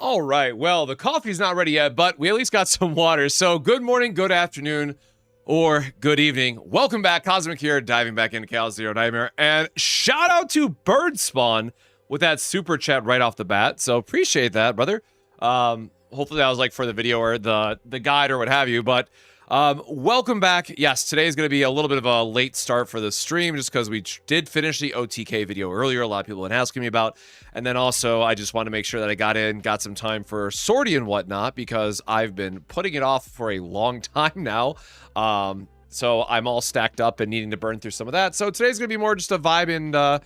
All right, well, the coffee's not ready yet, but we at least got some water. So good morning, good afternoon, or good evening. Welcome back, Cosmic here, diving back into Cal Zero Nightmare. And shout out to Bird Spawn with that super chat right off the bat. So appreciate that, brother. Hopefully that was like for the video or the guide or what have you, but welcome back. Yes, today is going to be a little bit of a late start for the stream just because we did finish the OTK video earlier. A lot of people have been asking me about. And then also, I just want to make sure that I got some time for Sortie and whatnot because I've been putting it off for a long time now. So I'm all stacked up and needing to burn through some of that. So today's going to be more just a vibe and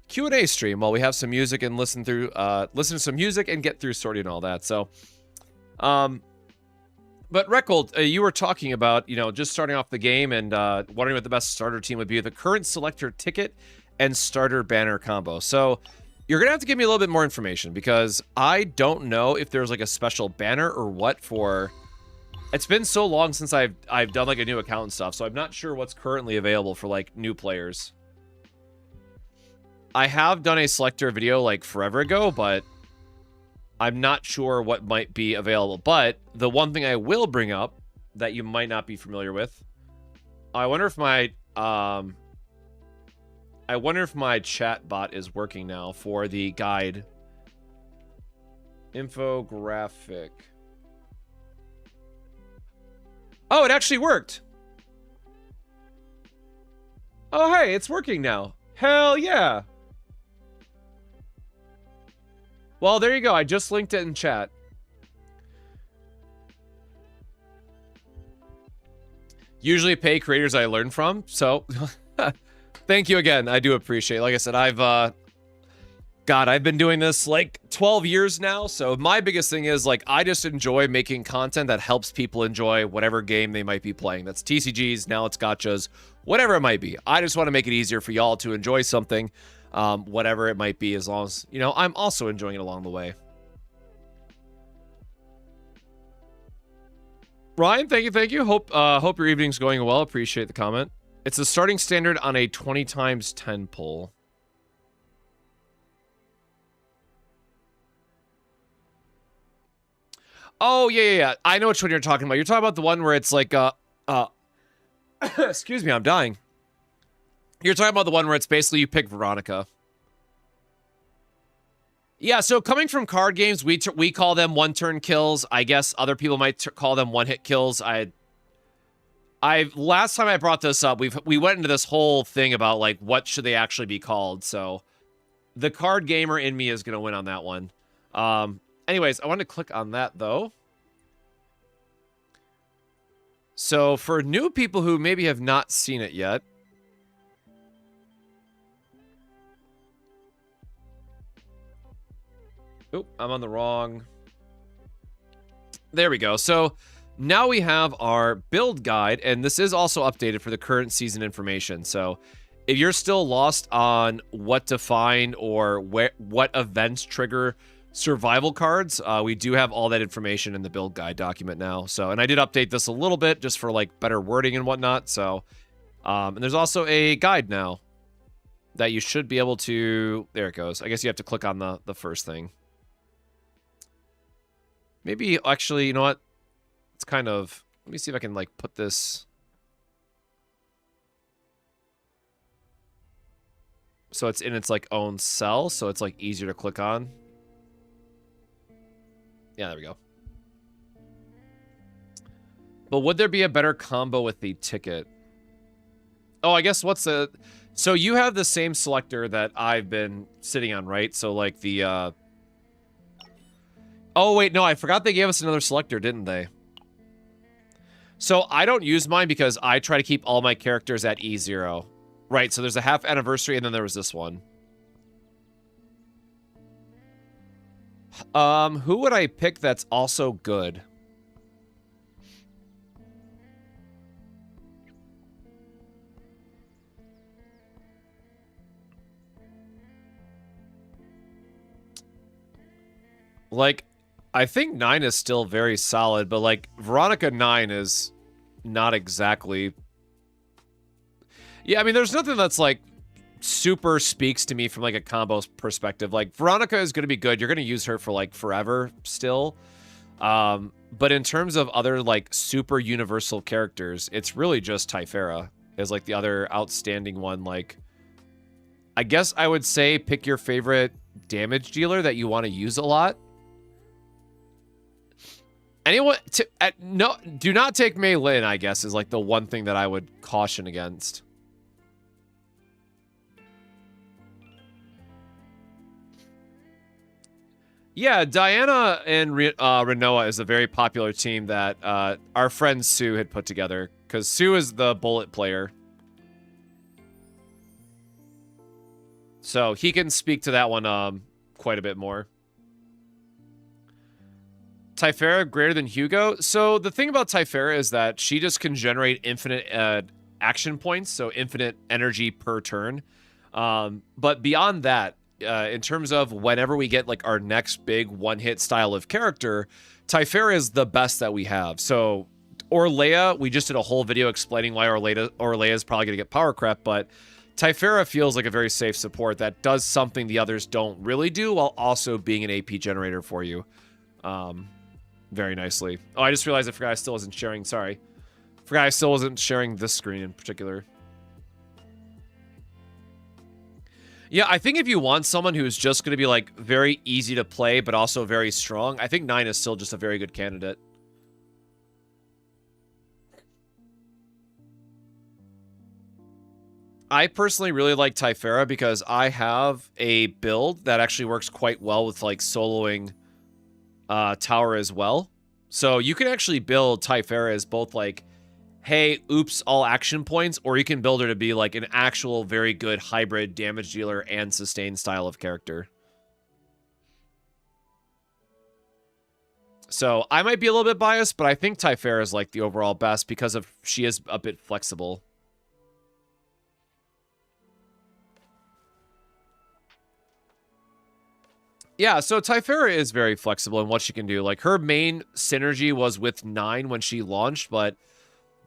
Q&A stream while we have some music and listen to some music and get through Sortie and all that. So, but Reckold, you were talking about, just starting off the game and wondering what the best starter team would be. The current selector ticket and starter banner combo. So you're going to have to give me a little bit more information because I don't know if there's like a special banner or what for... It's been so long since I've done like a new account and stuff, so I'm not sure what's currently available for like new players. I have done a selector video like forever ago, but I'm not sure what might be available. But the one thing I will bring up that you might not be familiar with, I wonder if my chat bot is working now for the guide. Infographic. Oh, it actually worked. Oh, hey, it's working now. Hell yeah. Well, there you go. I just linked it in chat. Usually pay creators I learn from, so thank you again. I do appreciate it. Like I said, I've been doing this like 12 years now, so my biggest thing is like I just enjoy making content that helps people enjoy whatever game they might be playing. That's TCGs, now it's gotchas, whatever it might be. I just want to make it easier for y'all to enjoy something. Whatever it might be, as long as, I'm also enjoying it along the way. Ryan, thank you. Hope your evening's going well. Appreciate the comment. It's the starting standard on a 20 times 10 pull. Oh, yeah. I know which one you're talking about. You're talking about the one where it's like, excuse me, I'm dying. You're talking about the one where it's basically you pick Veronica. Yeah, so coming from card games, we call them one-turn kills. I guess other people might call them one-hit kills. Last time I brought this up, we went into this whole thing about like what should they actually be called. So the card gamer in me is going to win on that one. Anyways, I want to click on that though. So for new people who maybe have not seen it yet, oh, I'm on the wrong. There we go. So now we have our build guide, and this is also updated for the current season information. So if you're still lost on what to find or what events trigger survival cards, we do have all that information in the build guide document now. So, and I did update this a little bit just for like better wording and whatnot. So, and there's also a guide now that you should be able to, there it goes. I guess you have to click on the first thing. Maybe, actually, you know what? It's kind of... Let me see if I can, like, put this... So it's in its, like, own cell, so it's, like, easier to click on. Yeah, there we go. But would there be a better combo with the ticket? Oh, I guess what's the... So you have the same selector that I've been sitting on, right? So, like, the, Oh, wait, no, I forgot they gave us another selector, didn't they? So I don't use mine because I try to keep all my characters at E0. Right, so there's a half anniversary, and then there was this one. Who would I pick that's also good? Like, I think 9 is still very solid, but, like, Veronica 9 is not exactly... Yeah, I mean, there's nothing that's, like, super speaks to me from like a combo perspective. Like Veronica is going to be good. You're going to use her for like forever still. But in terms of other like super universal characters, it's really just Typhara is like the other outstanding one. Like, I guess I would say pick your favorite damage dealer that you want to use a lot. Anyone, no, do not take Mei Lin, I guess, is like the one thing that I would caution against. Yeah, Diana and Renoa is a very popular team that our friend Sue had put together, because Sue is the bullet player. So he can speak to that one quite a bit more. Typhara greater than Hugo? So the thing about Typhara is that she just can generate infinite action points, so infinite energy per turn. But beyond that, in terms of whenever we get like our next big one-hit style of character, Typhara is the best that we have. So Orlea, we just did a whole video explaining why Orlea is probably going to get power crept, but Typhara feels like a very safe support that does something the others don't really do while also being an AP generator for you. Very nicely. Oh, I just realized I forgot I still wasn't sharing. Sorry. Forgot I still wasn't sharing this screen in particular. Yeah, I think if you want someone who's just going to be like very easy to play, but also very strong, I think 9 is still just a very good candidate. I personally really like Typhara because I have a build that actually works quite well with like soloing tower as well. So you can actually build Typhara as both like, hey, oops, all action points, or you can build her to be like an actual very good hybrid damage dealer and sustain style of character. So I might be a little bit biased, but I think Typhara is like the overall best because of she is a bit flexible. Yeah, so Typhara is very flexible in what she can do. Like, her main synergy was with 9 when she launched, but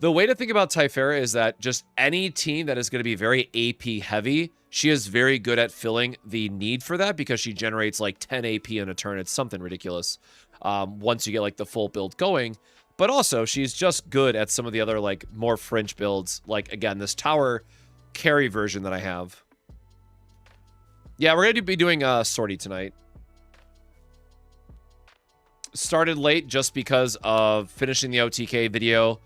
the way to think about Typhara is that just any team that is going to be very AP heavy, she is very good at filling the need for that because she generates like 10 AP in a turn. It's something ridiculous once you get like the full build going. But also, she's just good at some of the other like more fringe builds. Like, again, this tower carry version that I have. Yeah, we're going to be doing Sortie tonight. Started late just because of finishing the OTK video,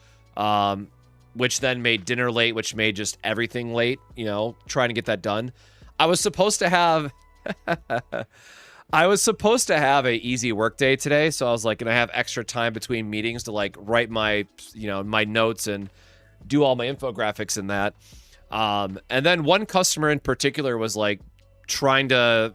which then made dinner late, which made just everything late, you know, trying to get that done. I was supposed to have a easy work day today, so I was like, gonna have extra time between meetings to like write my, you know, my notes and do all my infographics and that. And then one customer in particular was like trying to,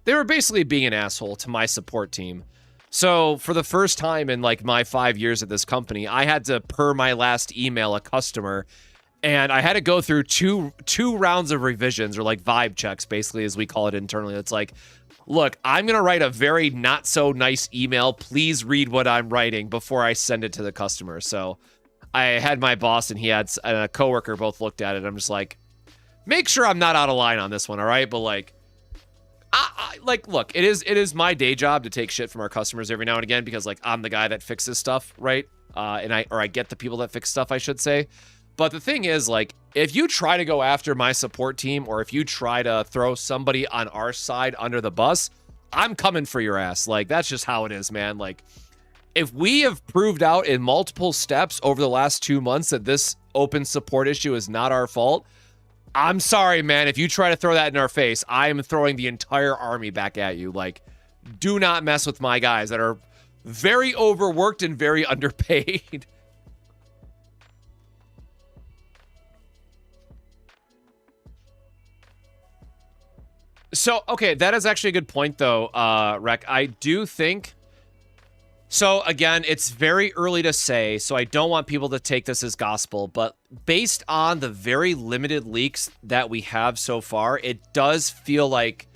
they were basically being an asshole to my support team. So for the first time in like my 5 years at this company, I had to, per my last email, a customer, and I had to go through two rounds of revisions, or like vibe checks, basically, as we call it internally. It's like, look, I'm going to write a very not so nice email. Please read what I'm writing before I send it to the customer. So I had my boss and he had a coworker both looked at it. I'm just like, make sure I'm not out of line on this one. All right. But like, like, look, it is my day job to take shit from our customers every now and again because like I'm the guy that fixes stuff, right? And I get the people that fix stuff, I should say. But the thing is, like, if you try to go after my support team, or if you try to throw somebody on our side under the bus, I'm coming for your ass. Like, that's just how it is, man. Like, if we have proved out in multiple steps over the last 2 months that this open support issue is not our fault, I'm sorry, man. If you try to throw that in our face, I am throwing the entire army back at you. Like, do not mess with my guys that are very overworked and very underpaid. So, okay, that is actually a good point, though, Rec. I do think... So, again, it's very early to say, so I don't want people to take this as gospel, but based on the very limited leaks that we have so far, it does feel like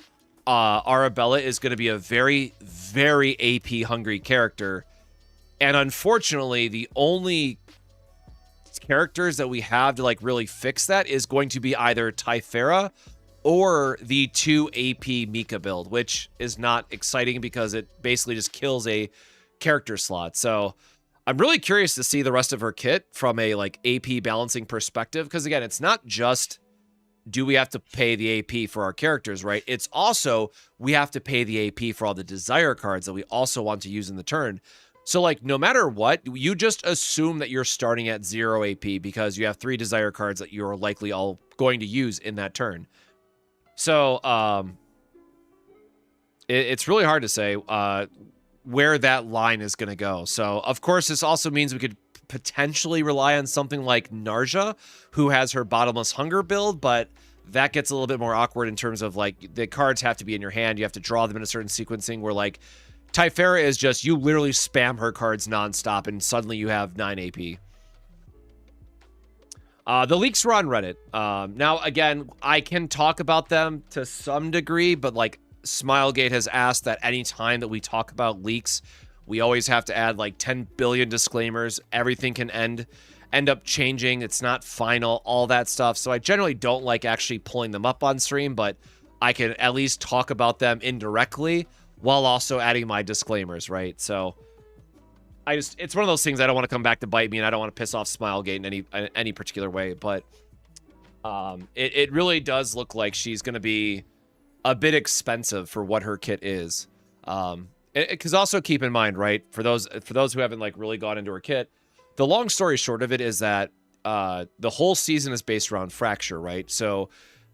Arabella is going to be a very, very AP-hungry character. And unfortunately, the only characters that we have to like really fix that is going to be either Typhera or the 2 AP Mika build, which is not exciting because it basically just kills a character slot. So I'm really curious to see the rest of her kit from a like AP balancing perspective, because again, it's not just do we have to pay the AP for our characters, right? It's also we have to pay the AP for all the desire cards that we also want to use in the turn. So like no matter what, you just assume that you're starting at 0 AP because you have 3 desire cards that you're likely all going to use in that turn. So it's really hard to say where that line is going to go. So of course, this also means we could potentially rely on something like Narja, who has her Bottomless Hunger build, but that gets a little bit more awkward in terms of like the cards have to be in your hand. You have to draw them in a certain sequencing where like Typhera is just, you literally spam her cards nonstop and suddenly you have 9 AP. The leaks were on Reddit. Now, again, I can talk about them to some degree, but like Smilegate has asked that any time that we talk about leaks, we always have to add like 10 billion disclaimers. Everything can end up changing. It's not final, all that stuff. So I generally don't like actually pulling them up on stream, but I can at least talk about them indirectly while also adding my disclaimers, right? So it's one of those things I don't want to come back to bite me, and I don't want to piss off Smilegate in any particular way, but it really does look like she's going to be a bit expensive for what her kit is. Because also keep in mind, right, for those who haven't like really gone into her kit, the long story short of it is that the whole season is based around Fracture, right? So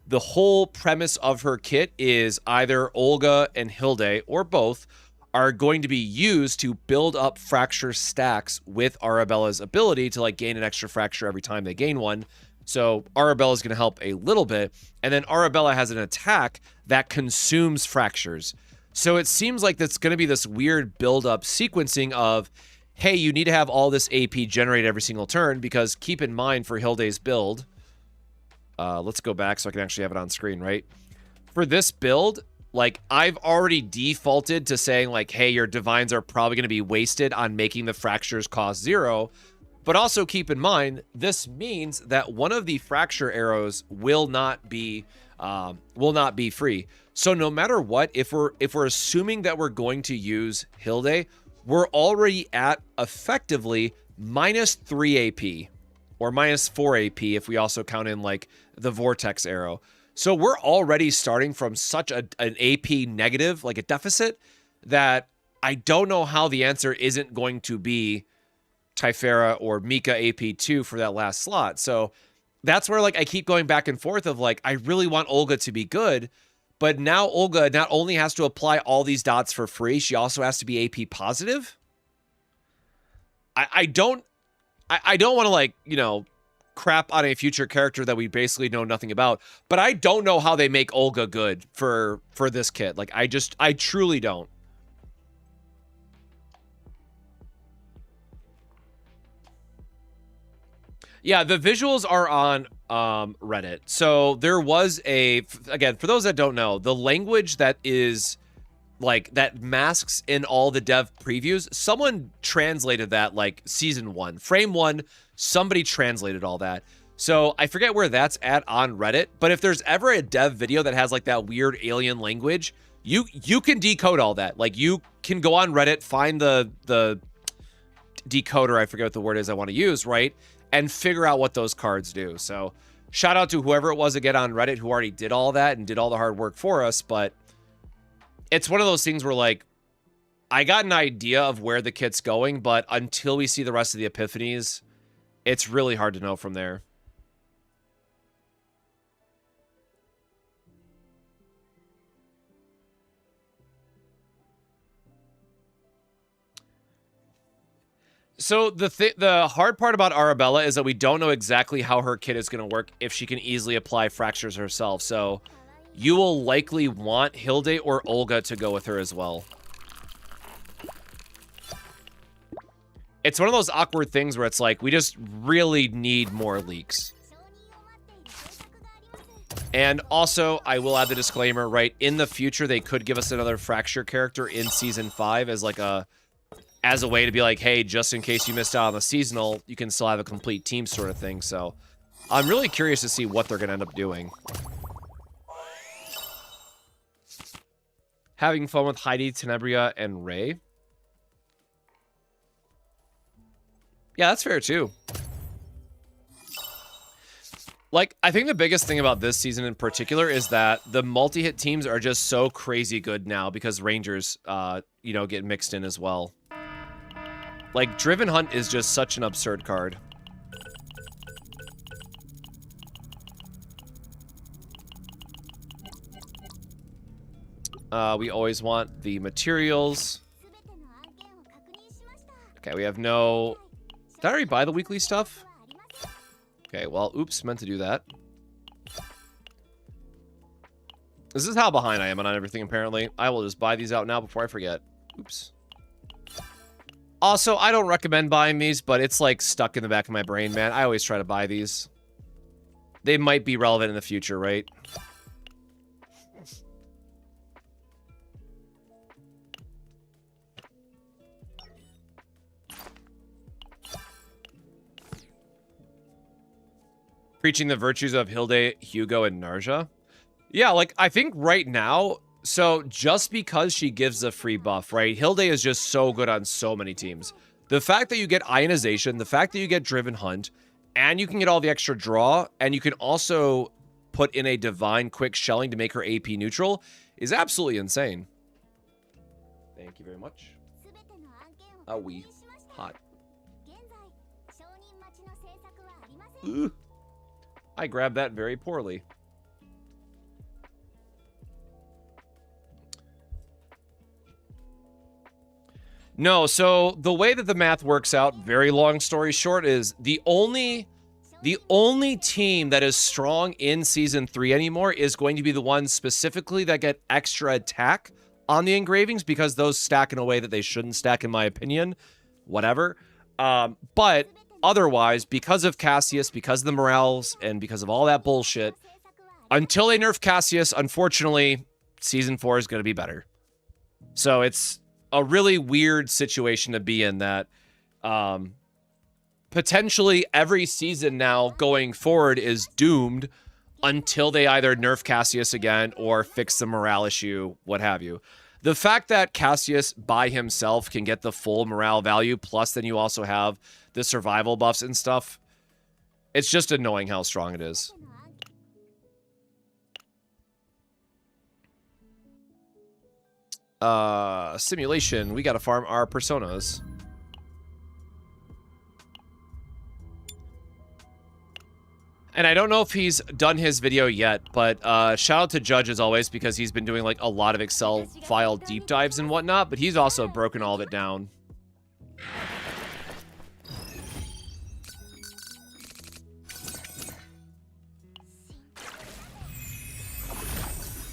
the whole premise of her kit is either Olga and Hilde, or both, are going to be used to build up Fracture stacks with Arabella's ability to like gain an extra Fracture every time they gain one. So Arabella is going to help a little bit, and then Arabella has an attack that consumes Fractures. So it seems like that's going to be this weird build-up sequencing of, hey, you need to have all this AP generated every single turn, because keep in mind for Hilde's build, let's go back so I can actually have it on screen, right? For this build, like, I've already defaulted to saying, like, hey, your divines are probably going to be wasted on making the Fractures cost 0. But also keep in mind, this means that one of the Fracture arrows will not be free. So no matter what, if we're assuming that we're going to use Hilde, we're already at effectively -3 AP, or -4 AP if we also count in like the Vortex arrow. So we're already starting from such an AP negative, like a deficit, that I don't know how the answer isn't going to be Typhera or Mika AP2 for that last slot. So that's where like I keep going back and forth of like, I really want Olga to be good, but now Olga not only has to apply all these dots for free, she also has to be AP positive. I don't want to like, you know, crap on a future character that we basically know nothing about, but I don't know how they make Olga good for this kit. Like I truly don't. Yeah, the visuals are on Reddit. So there was again, for those that don't know, the language that is like that masks in all the dev previews, someone translated that like season 1, frame 1, somebody translated all that. So I forget where that's at on Reddit, but if there's ever a dev video that has like that weird alien language, you can decode all that. Like you can go on Reddit, find the decoder, I forget what the word is I want to use, right? And figure out what those cards do. So shout out to whoever it was again on Reddit who already did all that and did all the hard work for us. But it's one of those things where like, I got an idea of where the kit's going, but until we see the rest of the epiphanies, it's really hard to know from there. So the hard part about Arabella is that we don't know exactly how her kit is going to work if she can easily apply Fractures herself. So you will likely want Hilde or Olga to go with her as well. It's one of those awkward things where it's like, we just really need more leaks. And also, I will add the disclaimer, right? In the future, they could give us another Fracture character in Season 5 as like a as a way to be like, hey, just in case you missed out on the seasonal, you can still have a complete team sort of thing. So I'm really curious to see what they're going to end up doing. Having fun with Heidi, Tenebria, and Ray. Yeah, that's fair too. Like, I think the biggest thing about this season in particular is that the multi-hit teams are just so crazy good now because Rangers, you know, get mixed in as well. Like, Driven Hunt is just such an absurd card. We always want the materials. Okay, we have no... Did I already buy the weekly stuff? Okay, well, oops, meant to do that. This is how behind I am on everything, apparently. I will just buy these out now before I forget. Oops. Also, I don't recommend buying these, but it's, like, stuck in the back of my brain, man. I always try to buy these. They might be relevant in the future, right? Preaching the virtues of Hilde, Hugo, and Narja. Yeah, like, I think right now, so just because she gives a free buff, right? Hilde is just so good on so many teams. The fact that you get Ionization, the fact that you get Driven Hunt, and you can get all the extra draw, and you can also put in a Divine Quick Shelling to make her AP neutral is absolutely insane. Thank you very much. Oh, we hot. Ooh. I grabbed that very poorly. No, so the way that the math works out, very long story short, is the only team that is strong in Season 3 anymore is going to be the ones specifically that get extra attack on the engravings because those stack in a way that they shouldn't stack, in my opinion. Whatever. But otherwise, because of Cassius, because of the morales, and because of all that bullshit, until they nerf Cassius, unfortunately, Season 4 is going to be better. So it's a really weird situation to be in that potentially every season now going forward is doomed until they either nerf Cassius again or fix the morale issue, what have you. The fact that Cassius by himself can get the full morale value, plus then you also have the survival buffs and stuff, it's just annoying how strong it is. Simulation, we gotta farm our personas. And I don't know if he's done his video yet, but shout out to Judge as always, because he's been doing like a lot of Excel file deep dives and whatnot, but he's also broken all of it down.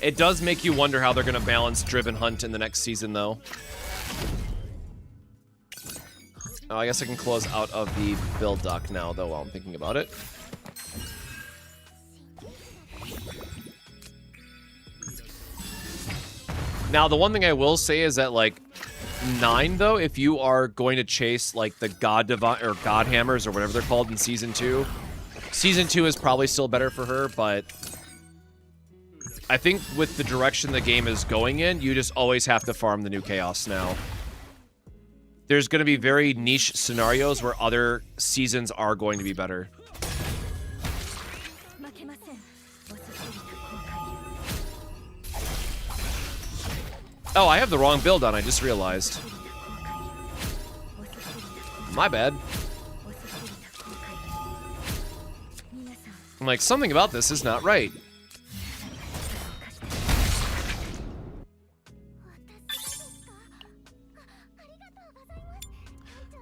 It does make you wonder how they're going to balance Driven Hunt in the next season, though. Oh, I guess I can close out of the build dock now, though, while I'm thinking about it. Now, the one thing I will say is that, like, 9, though, if you are going to chase, like, the God Hammers, or whatever they're called in Season 2, Season 2 is probably still better for her, but I think with the direction the game is going in, you just always have to farm the new Chaos now. There's going to be very niche scenarios where other seasons are going to be better. Oh, I have the wrong build on, I just realized. My bad. I'm like, something about this is not right.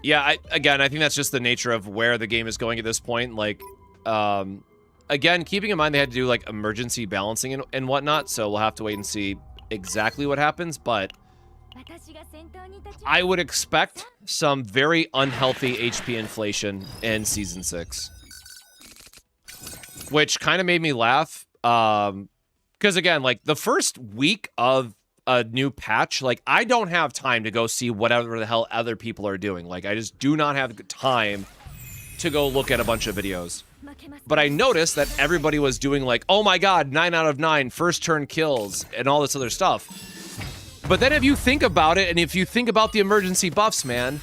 Yeah, again, I think that's just the nature of where the game is going at this point. Like, again, keeping in mind they had to do, like, emergency balancing and whatnot, so we'll have to wait and see exactly what happens, but I would expect some very unhealthy HP inflation in Season 6. Which kind of made me laugh, because, again, like, the first week of a new patch, like, I don't have time to go see whatever the hell other people are doing. Like, I just do not have time to go look at a bunch of videos. But I noticed that everybody was doing like, oh my god, 9 out of 9 first turn kills and all this other stuff. But then if you think about it, and if you think about the emergency buffs, man,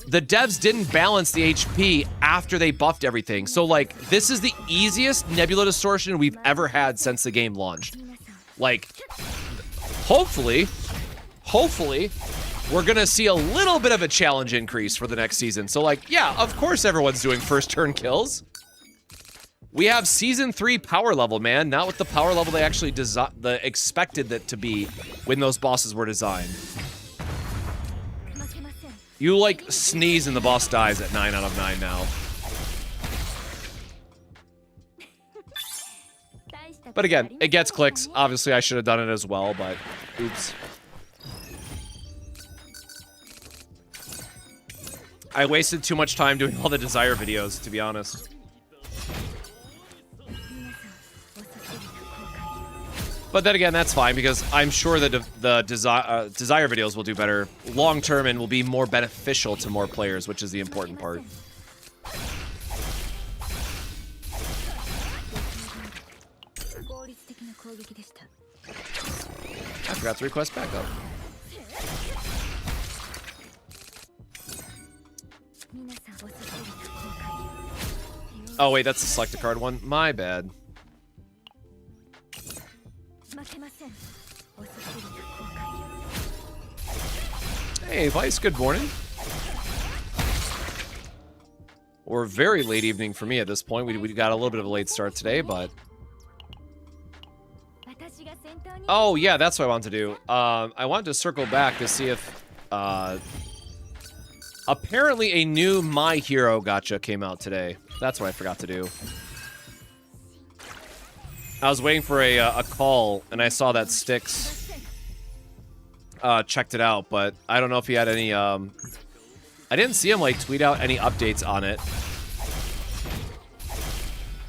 the devs didn't balance the HP after they buffed everything. So like, this is the easiest Nebula Distortion we've ever had since the game launched. Like, hopefully, we're gonna see a little bit of a challenge increase for the next season. So like, yeah, of course everyone's doing first turn kills. We have Season 3 power level, man. Not with the power level they actually expected it to be when those bosses were designed. You, like, sneeze and the boss dies at 9 out of 9 now. But again, it gets clicks. Obviously, I should have done it as well, but oops. I wasted too much time doing all the Desire videos, to be honest. But then again, that's fine, because I'm sure that the Desire videos will do better long-term and will be more beneficial to more players, which is the important part. I forgot to request backup. Oh wait, that's the select a card one. My bad. Hey, Vice, good morning. Or very late evening for me at this point. We got a little bit of a late start today, but... Oh, yeah, that's what I wanted to do. I wanted to circle back to see if... apparently a new My Hero gacha came out today. That's what I forgot to do. I was waiting for a call, and I saw that Styx checked it out, but I don't know if he had any, I didn't see him, like, tweet out any updates on it.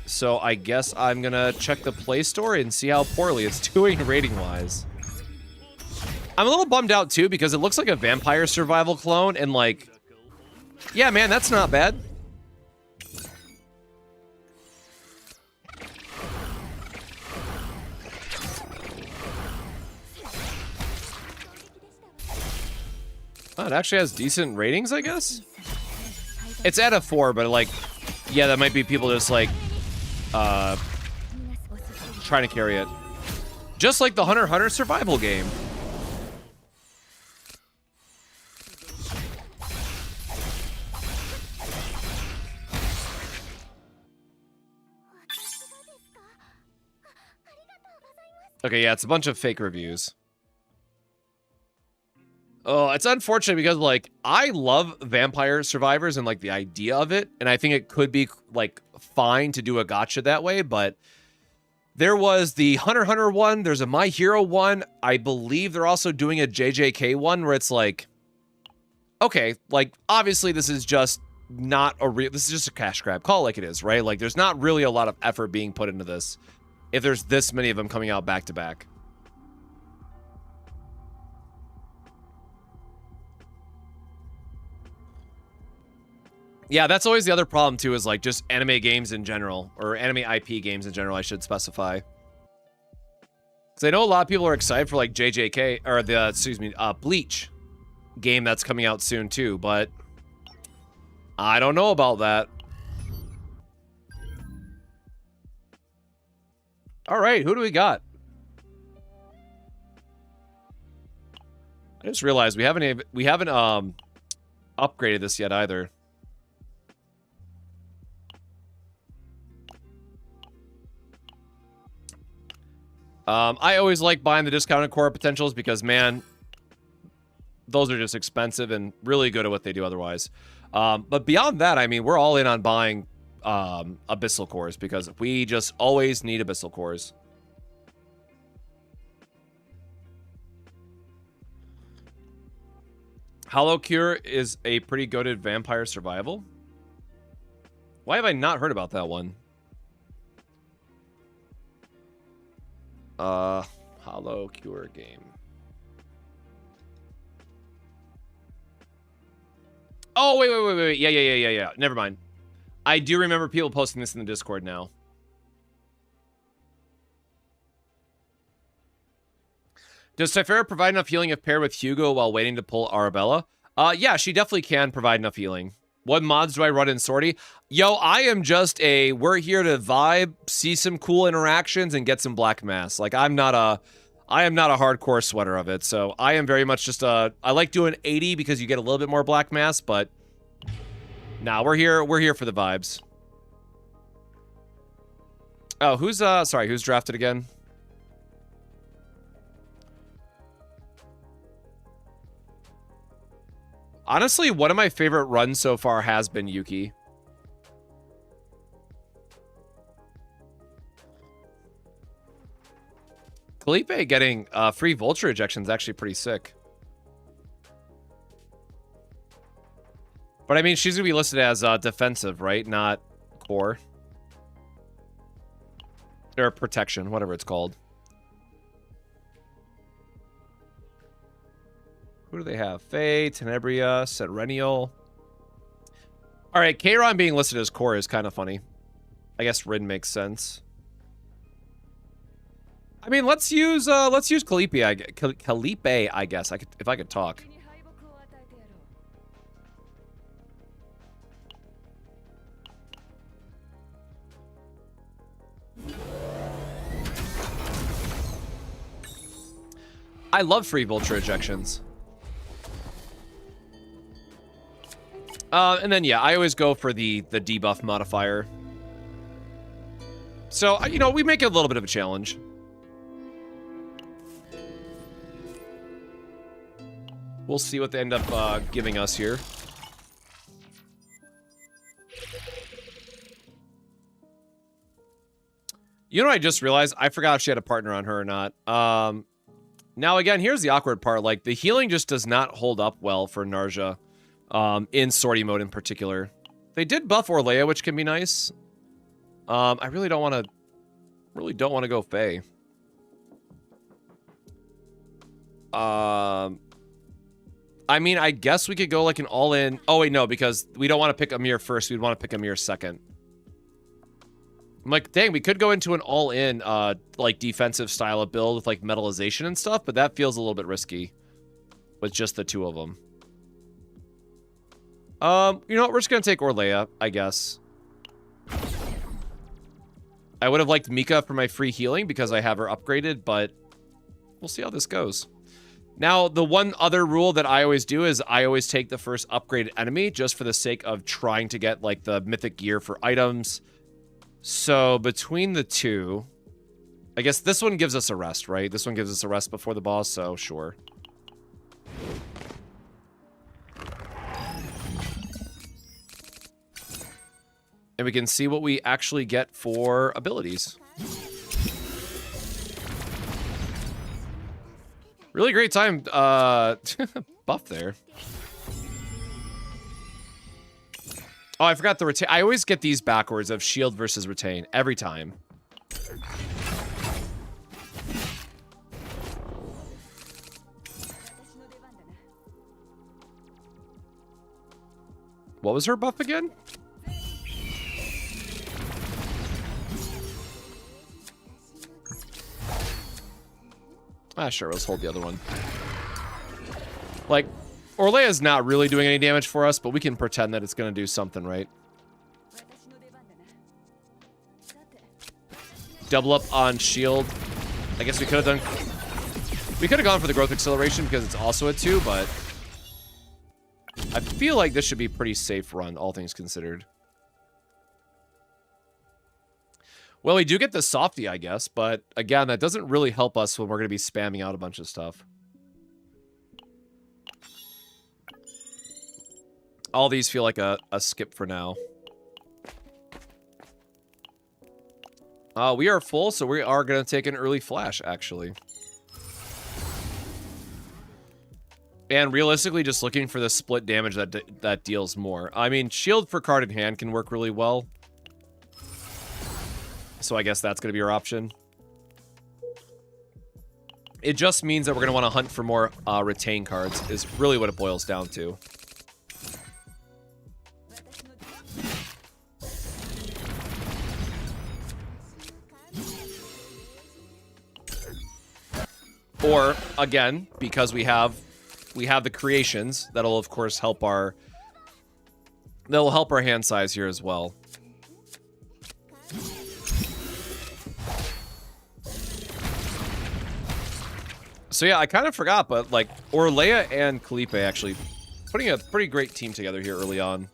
So I guess I'm gonna check the Play Store and see how poorly it's doing rating-wise. I'm a little bummed out, too, because it looks like a Vampire Survival clone, and, like, yeah, man, that's not bad. Oh, it actually has decent ratings, I guess? It's at a 4, but like, yeah, that might be people just like, trying to carry it. Just like the Hunter x Hunter survival game. Okay, yeah, it's a bunch of fake reviews. Oh, it's unfortunate because, like, I love Vampire Survivors and, like, the idea of it. And I think it could be, like, fine to do a gacha that way. But there was the Hunter x Hunter one. There's a My Hero one. I believe they're also doing a JJK one where it's like, okay, like, obviously this is just not a real... This is just a cash grab. Call it like it is, right? Like, there's not really a lot of effort being put into this if there's this many of them coming out back to back. Yeah, that's always the other problem, too, is, like, just anime games in general. Or anime IP games in general, I should specify. Because I know a lot of people are excited for, like, JJK, or the, excuse me, Bleach game that's coming out soon, too. But I don't know about that. All right, who do we got? I just realized we haven't upgraded this yet either. I always like buying the discounted core potentials because, man, those are just expensive and really good at what they do otherwise. But beyond that, I mean, we're all in on buying abyssal cores because we just always need abyssal cores. Hollow Cure is a pretty goated vampire survival. Why have I not heard about that one? Hollow Cure game. Oh, wait. Yeah. Never mind. I do remember people posting this in the Discord now. Does Typhera provide enough healing if paired with Hugo while waiting to pull Arabella? Yeah, she definitely can provide enough healing. What mods do I run in Sortie? Yo, I am just we're here to vibe, see some cool interactions, and get some black mass. Like, I am not a hardcore sweater of it, so I am very much just I like doing 80 because you get a little bit more black mass, but nah, we're here for the vibes. Oh, who's drafted again? Honestly, one of my favorite runs so far has been Yuki. Felipe getting free vulture ejection is actually pretty sick. But I mean, she's going to be listed as defensive, right? Not core. Or protection, whatever it's called. Who do they have? Faye, Tenebria, Serennial. All right, Kayron being listed as core is kind of funny. I guess Rin makes sense. I mean, let's use Calipe, I guess. If I could talk. I love free vulture ejections. And then, yeah, I always go for the debuff modifier. So, you know, we make it a little bit of a challenge. We'll see what they end up giving us here. You know what I just realized? I forgot if she had a partner on her or not. Now, again, here's the awkward part. Like, the healing just does not hold up well for Narja. In Sortie mode in particular. They did buff Orlea, which can be nice. I really don't want to go Faye. I mean, I guess we could go like an all-in. Oh wait, no, because we don't want to pick Amir first. We'd want to pick Amir second. I'm like, dang, we could go into an all-in like defensive style of build with like metallization and stuff, but that feels a little bit risky with just the two of them. You know what? We're just gonna take Orlea, I guess. I would have liked Mika for my free healing because I have her upgraded, but we'll see how this goes. Now, the one other rule that I always do is I always take the first upgraded enemy just for the sake of trying to get, like, the mythic gear for items. So, between the two, I guess this one gives us a rest, right? This one gives us a rest before the boss, so sure. And we can see what we actually get for abilities. Really great time buff there. Oh, I forgot the retain. I always get these backwards of shield versus retain every time. What was her buff again? Ah, sure, let's hold the other one. Like, Orlea's not really doing any damage for us, but we can pretend that it's going to do something, right? Double up on shield. I guess we could have done... We could have gone for the growth acceleration because it's also a 2, but... I feel like this should be a pretty safe run, all things considered. Well, we do get the softy, I guess, but again, that doesn't really help us when we're going to be spamming out a bunch of stuff. All these feel like a skip for now. We are full, so we are going to take an early flash, actually. And realistically, just looking for the split damage that deals more. I mean, shield for card in hand can work really well. So I guess that's going to be our option. It just means that we're going to want to hunt for more retain cards, is really what it boils down to. Or, again, because we have the creations, that'll, of course, help our hand size here as well. So yeah, I kind of forgot, but like Orlea and Kalipe actually putting a pretty great team together here early on.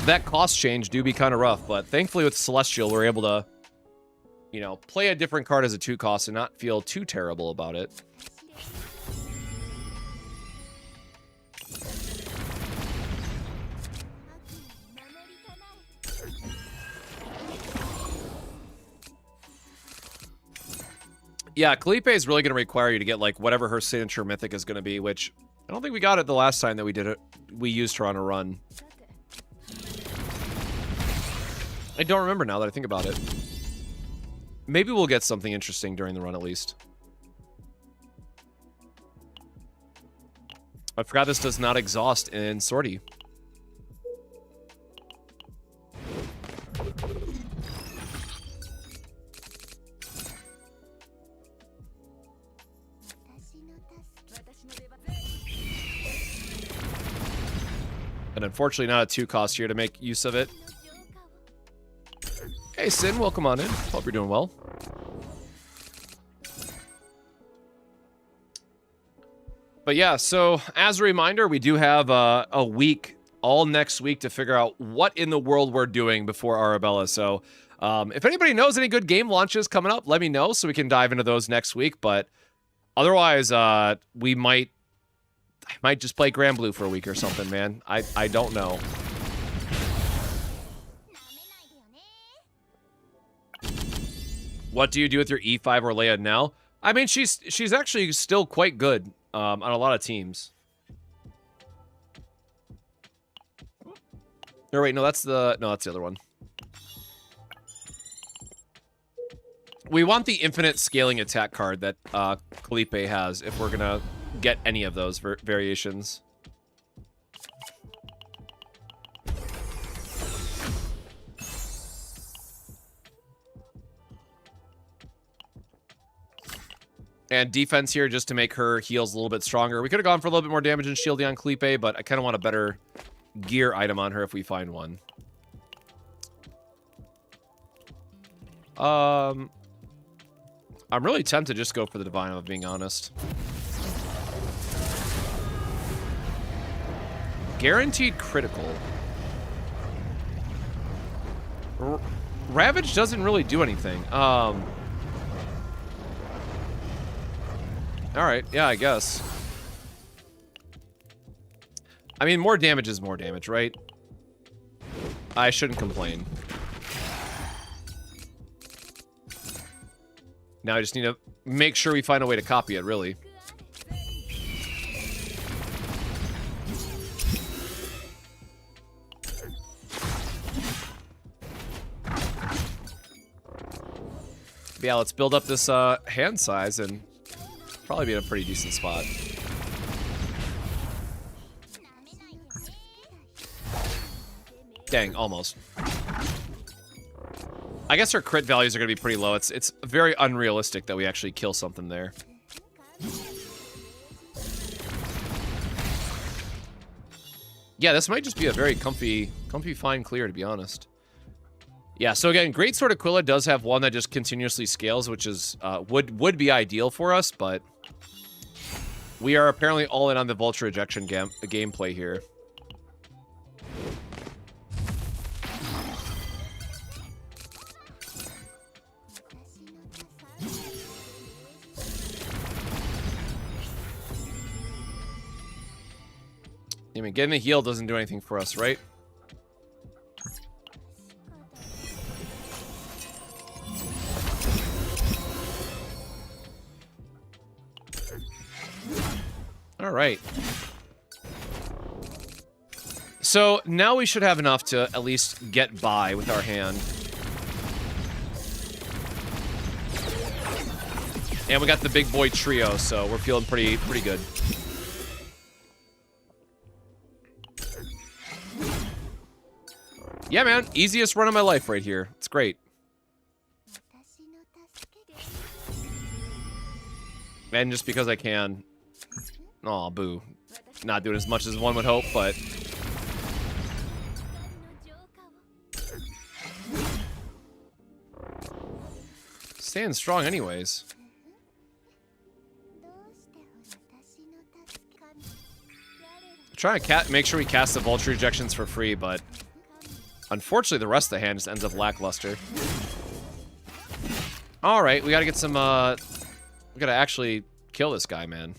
That cost change do be kind of rough, but thankfully with Celestial, we're able to, you know, play a different card as a 2 cost and not feel too terrible about it. Yeah, Kalipe is really going to require you to get, like, whatever her signature mythic is going to be, which I don't think we got it the last time that we did it. We used her on a run. I don't remember now that I think about it. Maybe we'll get something interesting during the run, at least. I forgot this does not exhaust in Sortie. And unfortunately not a 2 cost here to make use of it. Hey Sin, welcome on in. Hope you're doing well. But yeah, so as a reminder, we do have a week, all next week, to figure out what in the world we're doing before Arabella. So if anybody knows any good game launches coming up, let me know so we can dive into those next week. But otherwise, we might just play Grand Blue for a week or something, man. I don't know. What do you do with your E5 Orlea now? I mean, she's actually still quite good on a lot of teams. Or wait, no, that's the other one. We want the infinite scaling attack card that Kalipe has if we're gonna get any of those variations. And defense here just to make her heals a little bit stronger. We could have gone for a little bit more damage and shielding on Kalipe, but I kind of want a better gear item on her if we find one. I'm really tempted to just go for the Divine, if I'm being honest. Guaranteed critical. Ravage doesn't really do anything. Alright, yeah, I guess. I mean, more damage is more damage, right? I shouldn't complain. Now I just need to make sure we find a way to copy it, really. But yeah, let's build up this hand size and probably be in a pretty decent spot. Dang, almost. I guess our crit values are going to be pretty low. It's very unrealistic that we actually kill something there. Yeah, this might just be a very comfy fine clear, to be honest. Yeah, so again, Greatsword Aquila does have one that just continuously scales, which is would be ideal for us, but we are apparently all in on the Vulture Ejection gameplay here. I mean, getting a heal doesn't do anything for us, right? All right. So now we should have enough to at least get by with our hand. And we got the big boy trio, so we're feeling pretty good. Yeah, man. Easiest run of my life right here. It's great. And just because I can. Aw, boo. Not doing as much as one would hope, but... Staying strong anyways. Trying to make sure we cast the Vulture Ejections for free, but... Unfortunately, the rest of the hand just ends up lackluster. Alright, we gotta get some, we gotta actually kill this guy, man.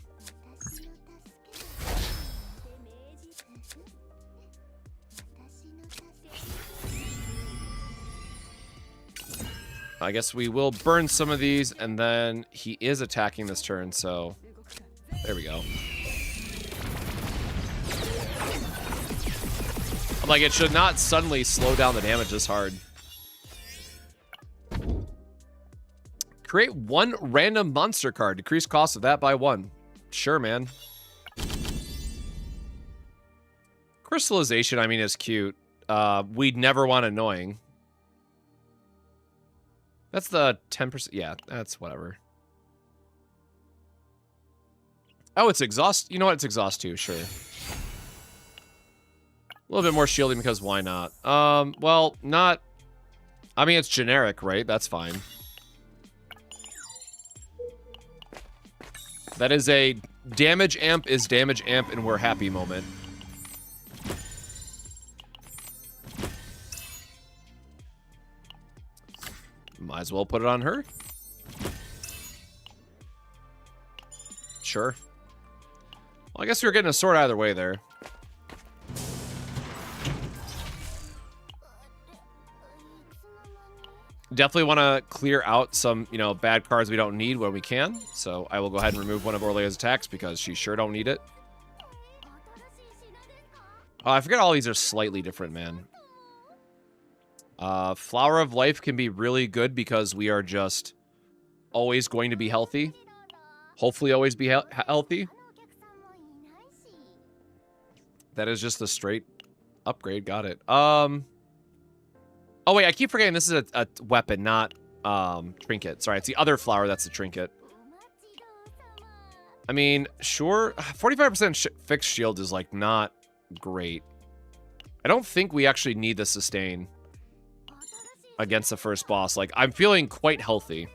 I guess we will burn some of these, and then he is attacking this turn, so... There we go. Like, it should not suddenly slow down the damage this hard. Create one random monster card. Decrease cost of that by 1. Sure, man. Crystallization, I mean, is cute. We'd never want annoying. That's the 10%. Yeah, that's whatever. Oh, it's exhaust. You know what? It's exhaust too, sure. A little bit more shielding because why not? Well, not... I mean, it's generic, right? That's fine. That is a damage amp is damage amp and we're happy moment. Might as well put it on her. Sure. Well, I guess we were getting a sword either way there. Definitely want to clear out some, you know, bad cards we don't need when we can. So I will go ahead and remove one of Orlea's attacks because she sure don't need it. Oh, I forget all these are slightly different, man. Flower of Life can be really good because we are just always going to be healthy. Hopefully always be healthy. That is just a straight upgrade. Got it. Oh, wait, I keep forgetting this is a weapon, not trinket. Sorry, it's the other flower that's the trinket. I mean, sure, 45% fixed shield is, like, not great. I don't think we actually need the sustain against the first boss. Like, I'm feeling quite healthy.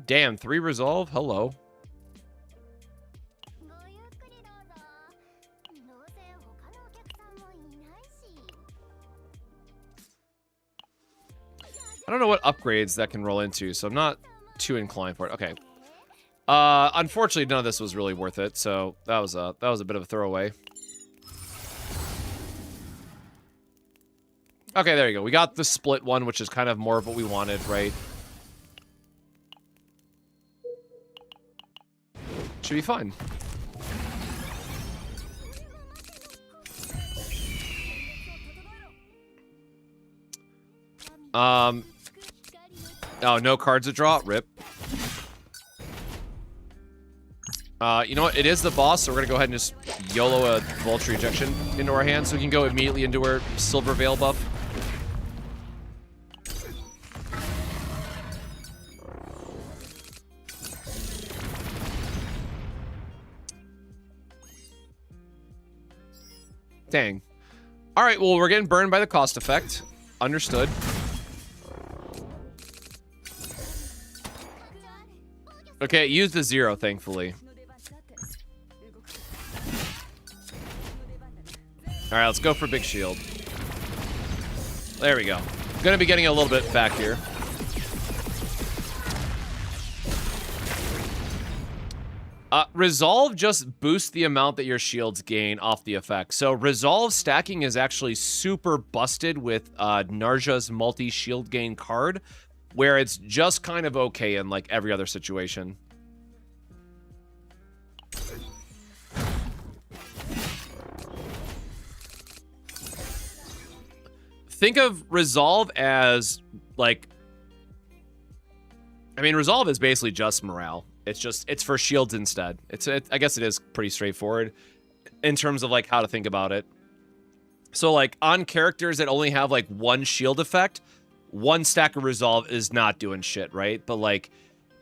Damn, 3 resolve? Hello. I don't know what upgrades that can roll into, so I'm not too inclined for it. Okay. Unfortunately, none of this was really worth it, so that was a bit of a throwaway. Okay, there you go. We got the split one, which is kind of more of what we wanted, right? Should be fun. Oh, no cards to draw? Rip. You know what? It is the boss, so we're gonna go ahead and just YOLO a Vulture Ejection into our hand so we can go immediately into our Silver Veil buff. Dang. Alright, well, we're getting burned by the cost effect. Understood. Okay, use the 0, thankfully. Alright, let's go for big shield. There we go. Gonna be getting a little bit back here. Resolve just boosts the amount that your shields gain off the effect. So Resolve stacking is actually super busted with Narja's multi-shield gain card, where it's just kind of okay in like every other situation. Think of Resolve as like, I mean, Resolve is basically just morale. It's for shields instead. I guess it is pretty straightforward in terms of like how to think about it. So like on characters that only have like one shield effect, one stack of resolve is not doing shit, right? But like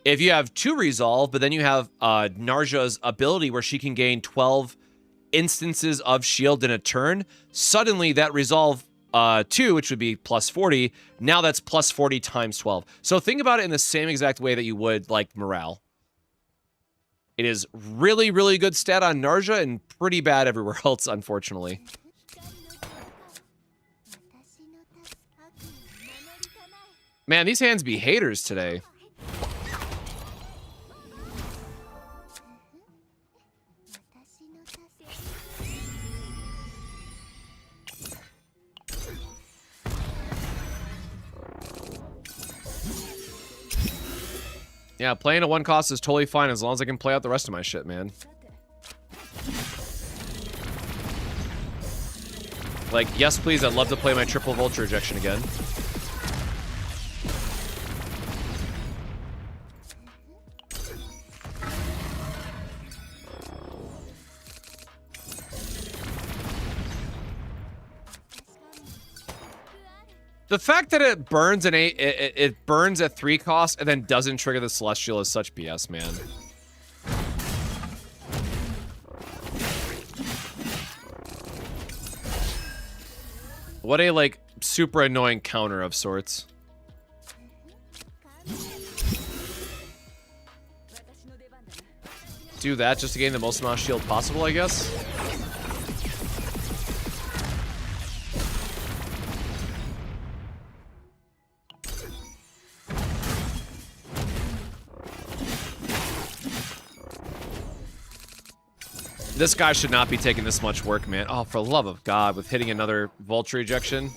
if you have 2 resolve, but then you have Narja's ability where she can gain 12 instances of shield in a turn, suddenly that resolve 2, which would be plus 40, now that's plus 40 times 12. So think about it in the same exact way that you would like morale. It is really, really good stat on Narja and pretty bad everywhere else, unfortunately. Man, these hands be haters today. Yeah, playing at 1 cost is totally fine as long as I can play out the rest of my shit, man. Like, yes, please, I'd love to play my triple vulture ejection again. The fact that it burns it burns at 3 cost and then doesn't trigger the celestial is such BS, man. What a like super annoying counter of sorts. Do that just to gain the most amount of shield possible, I guess. This guy should not be taking this much work, man. Oh, for the love of God, with hitting another vulture ejection.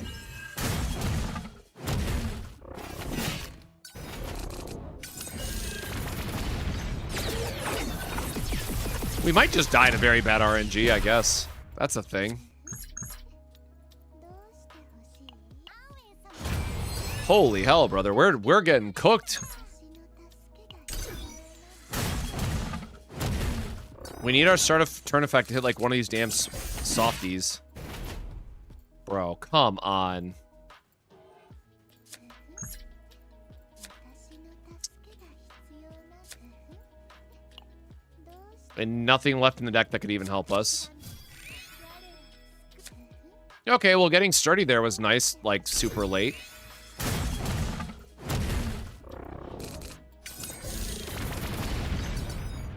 We might just die to very bad RNG, I guess. That's a thing. Holy hell, brother. We're getting cooked. We need our start of turn effect to hit like one of these damn softies. Bro, come on. And nothing left in the deck that could even help us. Okay, well, getting sturdy there was nice, like, super late.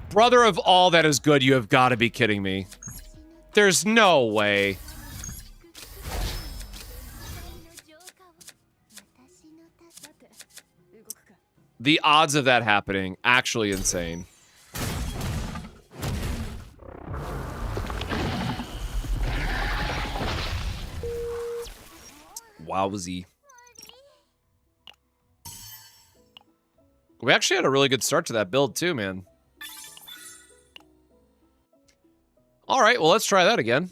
Brother of all that is good, you have got to be kidding me. There's no way. The odds of that happening, actually insane. Wowzy. We actually had a really good start to that build too, man. All right, well, let's try that again.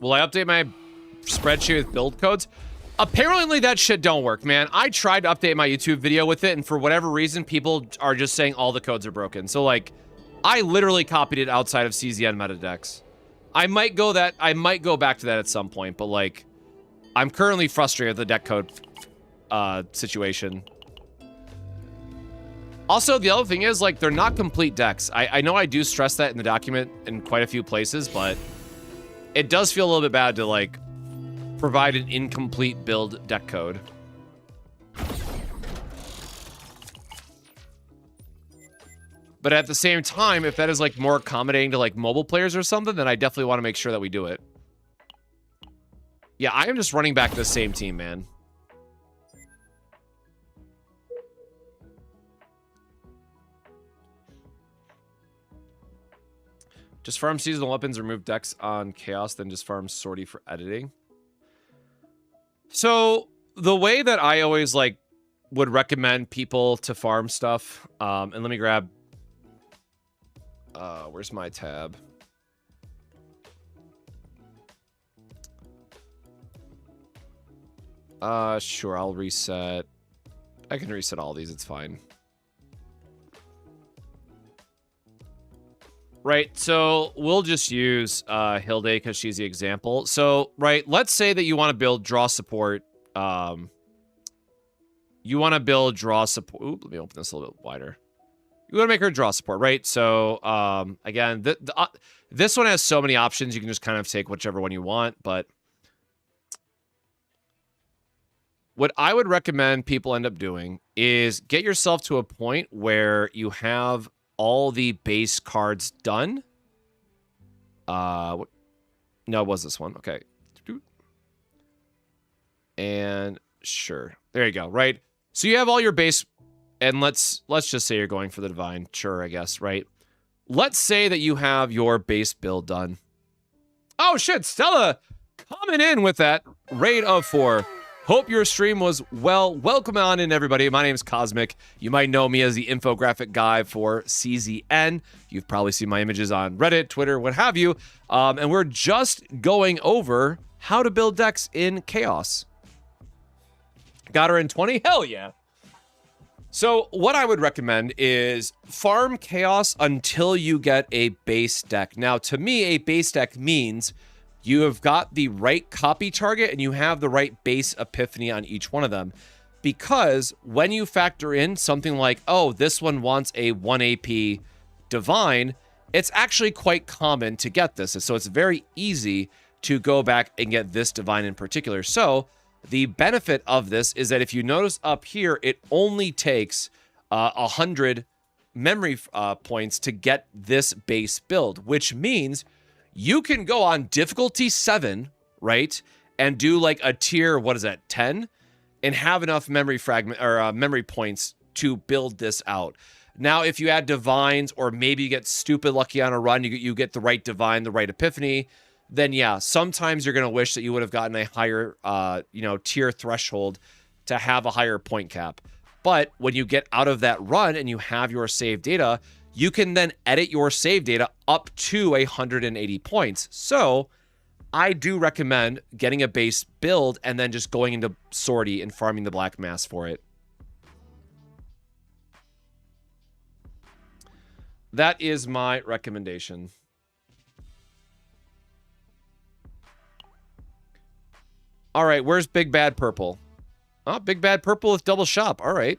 Will I update my spreadsheet with build codes? Apparently that shit don't work, man. I tried to update my YouTube video with it, and for whatever reason, people are just saying all the codes are broken. So, like, I literally copied it outside of CZN meta decks. I might go back to that at some point, but, like, I'm currently frustrated with the deck code situation. Also, the other thing is, like, they're not complete decks. I know I do stress that in the document in quite a few places, but it does feel a little bit bad to, like, provide an incomplete build deck code. But at the same time, if that is, like, more accommodating to, like, mobile players or something, then I definitely want to make sure that we do it. Yeah, I am just running back the same team, man. Just farm seasonal weapons, remove decks on Chaos, then just farm Sortie for editing. So, the way that I always, like, would recommend people to farm stuff, and let me grab... where's my tab? Sure, I'll reset. I can reset all these, it's fine. Right, so we'll just use Hilde because she's the example. So, right, let's say that you want to build draw support. You want to build draw support. Ooh, let me open this a little bit wider. You want to make her draw support, right? So, again, this one has so many options. You can just kind of take whichever one you want, but what I would recommend people end up doing is get yourself to a point where you have all the base cards done. No, it was this one. Okay. And sure. There you go, right? So you have all your base, and let's just say you're going for the divine. Sure, I guess, right? Let's say that you have your base build done. Oh shit, Stella coming in with that raid of 4. Hope your stream was well. Welcome on in, everybody. My name is Cosmic. You might know me as the infographic guy for CZN. You've probably seen my images on Reddit, Twitter, what have you. And we're just going over how to build decks in Chaos. Got her in 20? Hell yeah. So what I would recommend is farm Chaos until you get a base deck. Now, to me, a base deck means you have got the right copy target and you have the right base epiphany on each one of them. Because when you factor in something like, oh, this one wants a 1 AP divine, it's actually quite common to get this. So it's very easy to go back and get this divine in particular. So the benefit of this is that if you notice up here, it only takes 100 memory points to get this base build, which means you can go on difficulty 7, right, and do like a tier, what is that, 10, and have enough memory fragment or memory points to build this out. Now, if you add divines, or maybe you get stupid lucky on a run, you get the right divine, the right epiphany, then yeah, sometimes you're gonna wish that you would have gotten a higher, tier threshold to have a higher point cap. But when you get out of that run and you have your save data, you can then edit your save data up to 180 points. So I do recommend getting a base build and then just going into Sortie and farming the black mass for it. That is my recommendation. All right, where's Big Bad Purple? Oh, Big Bad Purple with double shop. All right.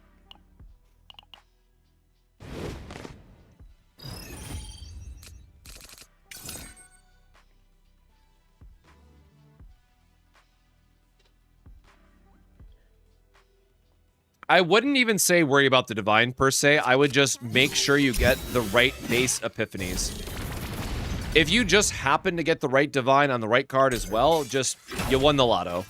I wouldn't even say worry about the divine per se. I would just make sure you get the right base epiphanies. If you just happen to get the right divine on the right card as well, just you won the lotto.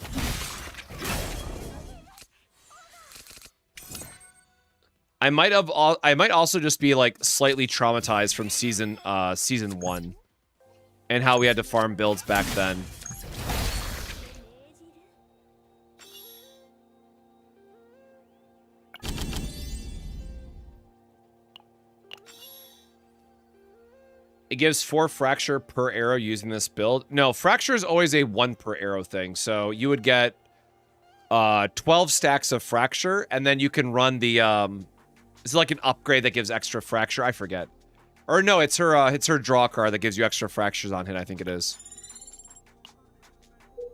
I might also just be like slightly traumatized from season 1 and how we had to farm builds back then. It gives 4 fracture per arrow using this build. No, fracture is always a 1 per arrow thing. So you would get 12 stacks of fracture, and then you can run the is it like an upgrade that gives extra fracture? I forget. Or no, it's her draw card that gives you extra fractures on hit, I think it is.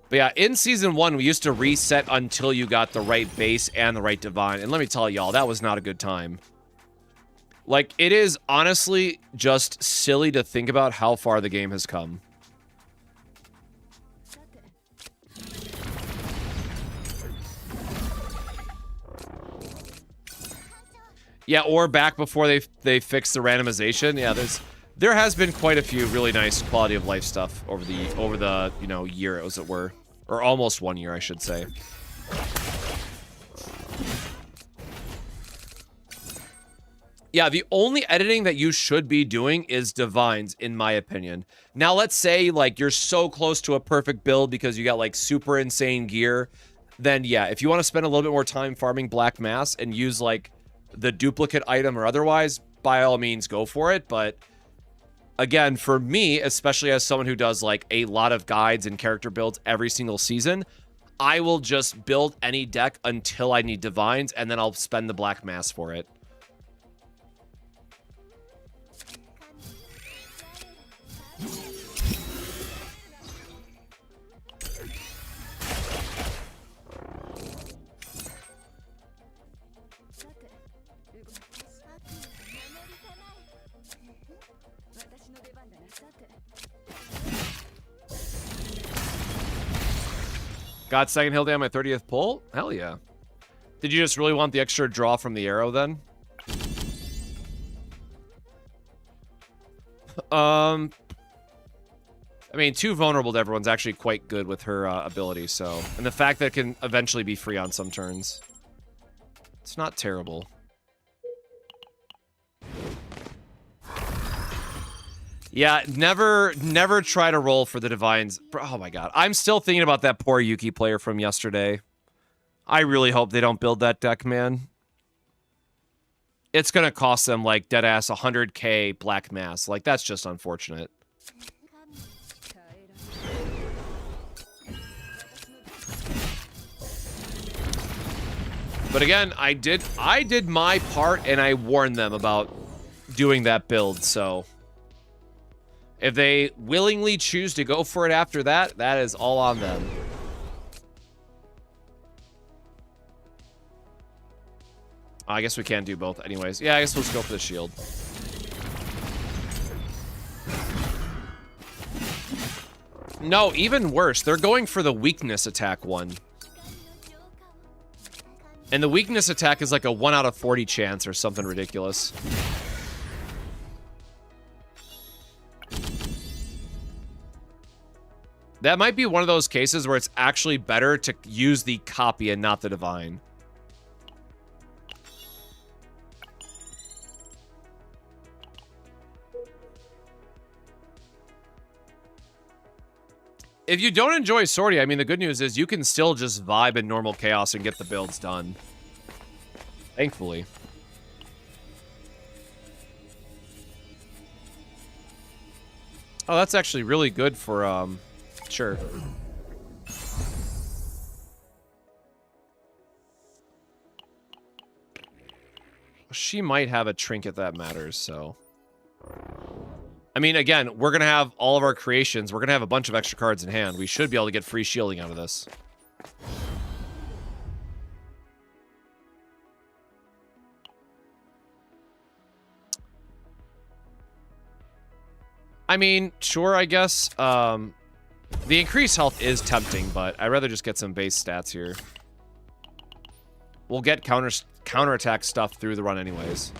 But yeah, in season 1, we used to reset until you got the right base and the right divine. And let me tell y'all, that was not a good time. Like, it is honestly just silly to think about how far the game has come. Yeah, or back before they fixed the randomization. Yeah, there has been quite a few really nice quality of life stuff over the year, as it were, or almost 1 year, I should say. Yeah, the only editing that you should be doing is divines, in my opinion. Now, let's say, like, you're so close to a perfect build because you got, like, super insane gear. Then, yeah, if you want to spend a little bit more time farming black mass and use, like, the duplicate item or otherwise, by all means, go for it. But, again, for me, especially as someone who does, like, a lot of guides and character builds every single season, I will just build any deck until I need divines, and then I'll spend the black mass for it. Got second hill down my 30th pull? Hell yeah. Did you just really want the extra draw from the arrow then? I mean, too vulnerable to everyone's actually quite good with her ability, so... And the fact that it can eventually be free on some turns. It's not terrible. Yeah, never try to roll for the divines. Oh my god. I'm still thinking about that poor Yuki player from yesterday. I really hope they don't build that deck, man. It's gonna cost them, like, deadass 100k black mass. Like, that's just unfortunate. But again, I did my part, and I warned them about doing that build, so... If they willingly choose to go for it after that, that is all on them. I guess we can't do both anyways. Yeah, I guess we'll just go for the shield. No, even worse. They're going for the weakness attack one. And the weakness attack is like a 1 out of 40 chance or something ridiculous. That might be one of those cases where it's actually better to use the copy and not the divine. If you don't enjoy Sortie, I mean, the good news is you can still just vibe in normal chaos and get the builds done. Thankfully. Oh, that's actually really good for, sure. She might have a trinket that matters, so... I mean, again, we're going to have all of our creations. We're going to have a bunch of extra cards in hand. We should be able to get free shielding out of this. I mean, sure, I guess. The increased health is tempting, but I'd rather just get some base stats here. We'll get counterattack stuff through the run anyways.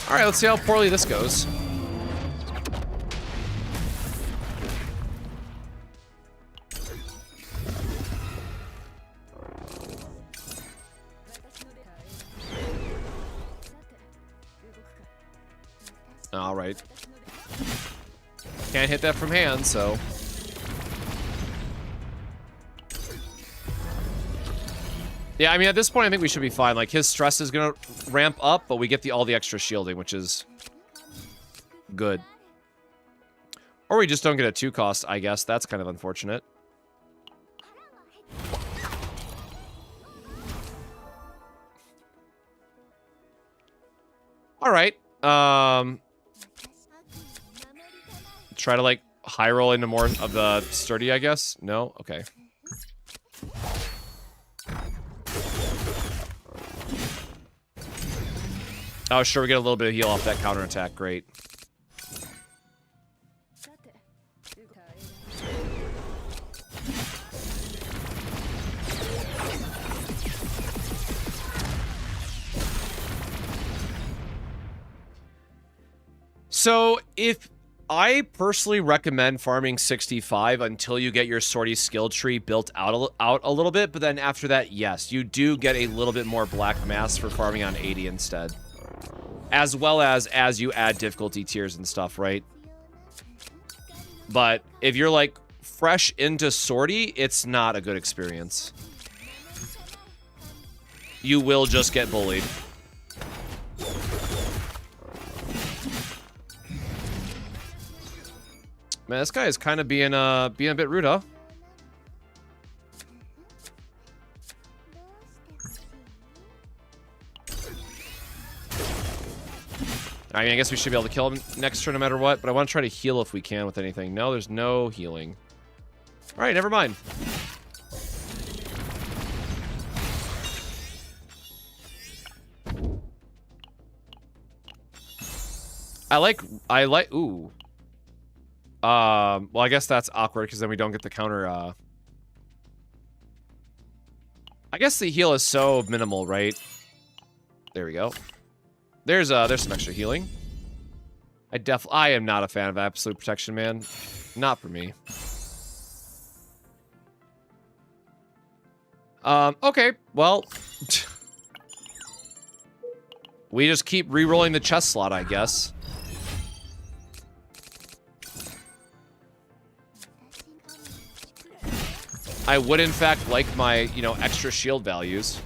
Alright, let's see how poorly this goes. Alright. Can't hit that from hand, so... Yeah, I mean, at this point, I think we should be fine. Like, his stress is gonna ramp up, but we get all the extra shielding, which is good. Or we just don't get a 2-cost, I guess. That's kind of unfortunate. Alright. Try to, like, high roll into more of the sturdy, I guess? No? Okay. Oh, sure, we get a little bit of heal off that counterattack. Great. So, if I personally recommend farming 65 until you get your Sortie skill tree built out a little bit, but then after that, yes, you do get a little bit more black mass for farming on 80 instead. As well as you add difficulty tiers and stuff, right? But if you're, like, fresh into Sortie, it's not a good experience. you will just get bullied. Man, this guy is kind of being a bit rude, huh? I mean, I guess we should be able to kill him next turn no matter what, but I want to try to heal if we can with anything. No, there's no healing. All right, never mind. I like, ooh. Well, I guess that's awkward because then we don't get the counter, I guess the heal is so minimal, right? There we go. There's some extra healing. I am not a fan of absolute protection, man. Not for me. Okay, well. We just keep re-rolling the chest slot, I guess. I would, in fact, like my, you know, extra shield values.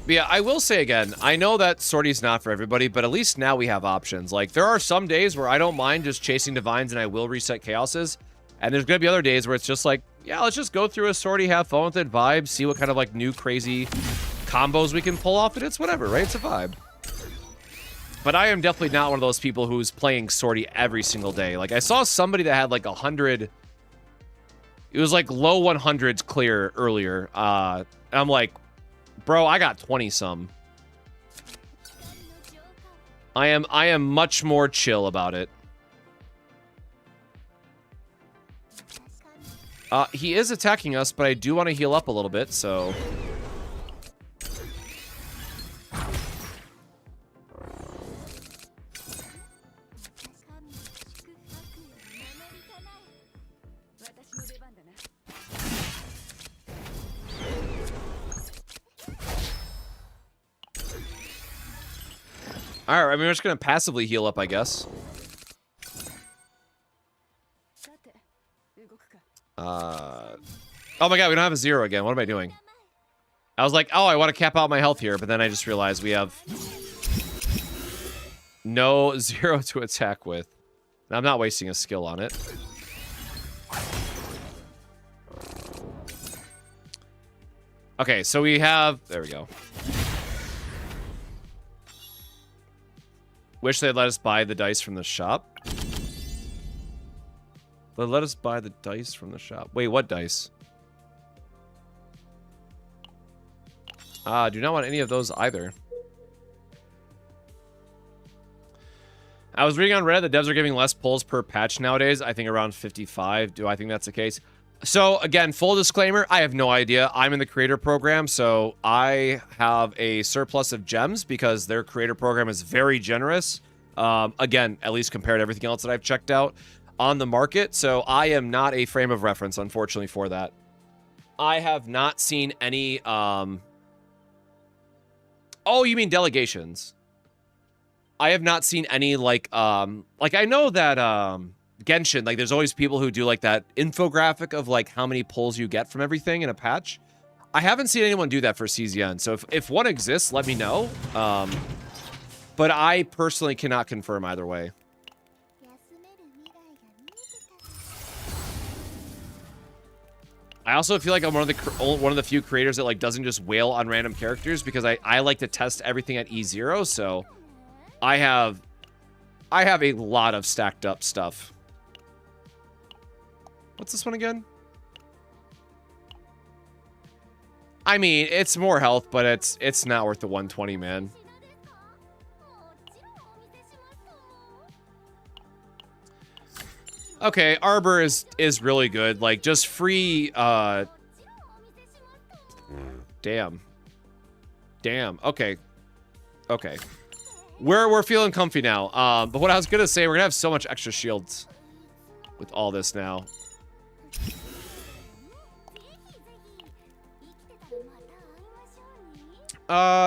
But yeah, I will say again, I know that Sortie's not for everybody, but at least now we have options. Like, there are some days where I don't mind just chasing Divines and I will reset Chaoses. And there's going to be other days where it's just like, yeah, let's just go through a Sortie, have fun with it, vibe, see what kind of, like, new crazy combos we can pull off, and it's whatever, right? It's a vibe. But I am definitely not one of those people who's playing Sortie every single day. Like, I saw somebody that had, like, 100... It was, like, low 100s clear earlier. And I'm like... Bro, I got 20-some. I am much more chill about it. He is attacking us, but I do want to heal up a little bit, so... Alright, I mean, we're just gonna passively heal up, I guess. Oh my god, we don't have a 0 again. What am I doing? I was like, oh, I want to cap out my health here, but then I just realized we have no 0 to attack with. And I'm not wasting a skill on it. Okay, so we have... There we go. Wish they'd let us buy the dice from the shop. They let us buy the dice from the shop. Wait, what dice? Do not want any of those either. I was reading on Reddit that devs are giving less pulls per patch nowadays. I think around 55. Do I think that's the case? So, again, full disclaimer, I have no idea. I'm in the creator program, so I have a surplus of gems because their creator program is very generous. Again, at least compared to everything else that I've checked out on the market. So I am not a frame of reference, unfortunately, for that. I have not seen any... Oh, you mean delegations? I have not seen any, like I know that, Genshin, like, there's always people who do, like, that infographic of, like, how many pulls you get from everything in a patch. I haven't seen anyone do that for CZN, so if one exists, let me know. But I personally cannot confirm either way. I also feel like I'm one of the few creators that, like, doesn't just wail on random characters because I like to test everything at E0, so I have a lot of stacked up stuff. What's this one again? I mean, it's more health, but it's not worth the 120, man. Okay, Arbor is really good. Like, just free, Damn. Okay. Okay. We're feeling comfy now. But what I was gonna say, we're gonna have so much extra shields with all this now.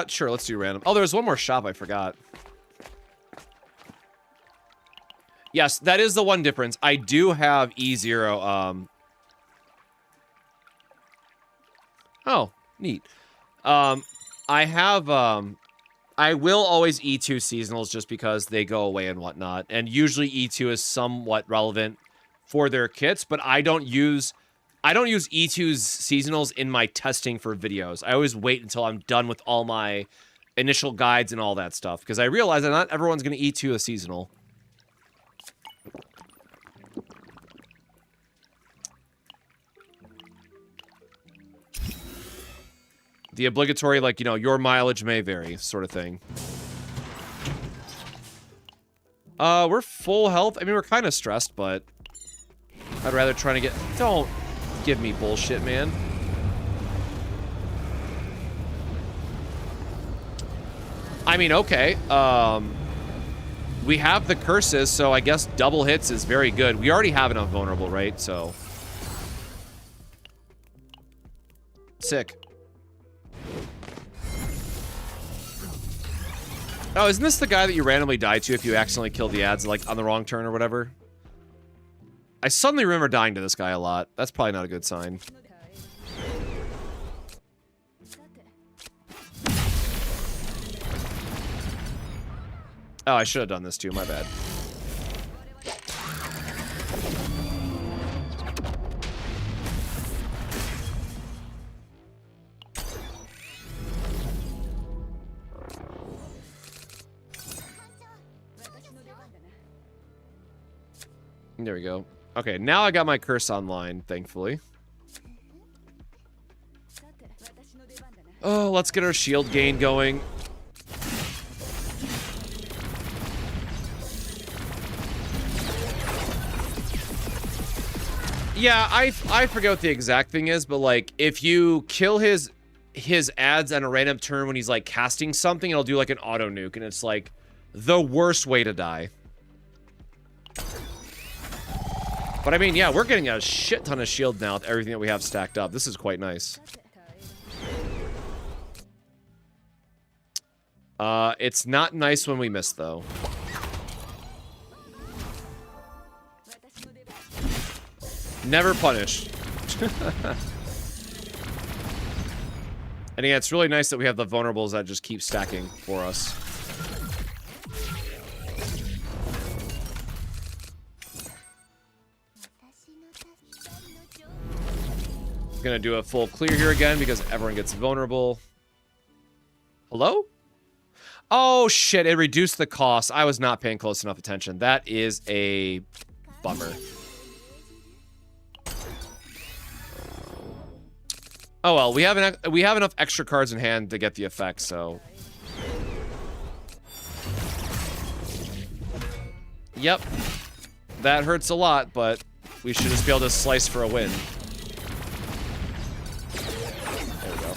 Sure, let's do random. Oh, there's one more shop I forgot. Yes, that is the one difference. I do have E0. Oh, neat. I have, I will always E2 seasonals just because they go away and whatnot. And usually E2 is somewhat relevant for their kits, but I don't use E2's seasonals in my testing for videos. I always wait until I'm done with all my initial guides and all that stuff, because I realize that not everyone's going to E2 a seasonal. The obligatory, like, you know, your mileage may vary sort of thing. We're full health. I mean, we're kind of stressed, but I'd rather try to get... Don't give me bullshit, man. I mean, okay. We have the curses, so I guess double hits is very good. We already have enough vulnerable, right? So... Sick. Oh, isn't this the guy that you randomly die to if you accidentally kill the ads, like, on the wrong turn or whatever? I suddenly remember dying to this guy a lot. That's probably not a good sign. Oh, I should have done this too. My bad. There we go. Okay, now I got my curse online, thankfully. Oh, let's get our shield gain going. Yeah, I forget what the exact thing is, but like if you kill his ads on a random turn when he's like casting something, it'll do like an auto nuke, and it's like the worst way to die. But I mean, yeah, we're getting a shit ton of shield now with everything that we have stacked up. This is quite nice. It's not nice when we miss, though. Never punished. And yeah, it's really nice that we have the vulnerables that just keep stacking for us. Gonna do a full clear here again because everyone gets vulnerable. Hello? Oh shit, it reduced the cost. I was not paying close enough attention. That is a bummer. Oh well, we have enough extra cards in hand to get the effect, so. Yep. That hurts a lot, but we should just be able to slice for a win. There we go.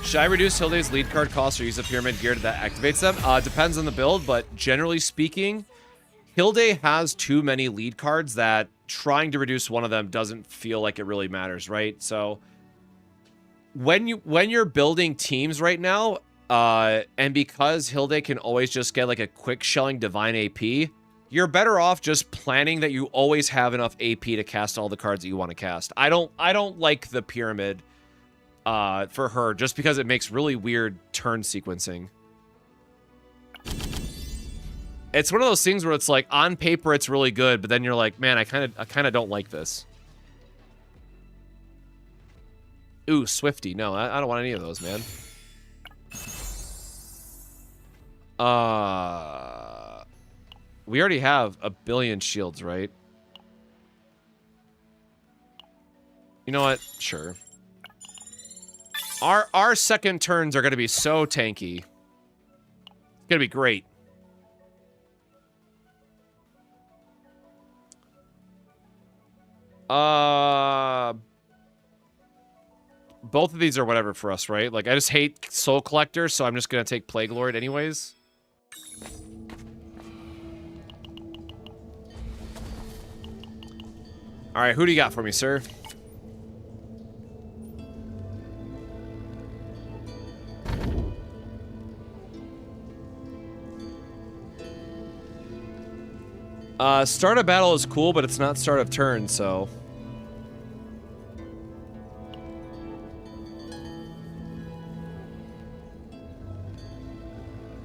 Should I reduce Hilde's lead card cost or use a pyramid gear that activates them? Depends on the build, but generally speaking, Hilde has too many lead cards that trying to reduce one of them doesn't feel like it really matters, right? So when you're building teams right now, and because Hilde can always just get like a quick shelling divine AP, you're better off just planning that you always have enough AP to cast all the cards that you want to cast. I don't like the pyramid for her just because it makes really weird turn sequencing. It's one of those things where it's like on paper it's really good, but then you're like, man, I kind of don't like this. Ooh, Swifty. No, I don't want any of those, man. We already have 1 billion shields, right? You know what? Sure. Our second turns are going to be so tanky. It's going to be great. Both of these are whatever for us, right? Like, I just hate Soul Collector, so I'm just gonna take Plague Lord anyways. Alright, who do you got for me, sir? Start a battle is cool, but it's not start of turn, so...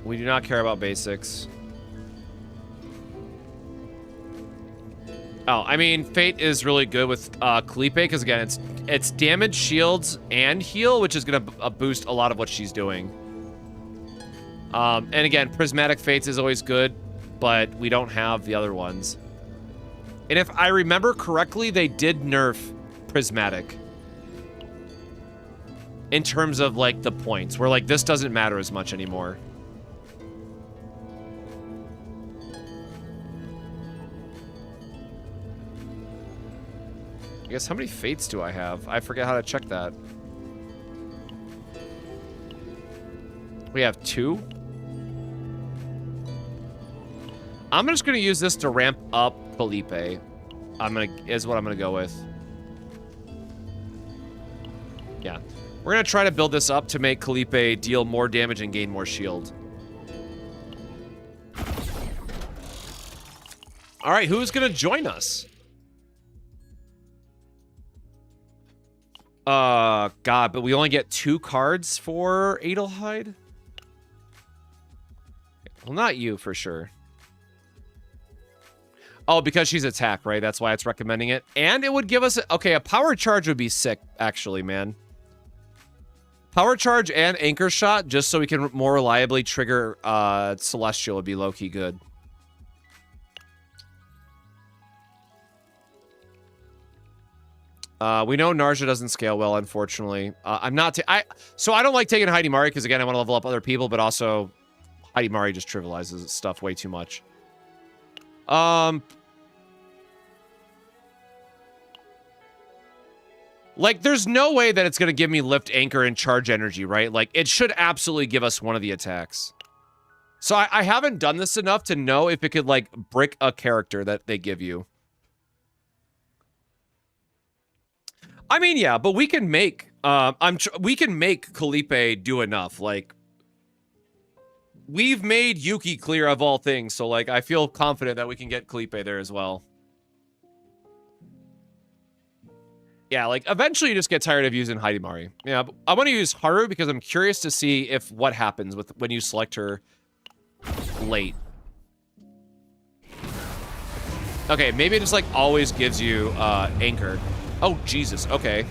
We do not care about basics. Oh, I mean, Fate is really good with Kalipe, because again, it's damage, shields, and heal, which is going to boost a lot of what she's doing. And again, Prismatic Fates is always good, but we don't have the other ones. And if I remember correctly, they did nerf Prismatic. In terms of, like, the points, where, like, this doesn't matter as much anymore. I guess how many fates do I have? I forget how to check that. We have 2. I'm just gonna use this to ramp up Felipe. Is what I'm gonna go with. Yeah. We're gonna try to build this up to make Felipe deal more damage and gain more shield. Alright, who's gonna join us? God, but we only get 2 cards for Adelheid? Well, not you, for sure. Oh, because she's attack, right? That's why it's recommending it. And it would give us... Okay, a power charge would be sick, actually, man. Power charge and anchor shot, just so we can more reliably trigger Celestial, would be low-key good. We know Narja doesn't scale well, unfortunately. So I don't like taking Heidi Mari because, again, I want to level up other people, but also Heidi Mari just trivializes stuff way too much. Like, there's no way that it's going to give me lift, anchor, and charge energy, right? Like, it should absolutely give us one of the attacks. So I haven't done this enough to know if it could, like, brick a character that they give you. I mean, yeah, but we can make we can make Kalipe do enough. Like, we've made Yuki clear of all things, so like I feel confident that we can get Kalipe there as well. Yeah, like eventually you just get tired of using Hidimari. Yeah, but I want to use Haru because I'm curious to see if what happens with when you select her late. Okay, maybe it just like always gives you anchor. Oh, Jesus. Okay.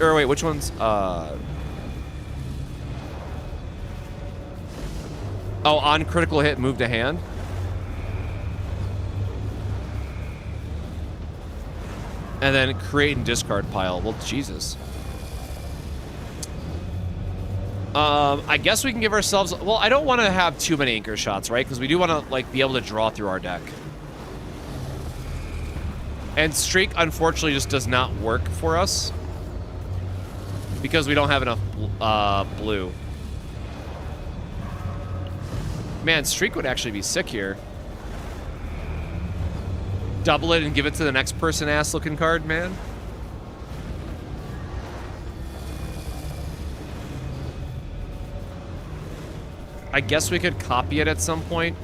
Or wait, which one's... Oh, on critical hit, move to hand? And then create and discard pile. Well, Jesus. I guess we can give ourselves... Well, I don't want to have too many anchor shots, right? Because we do want to, like, be able to draw through our deck. And Streak, unfortunately, just does not work for us. Because we don't have enough blue. Man, Streak would actually be sick here. Double it and give it to the next person ass-looking card, man. I guess we could copy it at some point.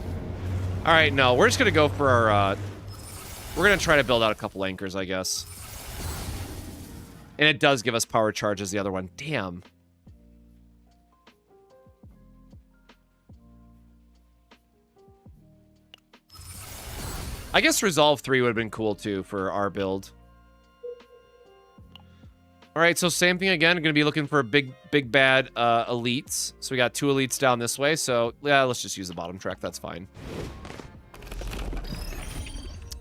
All right, no, we're just going to go for our... We're going to try to build out a couple anchors, I guess. And it does give us power charge as the other one. Damn. I guess Resolve 3 would have been cool, too, for our build. All right, so same thing again. Going to be looking for big bad elites. So we got 2 elites down this way. So, yeah, let's just use the bottom track. That's fine.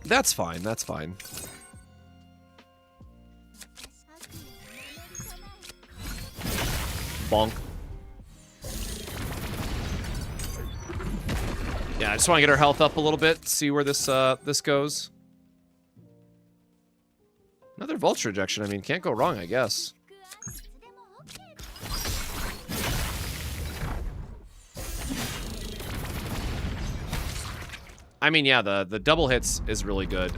That's fine. That's fine. Bonk. Yeah, I just want to get our health up a little bit, see where this this goes. Another vulture ejection. I mean, can't go wrong, I guess. I mean, yeah, the double hits is really good.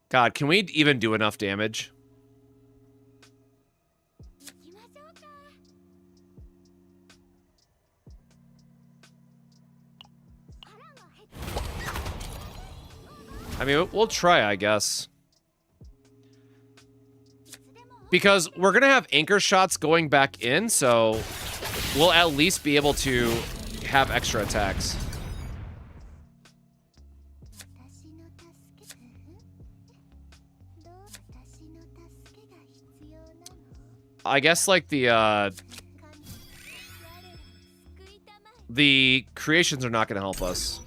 God, can we even do enough damage? I mean, we'll try, I guess. Because we're going to have anchor shots going back in, so we'll at least be able to have extra attacks. I guess, like, the creations are not going to help us.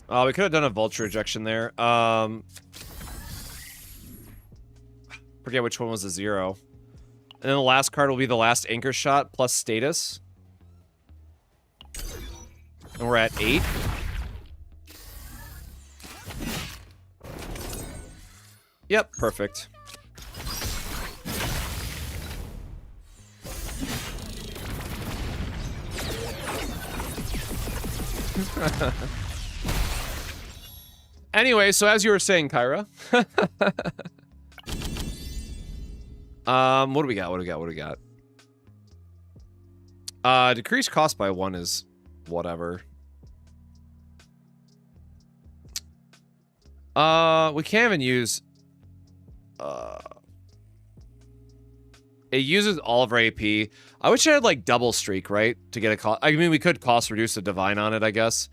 Oh, we could have done a vulture ejection there. Forget which one was the 0. And then the last card will be the last anchor shot plus status. And we're at 8. Yep, perfect. Anyway, so as you were saying, Kyra. What do we got? What do we got? Decrease cost by 1 is whatever. We can't even use... it uses all of our AP. I wish I had, like, double streak, right? To get a cost... I mean, we could cost reduce a divine on it, I guess.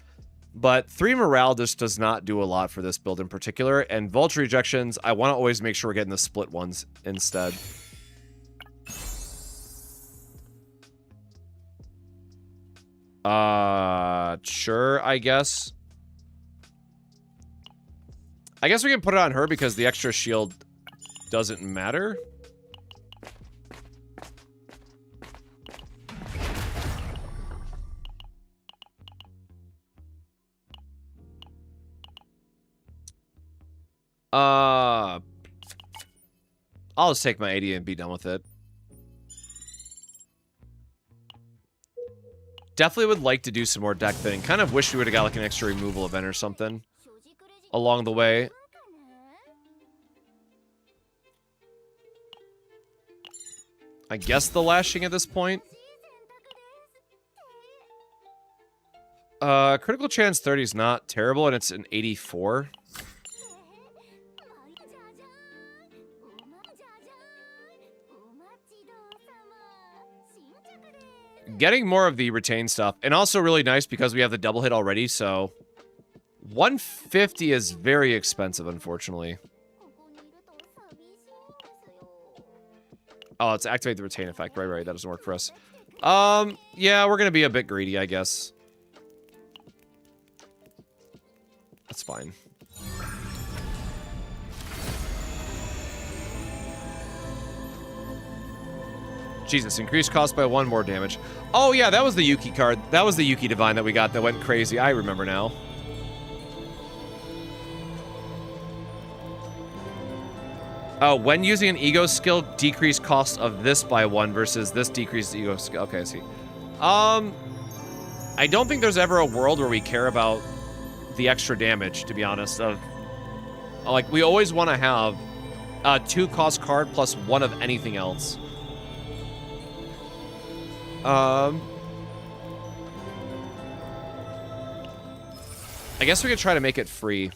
But 3 morale just does not do a lot for this build in particular. And vulture ejections, I want to always make sure we're getting the split ones instead. Sure, I guess. I guess we can put it on her because the extra shield doesn't matter. I'll just take my 80 and be done with it. Definitely would like to do some more deck thinning. Kind of wish we would have got like an extra removal event or something along the way. I guess the lashing at this point. Critical chance 30 is not terrible, and it's an 84. Getting more of the retained stuff, and also really nice because we have the double hit already, so 150 is very expensive, unfortunately. Oh, let's activate the retain effect. Right, that doesn't work for us. Yeah, we're gonna be a bit greedy, I guess. That's fine. Jesus, increased cost by 1, more damage. Oh yeah, that was the Yuki card. That was the Yuki Divine that we got that went crazy. I remember now. When using an ego skill, decrease cost of this by 1 versus this decreases ego skill. Okay, I see. I don't think there's ever a world where we care about the extra damage, to be honest. Like, we always want to have a 2 cost card plus 1 of anything else. I guess we could try to make it free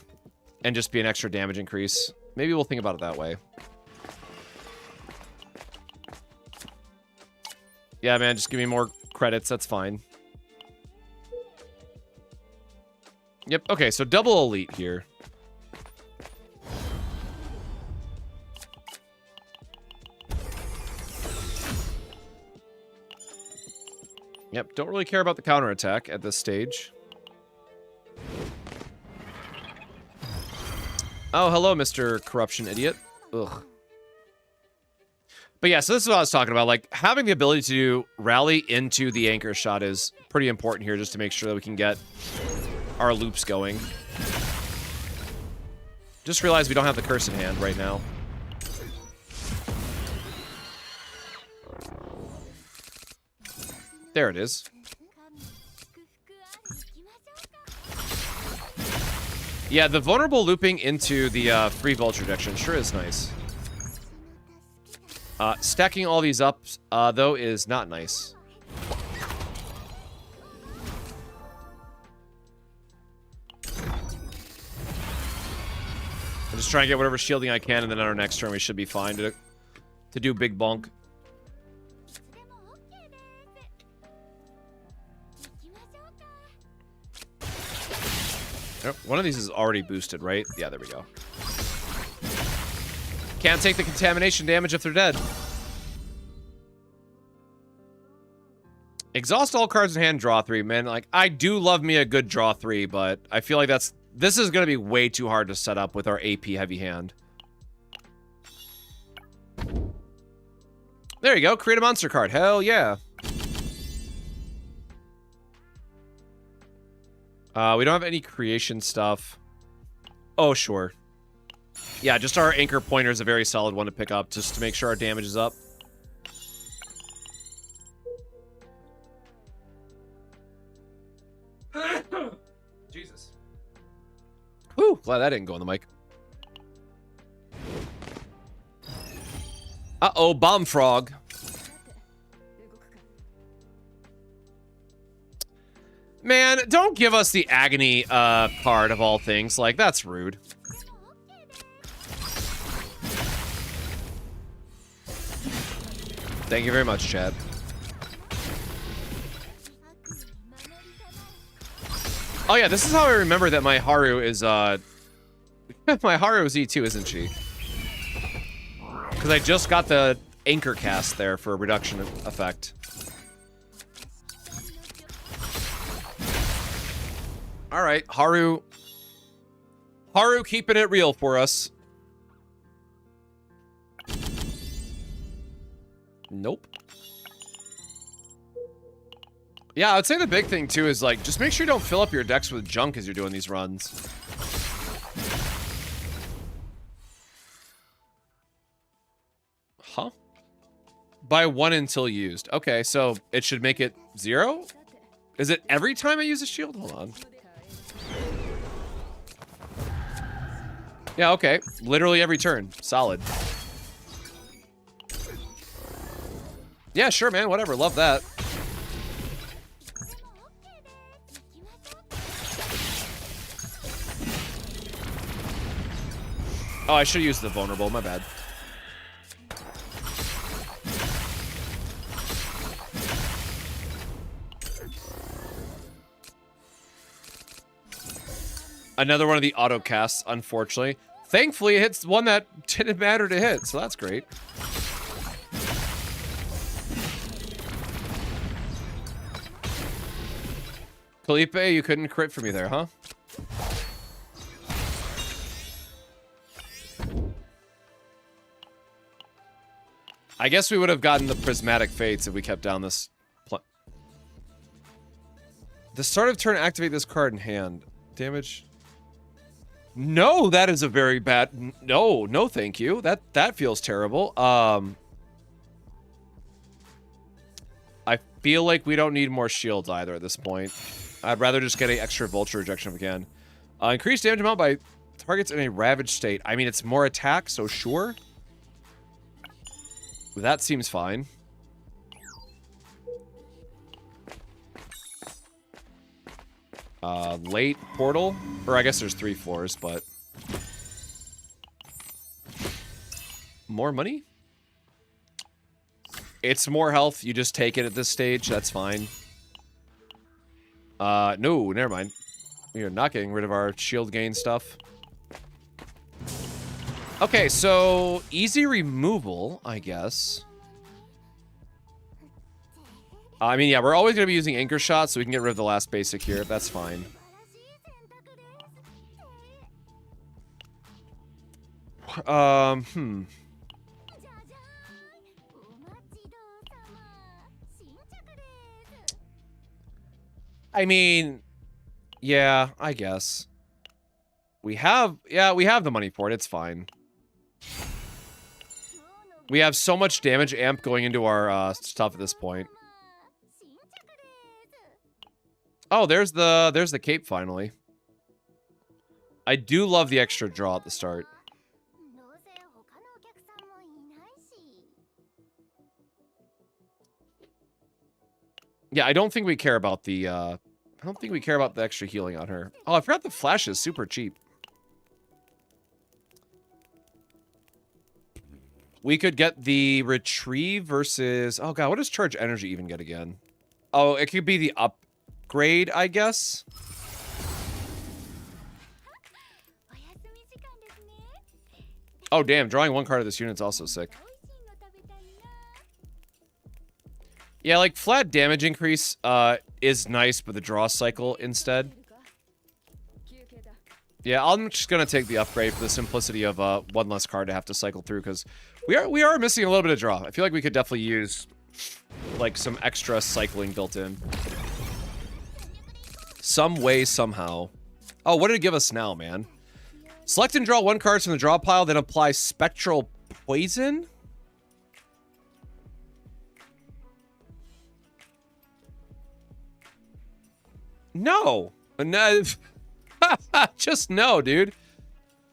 and just be an extra damage increase. Maybe we'll think about it that way. Yeah, man, just give me more credits. That's fine. Yep, okay, so double elite here. Yep, don't really care about the counterattack at this stage. Oh, hello, Mr. Corruption Idiot. Ugh. But yeah, so this is what I was talking about. Like, having the ability to rally into the anchor shot is pretty important here just to make sure that we can get our loops going. Just realized we don't have the curse in hand right now. There it is. Yeah, the vulnerable looping into the free vulture rejection sure is nice. Stacking all these up, though, is not nice. I'm just trying to get whatever shielding I can, and then on our next turn we should be fine to do big bonk. Oh, one of these is already boosted, right? Yeah, there we go. Can't take the contamination damage if they're dead. Exhaust all cards in hand, draw 3, man. Like, I do love me a good draw 3, but I feel like this is gonna be way too hard to set up with our AP heavy hand. There you go, create a monster card. Hell yeah. We don't have any creation stuff. Oh, sure. Yeah, just our anchor pointer is a very solid one to pick up, just to make sure our damage is up. Jesus. Whew, glad that didn't go on the mic. Uh-oh, bomb frog. Man, don't give us the agony card of all things. Like, that's rude. Thank you very much, Chad. Oh yeah, this is how I remember that my Haru is, my Haru is E2, isn't she? Because I just got the anchor cast there for a reduction effect. Alright, Haru. Haru keeping it real for us. Nope. Yeah, I would say the big thing, too, is, like, just make sure you don't fill up your decks with junk as you're doing these runs. Huh? By 1 until used. Okay, so it should make it 0? Is it every time I use a shield? Hold on. Yeah, okay. Literally every turn. Solid. Yeah, sure, man. Whatever. Love that. Oh, I should have used the vulnerable. My bad. Another one of the auto casts, unfortunately. Thankfully, it hits one that didn't matter to hit, so that's great. Felipe, you couldn't crit for me there, huh? I guess we would have gotten the Prismatic Fates if we kept down this... The start of turn, activate this card in hand. Damage... No, that is a very bad... No, no thank you. That feels terrible. I feel like we don't need more shields either at this point. I'd rather just get an extra vulture rejection if we can. Increase damage amount by targets in a ravaged state. I mean, it's more attack, so sure. That seems fine. Late portal? Or I guess there's 3 floors, but... More money? It's more health. You just take it at this stage. That's fine. No, never mind. We are not getting rid of our shield gain stuff. Okay, so... Easy removal, I guess. I mean, yeah, we're always going to be using Anchor Shot, so we can get rid of the last basic here. That's fine. I mean, yeah, I guess. We have the money for it. It's fine. We have so much damage amp going into our stuff at this point. Oh, there's the cape finally. I do love the extra draw at the start. Yeah, I don't think we care about the, I don't think we care about the extra healing on her. Oh, I forgot the flash is super cheap. We could get the retrieve versus... Oh, God, what does charge energy even get again? Oh, it could be the upgrade, I guess. Oh, damn. Drawing one card of this unit's also sick. Yeah, like, flat damage increase is nice, but the draw cycle instead. Yeah, I'm just going to take the upgrade for the simplicity of one less card to have to cycle through, because we are missing a little bit of draw. I feel like we could definitely use, like, some extra cycling built in. Some way, somehow. Oh, what did it give us now, man? Select and draw one card from the draw pile, then apply Spectral Poison? No. No. Just no, dude.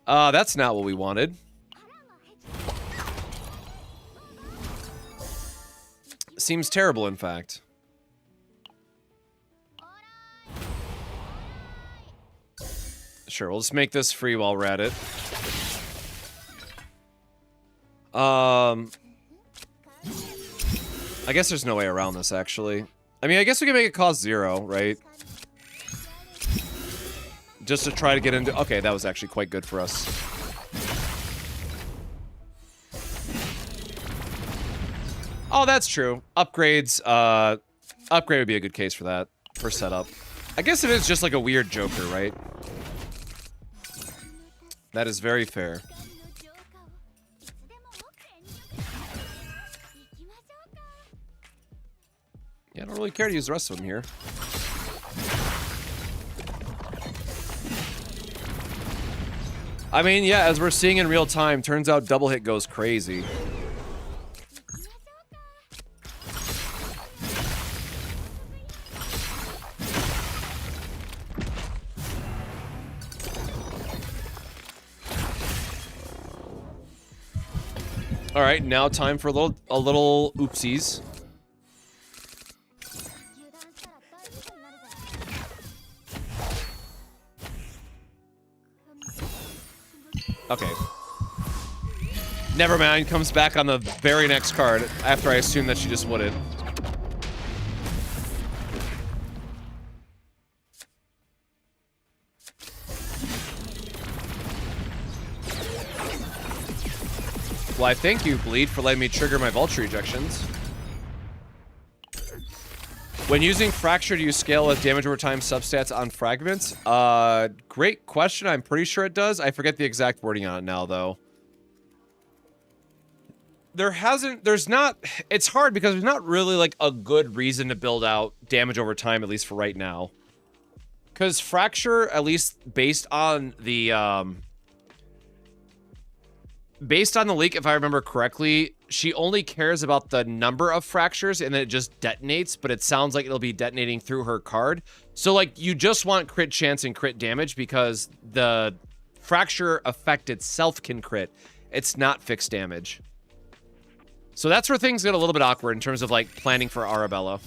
That's not what we wanted. Seems terrible, in fact. Sure, we'll just make this free while we're at it. I guess there's no way around this, actually. I mean, I guess we can make it cost 0, right? Just to try to get into... Okay, that was actually quite good for us. Oh, that's true. Upgrades, upgrade would be a good case for that. For setup. I guess it is just like a weird Joker, right? That is very fair. Yeah, I don't really care to use the rest of them here. I mean, yeah, as we're seeing in real time, turns out double hit goes crazy. All right, now time for a little oopsies. Okay. Never mind, comes back on the very next card after I assume that she just wouldn't. Well, I thank you, Bleed, for letting me trigger my Vulture ejections. When using Fracture, do you scale with damage over time substats on fragments? Great question. I'm pretty sure it does. I forget the exact wording on it now, though. There's not, it's hard because there's not really, like, a good reason to build out damage over time, at least for right now. Because Fracture, at least based on the leak, if I remember correctly, she only cares about the number of fractures and then it just detonates, but it sounds like it'll be detonating through her card. So, like, you just want crit chance and crit damage because the fracture effect itself can crit. It's not fixed damage. So that's where things get a little bit awkward in terms of, like, planning for Arabella.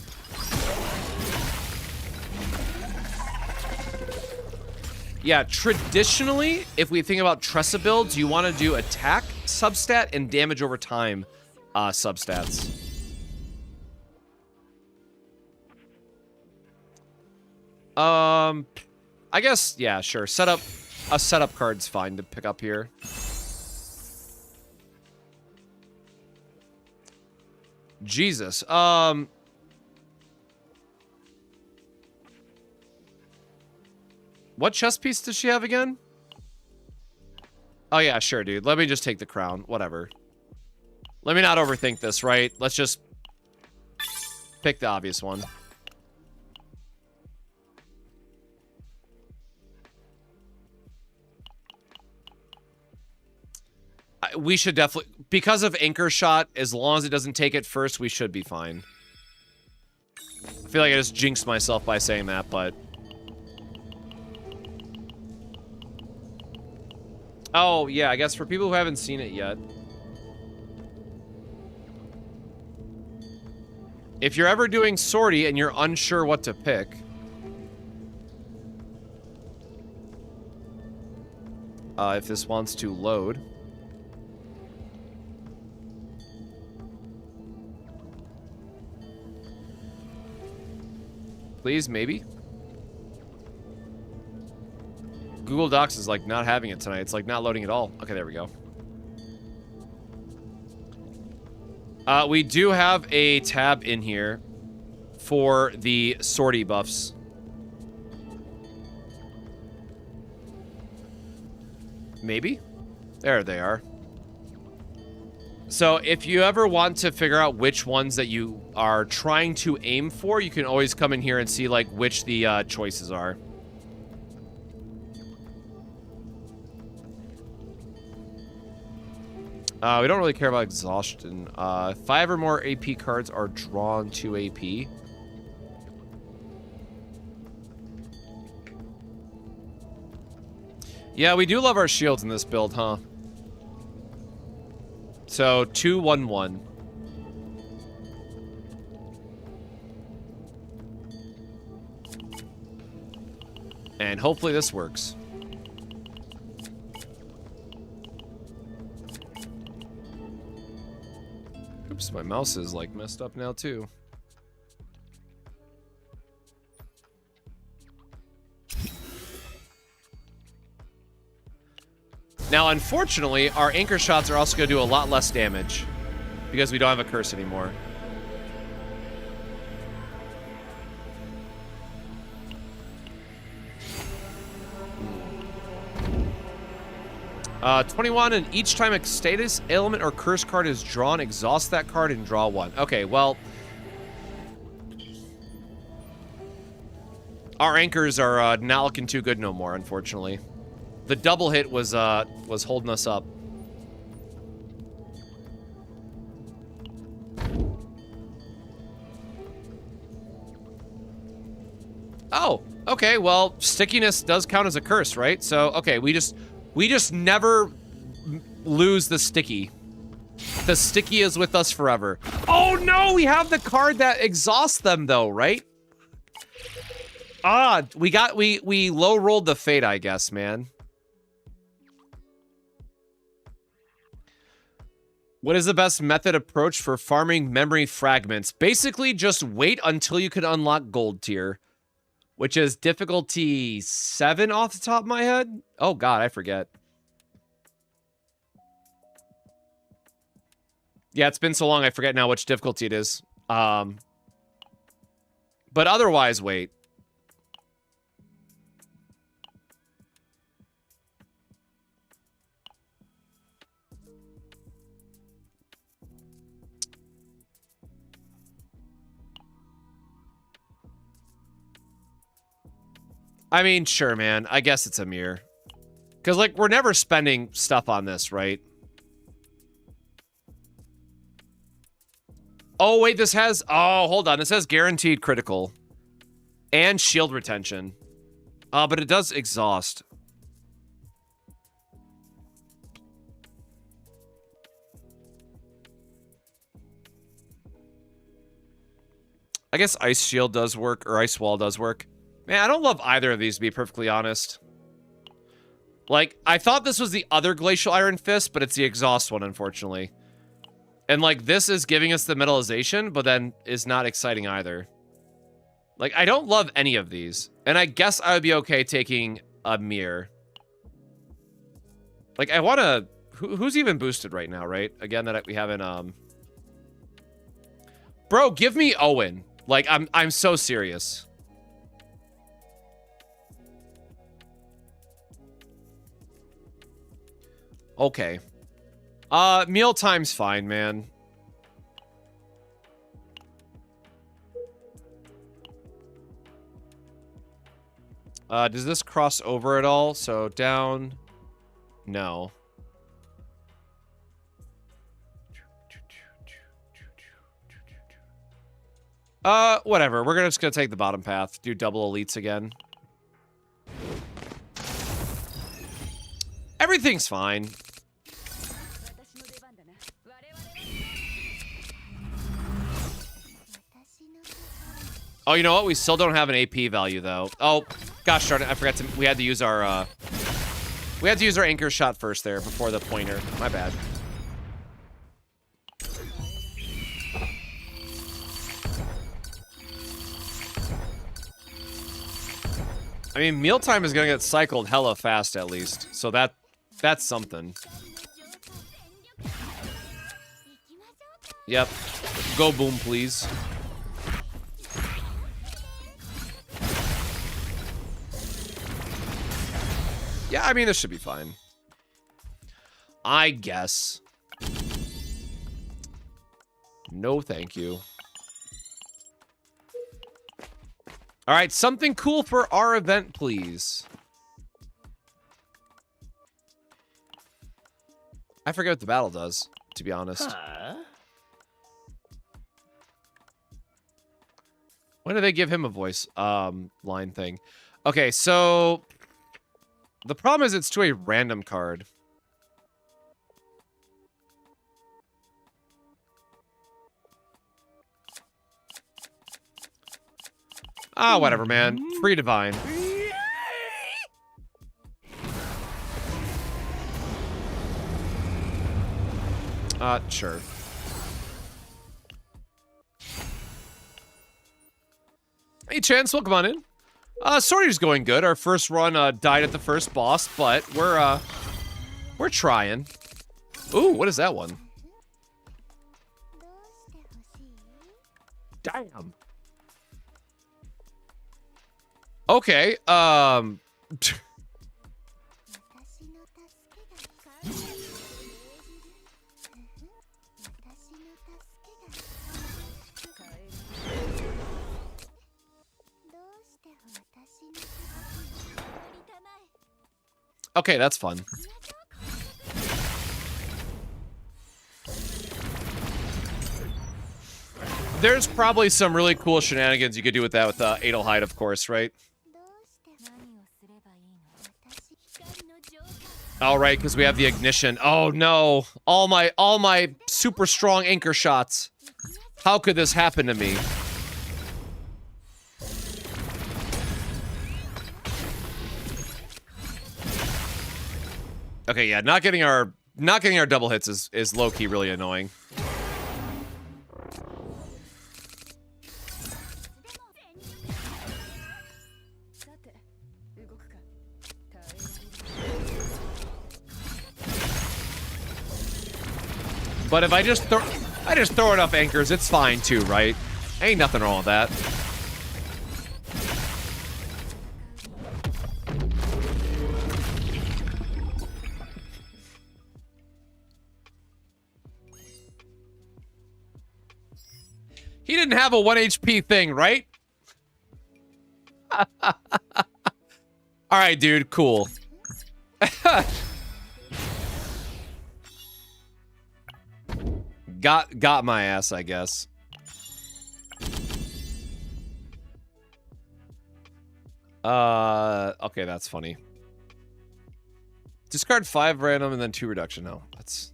Yeah, traditionally, if we think about Tressa builds, you want to do attack substat and damage over time substats. I guess, yeah, sure. A setup card's fine to pick up here. Jesus. What chess piece does she have again? Oh, yeah, sure, dude. Let me just take the crown. Whatever. Let me not overthink this, right? Let's just pick the obvious one. We should definitely... Because of Anchor Shot, as long as it doesn't take it first, we should be fine. I feel like I just jinxed myself by saying that, but... Oh, yeah, I guess for people who haven't seen it yet. If you're ever doing Sortie and you're unsure what to pick... if this wants to load... Please, maybe? Google Docs is, like, not having it tonight. It's, like, not loading at all. Okay, there we go. We do have a tab in here for the Sortie buffs. Maybe? There they are. So if you ever want to figure out which ones that you are trying to aim for, you can always come in here and see, like, which the choices are. We don't really care about exhaustion. 5 or more AP cards are drawn to AP. Yeah, we do love our shields in this build, huh? So, 2-1-1. And hopefully this works. Oops, my mouse is, like, messed up now, too. Now, unfortunately, our anchor shots are also going to do a lot less damage because we don't have a curse anymore. 21, and each time a status, ailment, or curse card is drawn, exhaust that card and draw one. Okay, well... Our anchors are not looking too good no more, unfortunately. The double hit was holding us up. Oh, okay, well, stickiness does count as a curse, right? So, okay, we just never lose the sticky. The sticky is with us forever. Oh no, we have the card that exhausts them though, right? Ah, we low rolled the fate, I guess, man. What is the best method approach for farming memory fragments? Basically, just wait until you can unlock gold tier, which is difficulty 7 off the top of my head. Oh god, I forget. Yeah, it's been so long, I forget now which difficulty it is. But otherwise, wait. I mean, sure, man. I guess it's a mirror. Because, like, we're never spending stuff on this, right? Oh, wait, this has... Oh, hold on. This has guaranteed critical. And shield retention. But it does exhaust. I guess Ice Shield does work, or Ice Wall does work. Man, I don't love either of these, to be perfectly honest. Like, I thought this was the other Glacial Iron Fist, but it's the exhaust one, unfortunately. And, like, this is giving us the metallization, but then is not exciting either. Like, I don't love any of these. And I guess I would be okay taking a mirror. Like, I want to... Who's even boosted right now, right? Again, that we haven't, Bro, give me Owen. Like, I'm so serious. Okay. Mealtime's fine, man. Does this cross over at all? So down. No. Whatever. We're just gonna take the bottom path. Do double elites again. Everything's fine. Oh, you know what? We still don't have an AP value, though. Oh, gosh darn it. I forgot to... We had to use our, We had to use our anchor shot first there before the pointer. My bad. I mean, mealtime is gonna get cycled hella fast, at least. So that's something. Yep. Go boom, please. Yeah, I mean, this should be fine. I guess. No, thank you. All right, something cool for our event, please. I forget what the battle does, to be honest. Huh? When do they give him a voice line thing? Okay, so the problem is it's to a random card. Ah, whatever, man. Free divine. Sure. Hey, Chance, welcome on in. Sortie's going good. Our first run died at the first boss, but we're trying. Ooh, what is that one? Damn. Okay, okay, that's fun. There's probably some really cool shenanigans you could do with that with Adelheid, of course, right? All right, because we have the ignition. Oh no! All my super strong anchor shots. How could this happen to me? Okay, yeah, not getting our double hits is low key really annoying. But if I just throw enough anchors, it's fine too, right? Ain't nothing wrong with that. He didn't have a 1 HP thing, right? All right, dude, cool. Got my ass, I guess. Okay, that's funny. Discard 5 random and then 2 reduction. No, that's...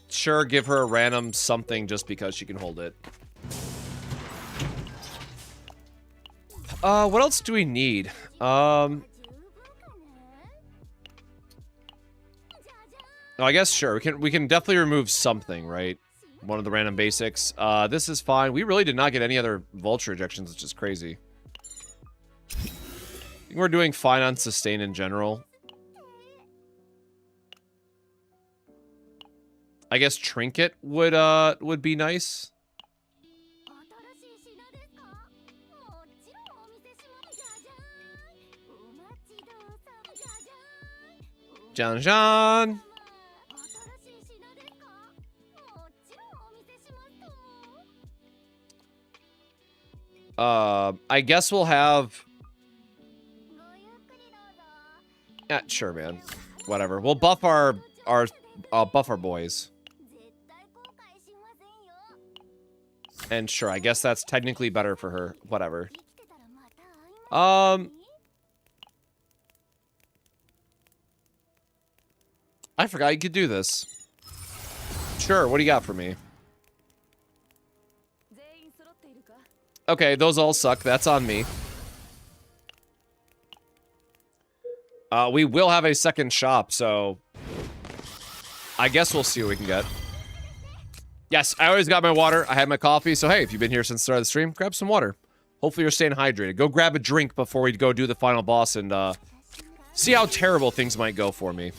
Sure, give her a random something just because she can hold it. What else do we need? Oh, I guess sure. We can definitely remove something, right? One of the random basics. This is fine. We really did not get any other vulture ejections, which is crazy. I think we're doing fine on sustain in general. I guess trinket would be nice. Jan. I guess we'll have... Yeah, sure, man. Whatever. We'll buff our boys. And sure, I guess that's technically better for her. Whatever. I forgot you could do this. Sure, what do you got for me? Okay, those all suck. That's on me. We will have a second shop, so... I guess we'll see what we can get. Yes, I always got my water. I had my coffee, so hey, if you've been here since the start of the stream, grab some water. Hopefully you're staying hydrated. Go grab a drink before we go do the final boss and, see how terrible things might go for me.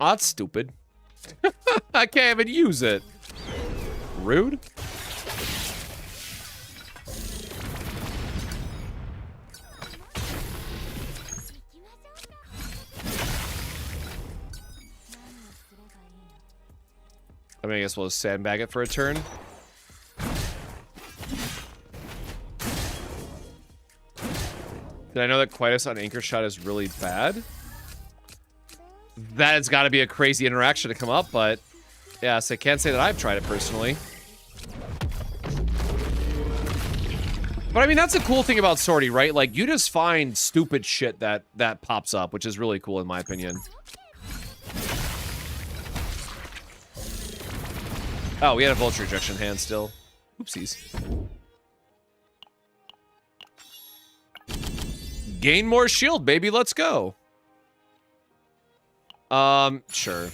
Oh, that's stupid. I can't even use it. Rude. I mean, I guess we'll just sandbag it for a turn. Did I know that Quietus on Anchor Shot is really bad? That has got to be a crazy interaction to come up, but... Yes, I can't say that I've tried it personally. But I mean, that's the cool thing about Sortie, right? Like, you just find stupid shit that pops up, which is really cool in my opinion. Oh, we had a vulture ejection hand still. Oopsies. Gain more shield, baby. Let's go. Sure.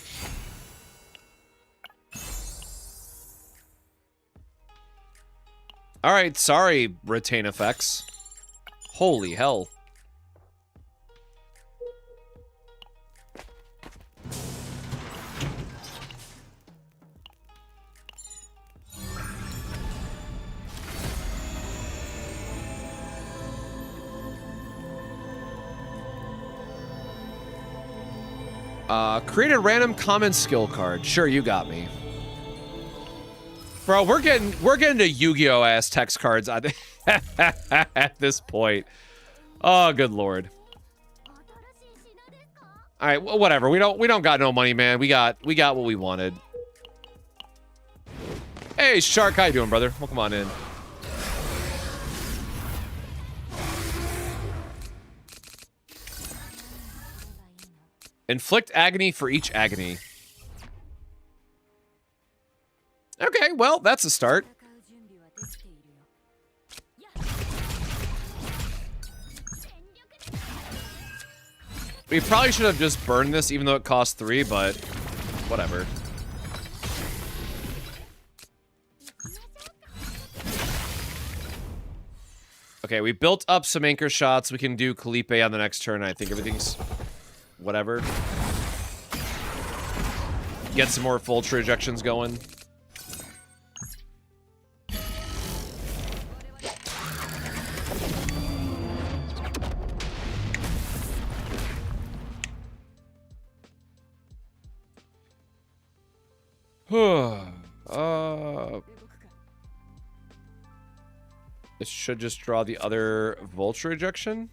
All right, sorry, retain effects. Holy hell. Create a random common skill card. Sure, you got me. Bro, we're getting to Yu-Gi-Oh ass text cards at this point. Oh, good lord. All right, well, whatever. We don't got no money, man. We got what we wanted. Hey, Shark, how you doing, brother? Welcome on in. Inflict agony for each agony. Okay, well, that's a start. We probably should have just burned this, even though it cost 3, but whatever. Okay, we built up some anchor shots. We can do Kalipe on the next turn. I think everything's whatever. Get some more vulture ejections going. This should just draw the other vulture ejection.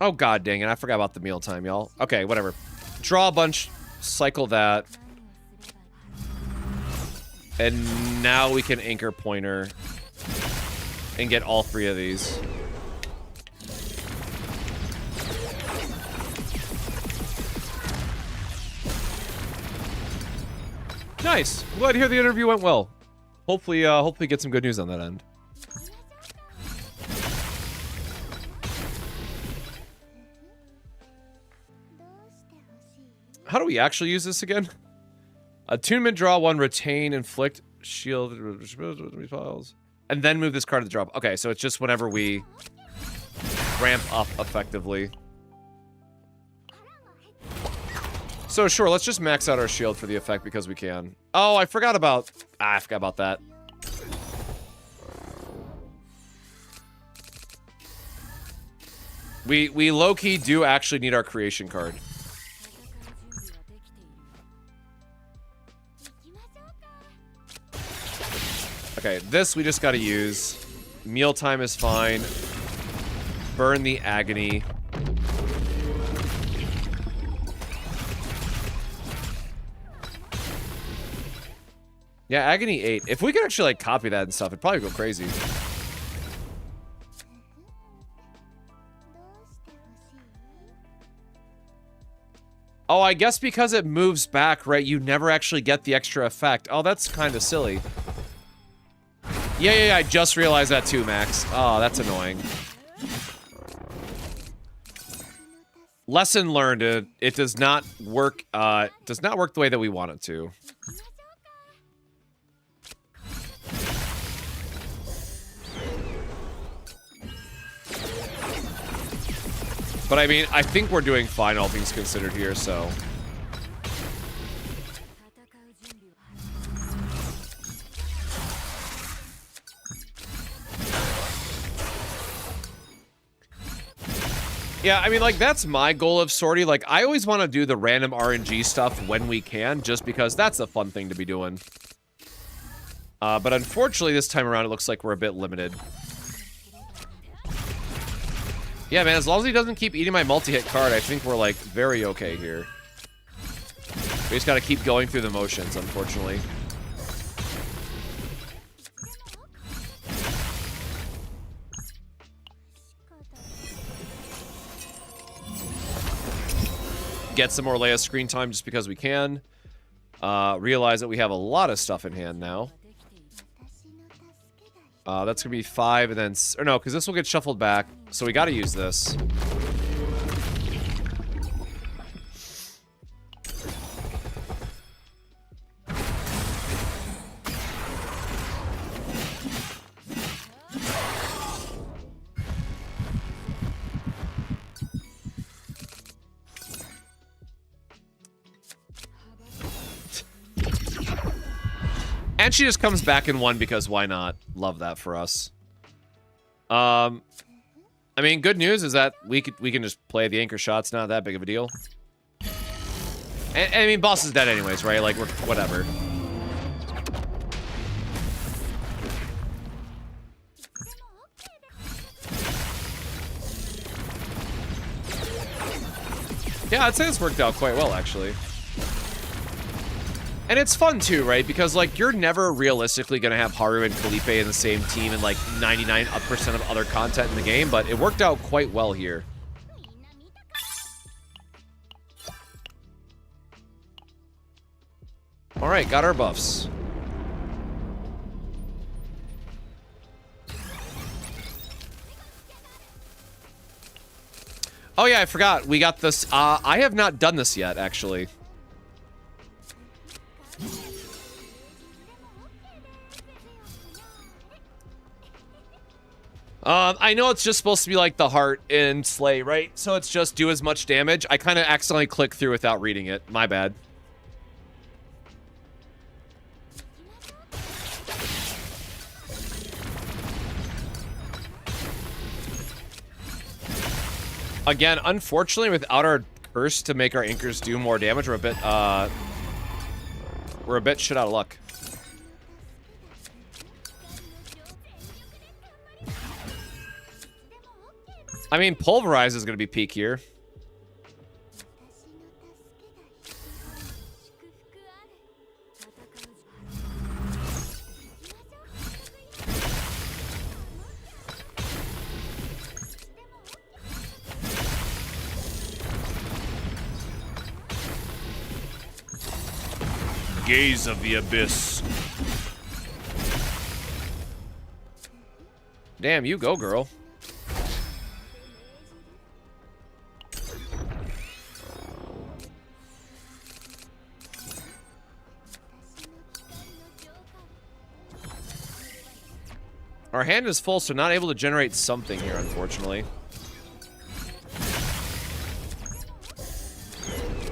Oh, god dang it. I forgot about the mealtime, y'all. Okay, whatever. Draw a bunch, cycle that. And now we can anchor pointer and get all 3 of these. Nice. I'm glad to hear the interview went well. Hopefully, hopefully get some good news on that end. How do we actually use this again? Attunement, draw 1, retain, inflict, shield, and then move this card to the drop. Okay, so it's just whenever we ramp up effectively. So sure, let's just max out our shield for the effect because we can. Oh, I forgot about... I forgot about that. We low-key do actually need our creation card. Okay, this we just gotta use. Mealtime is fine. Burn the agony. Yeah, Agony 8. If we could actually, like, copy that and stuff, it'd probably go crazy. Oh, I guess because it moves back, right, you never actually get the extra effect. Oh, that's kind of silly. Yeah, I just realized that too, Max. Oh, that's annoying. Lesson learned, it does not work, the way that we want it to. But I mean, I think we're doing fine, all things considered here, so. Yeah, I mean, like, that's my goal of Sortie. Like, I always want to do the random RNG stuff when we can, just because that's a fun thing to be doing. But unfortunately, this time around, it looks like we're a bit limited. Yeah, man, as long as he doesn't keep eating my multi-hit card, I think we're, like, very okay here. We just gotta keep going through the motions, unfortunately. Get some more Leia screen time just because we can. Realize that we have a lot of stuff in hand now. That's gonna be 5 and then... Or no, because this will get shuffled back. So we gotta use this. And she just comes back in 1 because why not? Love that for us. I mean, good news is that we can just play the anchor shot. It's not that big of a deal. And I mean, boss is dead anyways, right? Like, we're whatever. Yeah, I'd say this worked out quite well, actually. And it's fun too, right? Because, like, you're never realistically gonna have Haru and Felipe in the same team in, like, 99% of other content in the game, but it worked out quite well here. Alright, got our buffs. Oh yeah, I forgot. We got this. I have not done this yet, actually. I know it's just supposed to be like the heart in Slay, right? So it's just do as much damage. I kind of accidentally clicked through without reading it. My bad. Again, unfortunately, without our curse to make our anchors do more damage, we're a bit shit out of luck. I mean, Pulverize is going to be peak here. Gaze of the Abyss. Damn, you go, girl. Our hand is full, so not able to generate something here, unfortunately.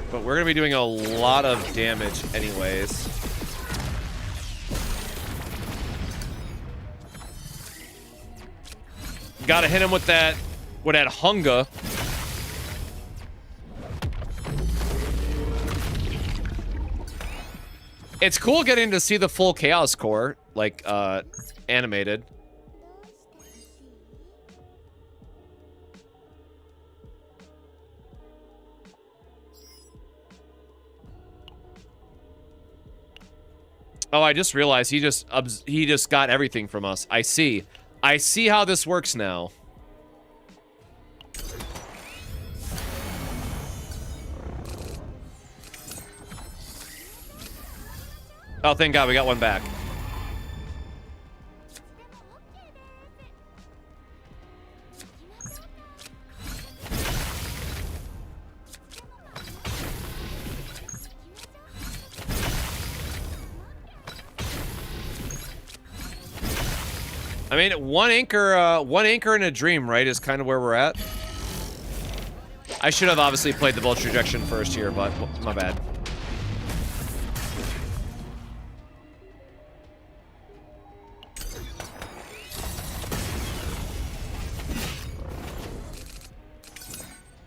But we're going to be doing a lot of damage anyways. Gotta hit him with that hunger. It's cool getting to see the full Chaos Core, like, animated. Oh, I just realized he just got everything from us. I see. I see how this works now. Oh, thank God we got one back. I mean, one anchor in a dream, right, is kind of where we're at. I should have obviously played the Vulture Ejection first here, but my bad.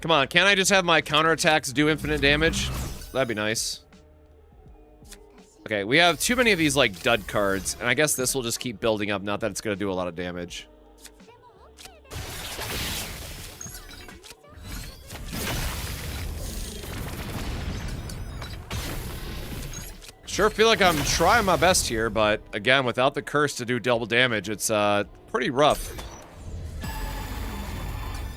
Come on, can't I just have my counterattacks do infinite damage? That'd be nice. Okay, we have too many of these, like, dud cards, and I guess this will just keep building up, not that it's gonna do a lot of damage. Sure feel like I'm trying my best here, but, again, without the curse to do double damage, it's, pretty rough.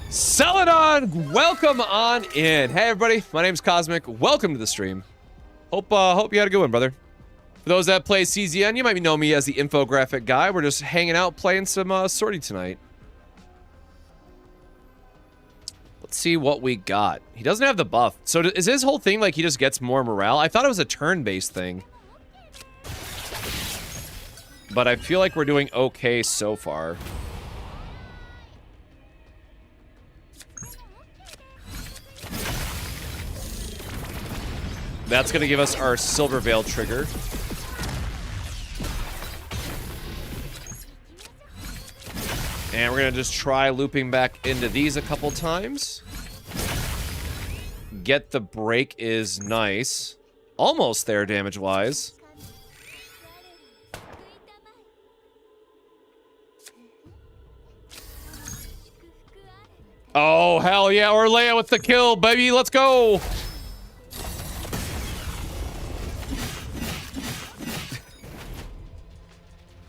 Celadon, welcome on in. Hey, everybody, my name's Cosmic. Welcome to the stream. Hope you had a good one, brother. For those that play CZN, you might know me as the infographic guy. We're just hanging out playing some Sortie tonight. Let's see what we got. He doesn't have the buff. So is his whole thing like he just gets more morale? I thought it was a turn-based thing. But I feel like we're doing okay so far. That's going to give us our Silver Veil trigger. And we're going to just try looping back into these a couple times. Get the break is nice. Almost there damage-wise. Oh, hell yeah, Orlea with the kill, baby. Let's go.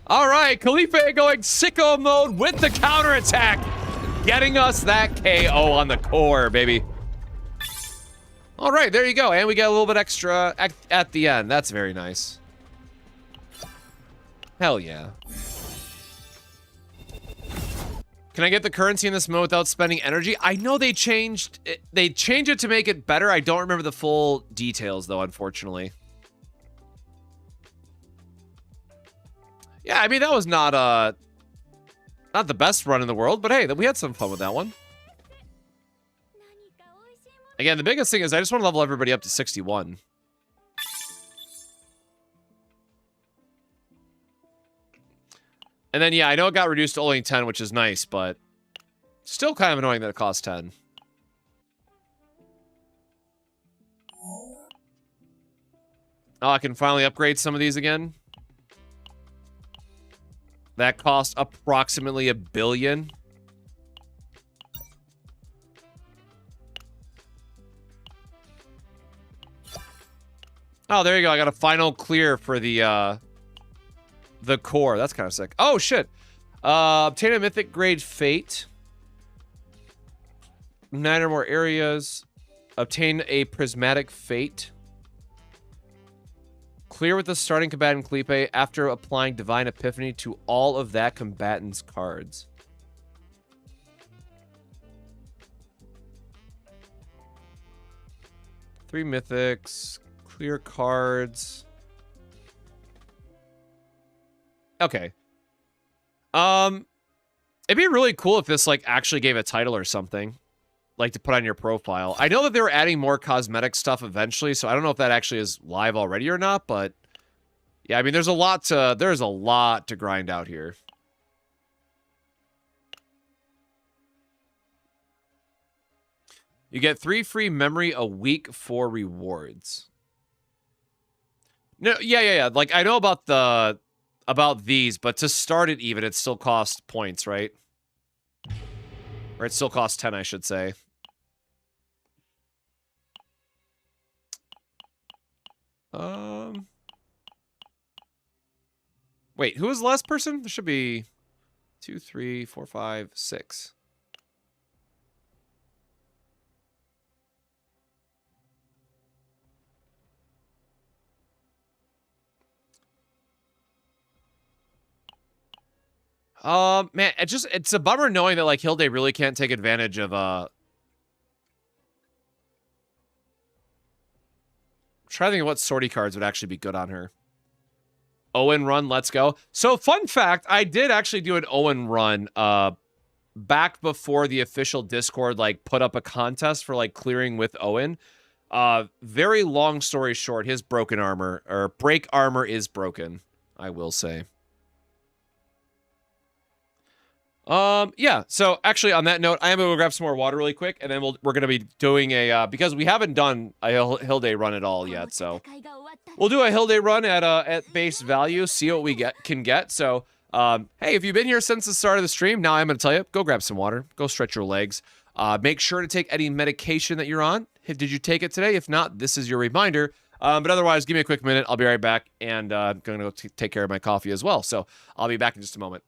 All right, Khalife going sicko mode with the counterattack. Getting us that KO on the core, baby. All right, there you go. And we get a little bit extra at the end. That's very nice. Hell yeah. Can I get the currency in this mode without spending energy? I know they changed it. They changed it to make it better. I don't remember the full details, though, unfortunately. Yeah, I mean, that was not the best run in the world, but hey, we had some fun with that one. Again, the biggest thing is I just want to level everybody up to 61. And then, yeah, I know it got reduced to only 10, which is nice, but still kind of annoying that it costs 10. Oh, I can finally upgrade some of these again. That cost approximately $1 billion. Oh, there you go. I got a final clear for the core. That's kind of sick. Oh, shit. Obtain a mythic grade fate. 9 or more areas. Obtain a prismatic fate. Clear with the starting combatant Khalife after applying Divine Epiphany to all of that combatant's cards. Three mythics. Clear cards. Okay. It'd be really cool if this, like, actually gave a title or something. Like, to put on your profile. I know that they were adding more cosmetic stuff eventually, so I don't know if that actually is live already or not, but yeah, I mean, there's a lot to grind out here. You get 3 free memory a week for rewards. No, yeah. Like, I know about these, but to start it even, it still costs points, right? Or it still costs 10, I should say. Wait, who was the last person? There should be 2, 3, 4, 5, 6. Man, it's a bummer knowing that like Hilde really can't take advantage of try to think of what sortie cards would actually be good on her. Owen run, let's go. So fun fact, I did actually do an Owen run back before the official Discord like put up a contest for like clearing with Owen. Very long story short, his broken armor or break armor is broken, I will say. Yeah, so actually on that note, I am gonna go grab some more water really quick, and then we're gonna be doing a because we haven't done a Hilde run at all yet, so we'll do a Hilde run at base value, see what we can get. So hey, if you've been here since the start of the stream, now I'm gonna tell you, go grab some water, go stretch your legs. Make sure to take any medication that you're on. Did you take it today? If not, this is your reminder. But otherwise, give me a quick minute. I'll be right back, and I'm gonna go take care of my coffee as well. So I'll be back in just a moment.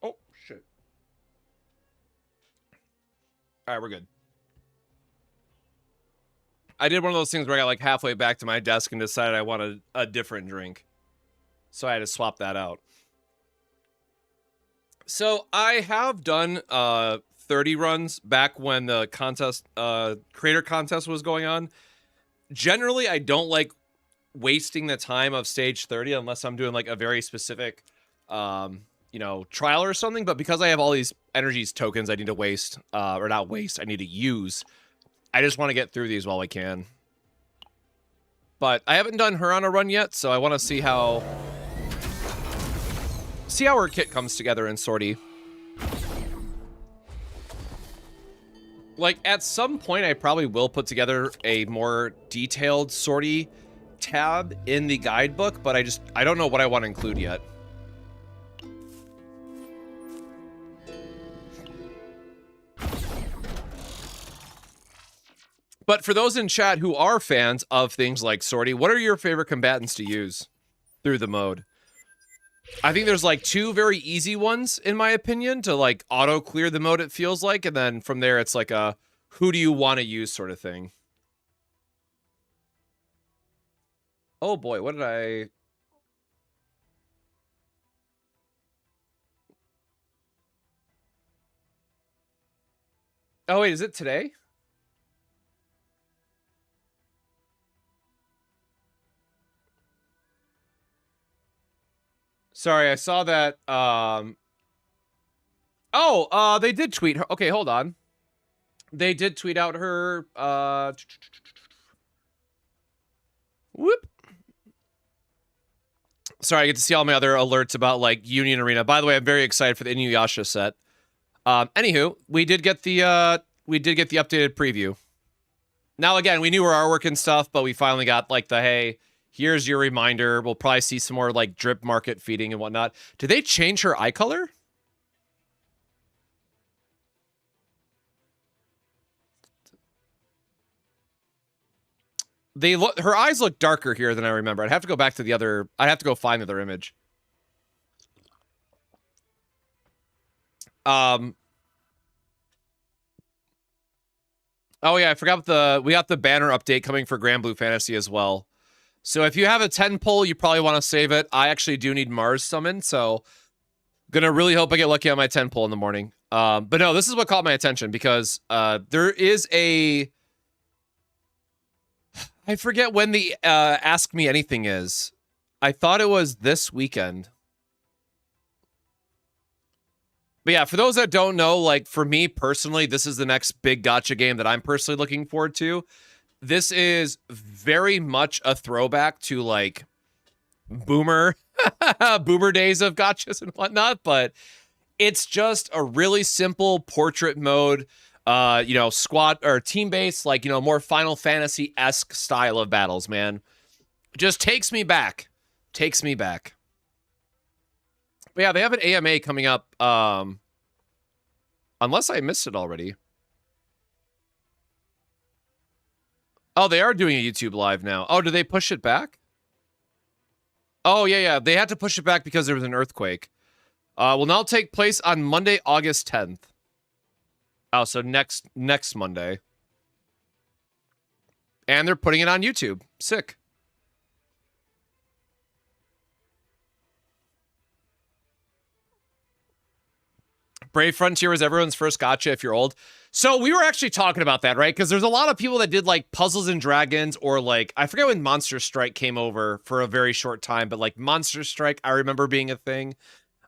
Oh, shit. All right, we're good. I did one of those things where I got like halfway back to my desk and decided I wanted a different drink. So I had to swap that out. So I have done 30 runs back when the contest, creator contest was going on. Generally, I don't like wasting the time of stage 30 unless I'm doing like a very specific you know, trial or something, but because I have all these energies tokens I need to waste, or not waste, I need to use, I just want to get through these while I can. But I haven't done her on a run yet, so I want to see how her kit comes together in Sortie. Like, at some point, I probably will put together a more detailed Sortie tab in the guidebook, but I don't know what I want to include yet. But for those in chat who are fans of things like Sortie, what are your favorite combatants to use through the mode? I think there's like 2 very easy ones, in my opinion, to like auto clear the mode, it feels like. And then from there, it's like a who do you want to use sort of thing. Oh boy, what did I... Oh, wait, is it today? Sorry, I saw that. They did tweet her. Okay, hold on. They did tweet out her. Whoop. Sorry, I get to see all my other alerts about like Union Arena. By the way, I'm very excited for the Inuyasha set. Anywho, we did get the updated preview. Now again, we knew our artwork and stuff, but we finally got like the hey, here's your reminder. We'll probably see some more like drip market feeding and whatnot. Did they change her eye color? Her eyes look darker here than I remember. I'd have to go back to the other. I'd have to go find the other image. Oh yeah, I forgot we got the banner update coming for Grand Blue Fantasy as well. So if you have a 10 pull, you probably want to save it. I actually do need Mars summon, so gonna really hope I get lucky on my 10 pull in the morning. But no, this is what caught my attention because there is a I forget when the Ask Me Anything is. I thought it was this weekend. But yeah, for those that don't know, like for me personally, this is the next big gacha game that I'm personally looking forward to. This is very much a throwback to like boomer days of gachas and whatnot, but it's just a really simple portrait mode, squad or team based, like, more Final Fantasy-esque style of battles, man. Just takes me back. But yeah, they have an AMA coming up, unless I missed it already. Oh, they are doing a YouTube live now. Oh, did they push it back? Oh, yeah. They had to push it back because there was an earthquake. Will now take place on Monday, August 10th. Oh, so next Monday. And they're putting it on YouTube. Sick. Brave Frontier was everyone's first gacha if you're old. So we were actually talking about that, right? Because there's a lot of people that did like Puzzles and Dragons or like, I forget when Monster Strike came over for a very short time, but like Monster Strike, I remember being a thing.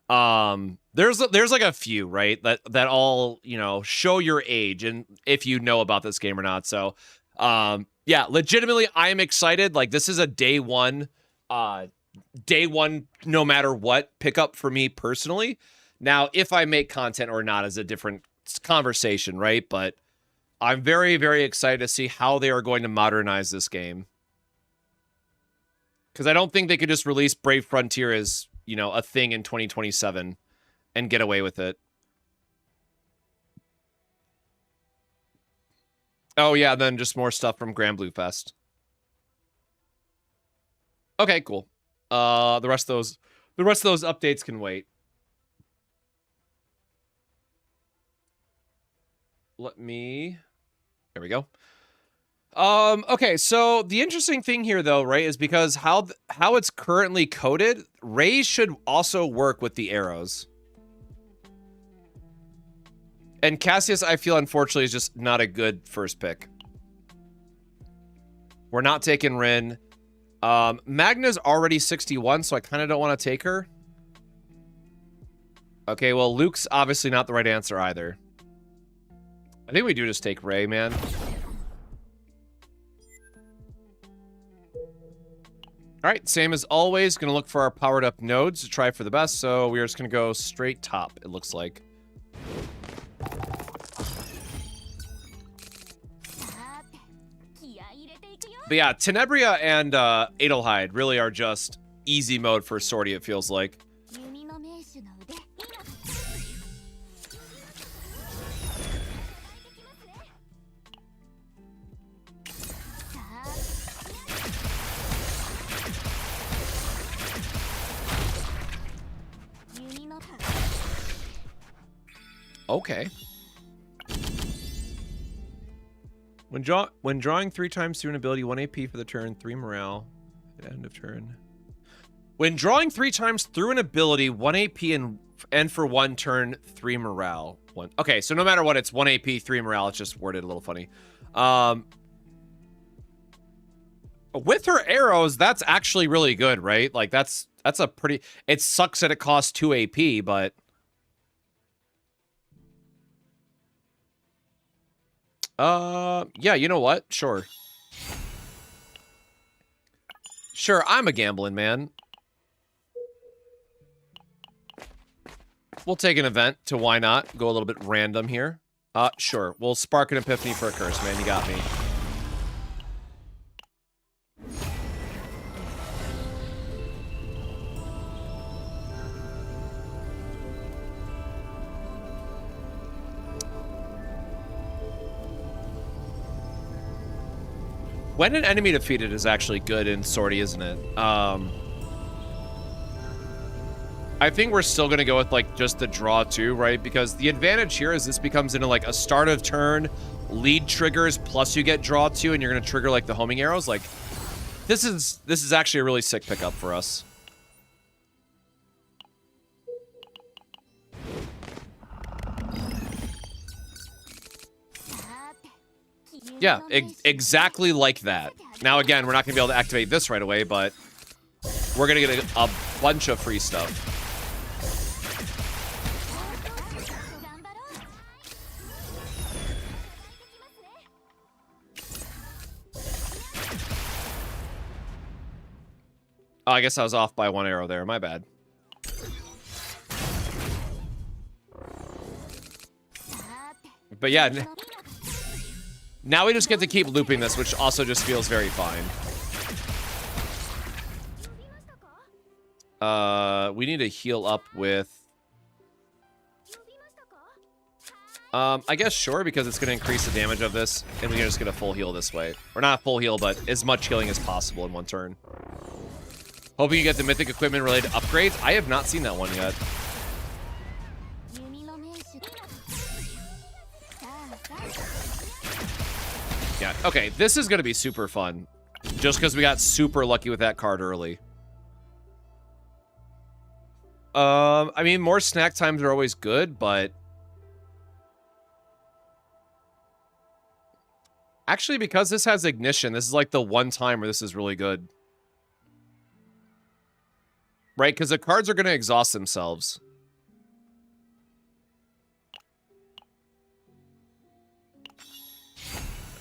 There's like a few, right? That all, show your age and if you know about this game or not. So, yeah, legitimately, I am excited. Like this is a day one, no matter what pickup for me personally. Now, if I make content or not is a different conversation, right? But I'm very, very excited to see how they are going to modernize this game. Because I don't think they could just release Brave Frontier as, a thing in 2027 and get away with it. Oh, yeah, then just more stuff from Grand Blue Fest. Okay, cool. The rest of those updates can wait. There we go. Okay, so the interesting thing here though, right, is because how it's currently coded, rays should also work with the arrows. And Cassius, I feel unfortunately is just not a good first pick. We're not taking Rin. Magna's already 61, so I kind of don't want to take her. Okay, well, Luke's obviously not the right answer either. I think we do just take Ray, man. All right, same as always. Going to look for our powered up nodes to try for the best. So we're just going to go straight top, it looks like. But yeah, Tenebria and Adelheid really are just easy mode for Sortie, it feels like. Okay. When drawing 3 times through an ability, 1 AP for the turn, 3 morale at end of turn. When drawing 3 times through an ability, 1 AP and And for 1 turn, 3 morale. Okay, so no matter what, it's 1 AP, 3 morale. It's just worded a little funny. With her arrows, that's actually really good, right? Like, that's a pretty... It sucks that it costs 2 AP, but... Yeah, you know what? Sure. Sure, I'm a gambling man. We'll take an event to why not. Go a little bit random here. Sure. We'll spark an epiphany for a curse, man. You got me. When an enemy defeated is actually good in Sortie, isn't it? I think we're still going to go with, like, just the draw, too, right? Because the advantage here is this becomes into, like, a start of turn, lead triggers, plus you get draw, too, and you're going to trigger, like, the homing arrows. Like, this is actually a really sick pickup for us. Yeah, exactly like that. Now, again, we're not going to be able to activate this right away, but we're going to get a bunch of free stuff. Oh, I guess I was off by 1 arrow there. My bad. But yeah, now we just get to keep looping this, which also just feels very fine. We need to heal up with... I guess sure, because it's going to increase the damage of this, and we can just get a full heal this way. Or not a full heal, but as much healing as possible in 1 turn. Hoping you get the mythic equipment related upgrades. I have not seen that one yet. Yeah, okay, this is going to be super fun. Just because we got super lucky with that card early. I mean, more snack times are always good, but... Actually, because this has ignition, this is like the one time where this is really good. Right? Because the cards are going to exhaust themselves.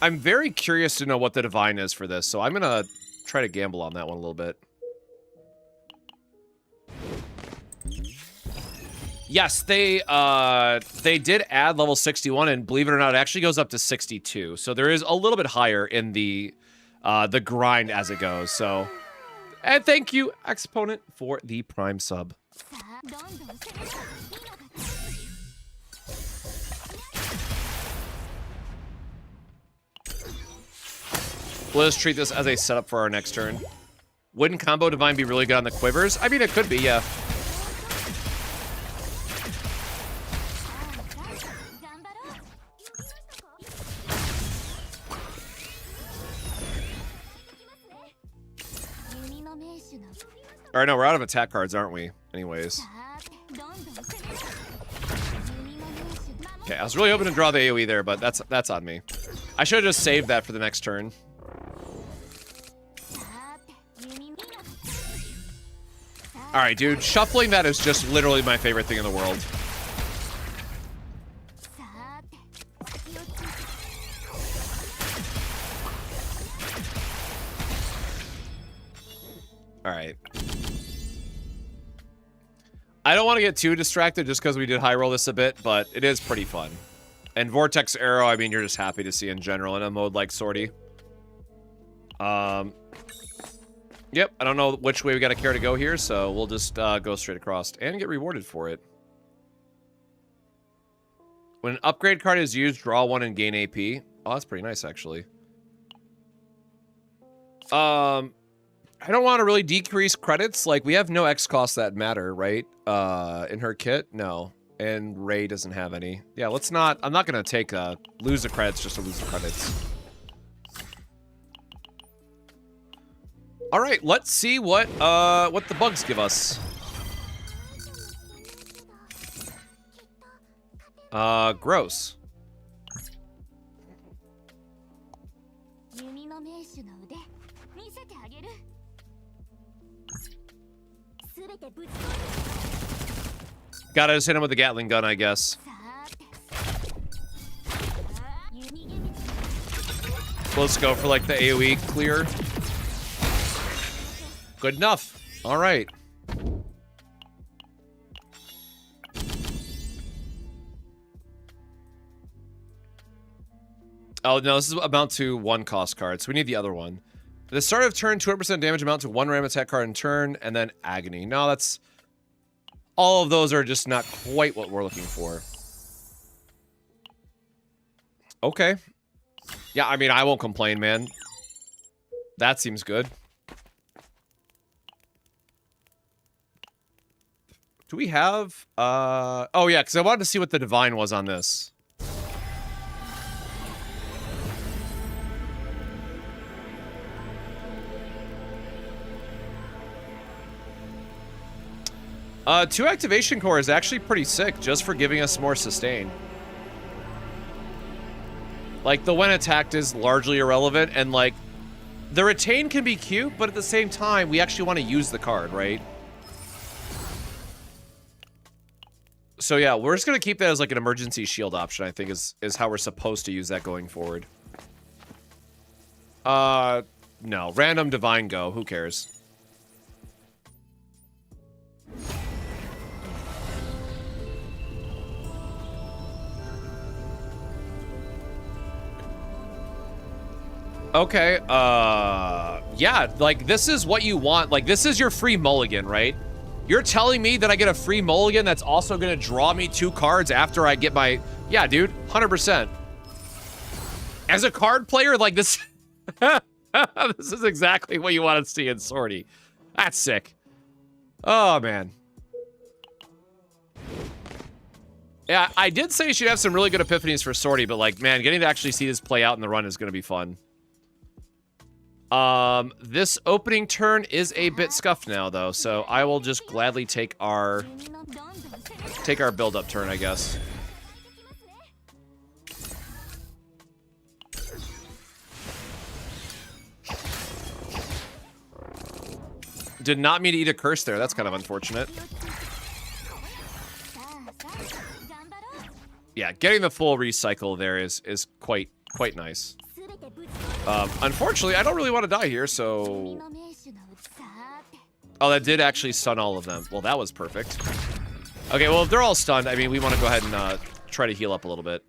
I'm very curious to know what the divine is for this, so I'm going to try to gamble on that one a little bit. Yes, they did add level 61, and believe it or not, it actually goes up to 62. So there is a little bit higher in the grind as it goes. So, and thank you, Exponent, for the Prime sub. We'll just treat this as a setup for our next turn. Wouldn't combo divine be really good on the quivers? I mean, it could be, yeah. Alright, no, we're out of attack cards, aren't we? Anyways. Okay, I was really hoping to draw the AoE there, but that's on me. I should have just saved that for the next turn. Alright, dude, shuffling that is just literally my favorite thing in the world. Alright. I don't want to get too distracted just because we did high roll this a bit, but it is pretty fun. And Vortex Arrow, I mean, you're just happy to see in general in a mode like Sortie. Yep, I don't know which way we got to care to go here, so we'll just go straight across and get rewarded for it. When an upgrade card is used, draw 1 and gain AP. Oh, that's pretty nice, actually. I don't want to really decrease credits. Like, we have no X costs that matter, right? In her kit? No. And Ray doesn't have any. Yeah, let's not... I'm not going to take lose the credits just to lose the credits. Alright, let's see what the bugs give us. Gross. Gotta just hit him with the Gatling gun, I guess. Let's go for like the AoE clear. Good enough. All right. Oh, no, this is amount to 1 cost card, so we need the other one. At the start of turn, 200% damage amount to 1 random attack card in turn, and then Agony. No, that's... All of those are just not quite what we're looking for. Okay. Yeah, I mean, I won't complain, man. That seems good. Do we have... Oh, yeah, because I wanted to see what the Divine was on this. 2 activation core is actually pretty sick, just for giving us more sustain. Like, the when attacked is largely irrelevant, and like, the retain can be cute, but at the same time, we actually want to use the card, right? So yeah, we're just gonna keep that as like an emergency shield option, I think is how we're supposed to use that going forward. No. Random Divine Go, who cares? Okay, yeah, like, this is what you want. Like, this is your free mulligan, right? You're telling me that I get a free mulligan that's also gonna draw me 2 cards after I get my... Yeah, dude, 100%. As a card player, like, this... this is exactly what you want to see in Sortie. That's sick. Oh, man. Yeah, I did say she'd have some really good epiphanies for Sortie, but, like, man, getting to actually see this play out in the run is gonna be fun. This opening turn is a bit scuffed now, though, so I will just gladly take our build-up turn, I guess. Did not mean to eat a curse there. That's kind of unfortunate. Yeah, getting the full recycle there is quite nice. Unfortunately, I don't really want to die here, so... Oh, that did actually stun all of them. Well, that was perfect. Okay, well, if they're all stunned, I mean, we want to go ahead and try to heal up a little bit.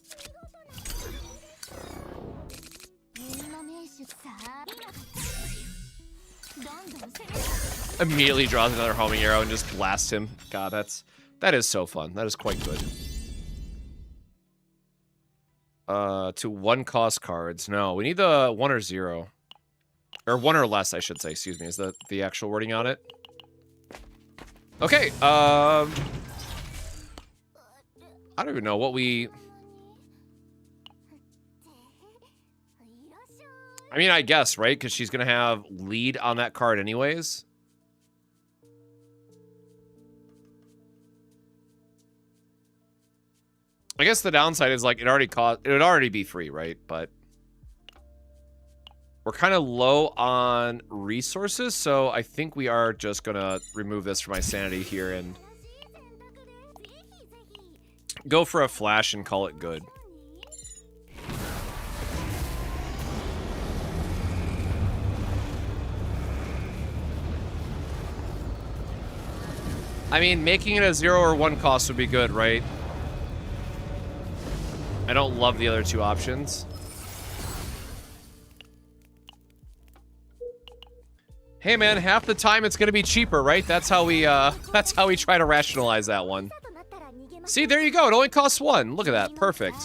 Immediately draws another homing arrow and just blasts him. God, that is so fun. That is quite good. To 1 cost cards. No, we need the 1 or 0. Or 1 or less, I should say, excuse me, is the actual wording on it. Okay, I don't even know what we... I mean, I guess, right? Because she's gonna have lead on that card anyways. I guess the downside is, like, it would already be free, right? But we're kind of low on resources, so I think we are just gonna remove this for my sanity here and go for a flash and call it good. I mean, making it a 0 or 1 cost would be good, right? I don't love the other 2 options. Hey man, half the time it's gonna be cheaper, right? That's how we try to rationalize that one. See, there you go. It only costs 1. Look at that. Perfect.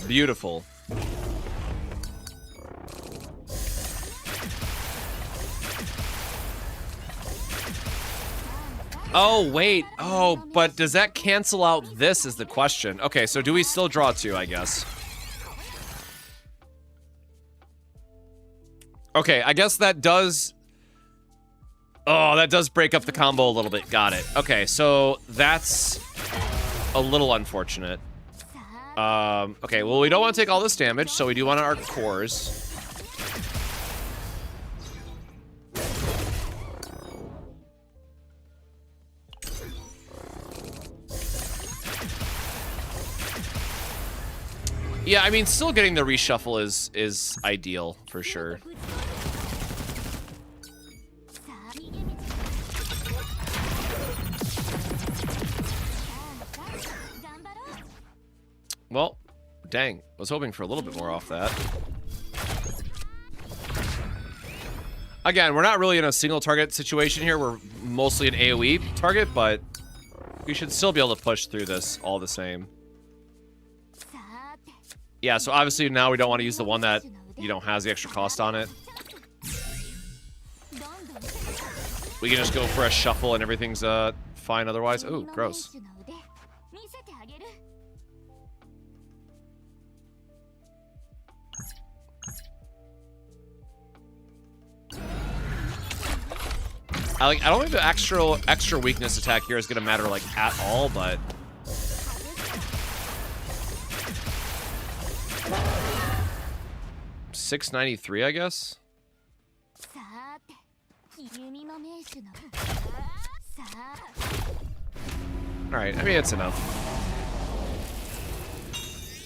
Beautiful. Oh, wait. Oh, but does that cancel out this is the question. Okay, so do we still draw 2, I guess? Okay, I guess that does... Oh, that does break up the combo a little bit. Got it. Okay, so that's a little unfortunate. Okay, well, we don't want to take all this damage, so we do want to arc cores. Yeah, I mean, still getting the reshuffle is ideal, for sure. Well, dang. I was hoping for a little bit more off that. Again, we're not really in a single target situation here. We're mostly an AoE target, but we should still be able to push through this all the same. Yeah, so obviously now we don't want to use the one that, you know, has the extra cost on it. We can just go for a shuffle and everything's fine otherwise. Oh, gross. I don't think the extra weakness attack here is gonna matter like at all, but 693, I guess. All right, I mean it's enough.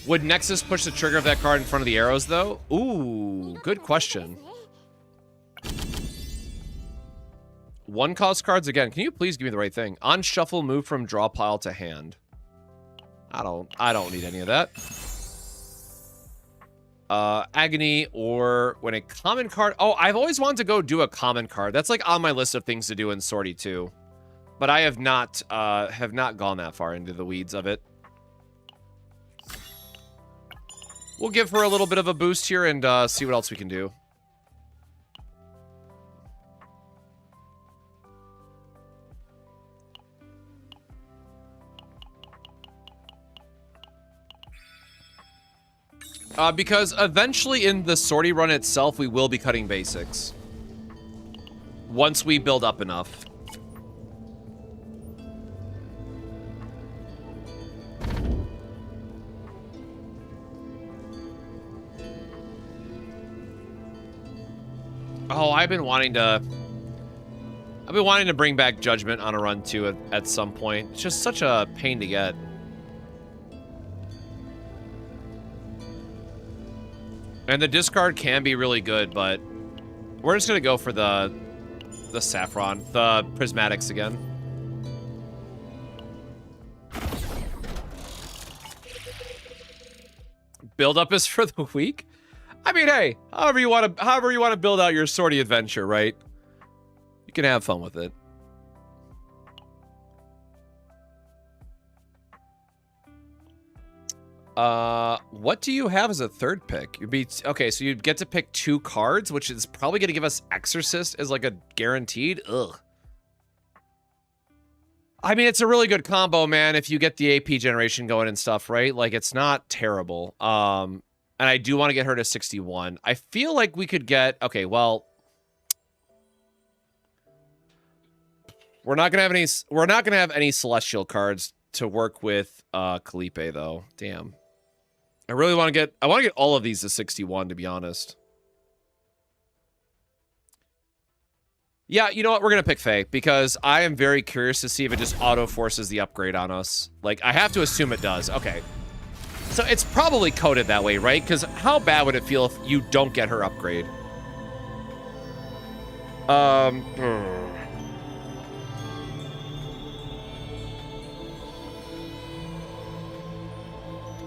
Would Nexus push the trigger of that card in front of the arrows though? Ooh, good question. One cost cards again. Can you please give me the right thing? On shuffle, move from draw pile to hand. I don't need any of that. Agony, or when a common card. Oh, I've always wanted to go do a common card. That's like on my list of things to do in Sortie too. But I have not gone that far into the weeds of it. We'll give her a little bit of a boost here and see what else we can do. Because eventually in the Sortie run itself, we will be cutting basics. Once we build up enough. Oh, I've been wanting to bring back Judgment on a run too at some point. It's just such a pain to get. And the discard can be really good, but we're just gonna go for the Saffron, the Prismatics again. Build up is for the week. I mean, hey, however you want to build out your Sortie adventure, right? You can have fun with it. What do you have as a third pick? Okay, so you'd get to pick 2 cards, which is probably going to give us Exorcist as like a guaranteed. Ugh. I mean, it's a really good combo, man, if you get the AP generation going and stuff, right? Like, it's not terrible. And I do want to get her to 61. I feel like we could get... Okay, well... We're not gonna have any Celestial cards to work with Calipe, though. Damn. I want to get all of these to 61, to be honest. Yeah, you know what? We're going to pick Faye, because I am very curious to see if it just auto-forces the upgrade on us. Like, I have to assume it does. Okay. So it's probably coded that way, right? Because how bad would it feel if you don't get her upgrade?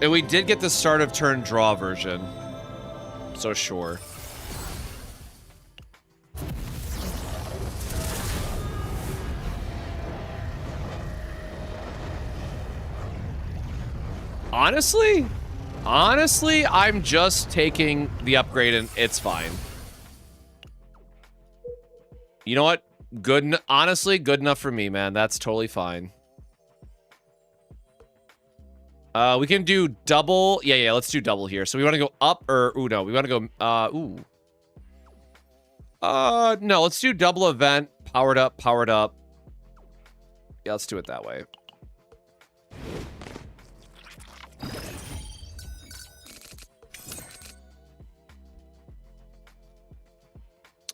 And we did get the start of turn draw version. So sure. Honestly, I'm just taking the upgrade and it's fine. You know what? Good, honestly, good enough for me, man. That's totally fine. We can do double. Yeah, let's do double here. So we want to go up or, ooh, no, we want to go, no, let's do double event. Powered up, powered up. Yeah, let's do it that way.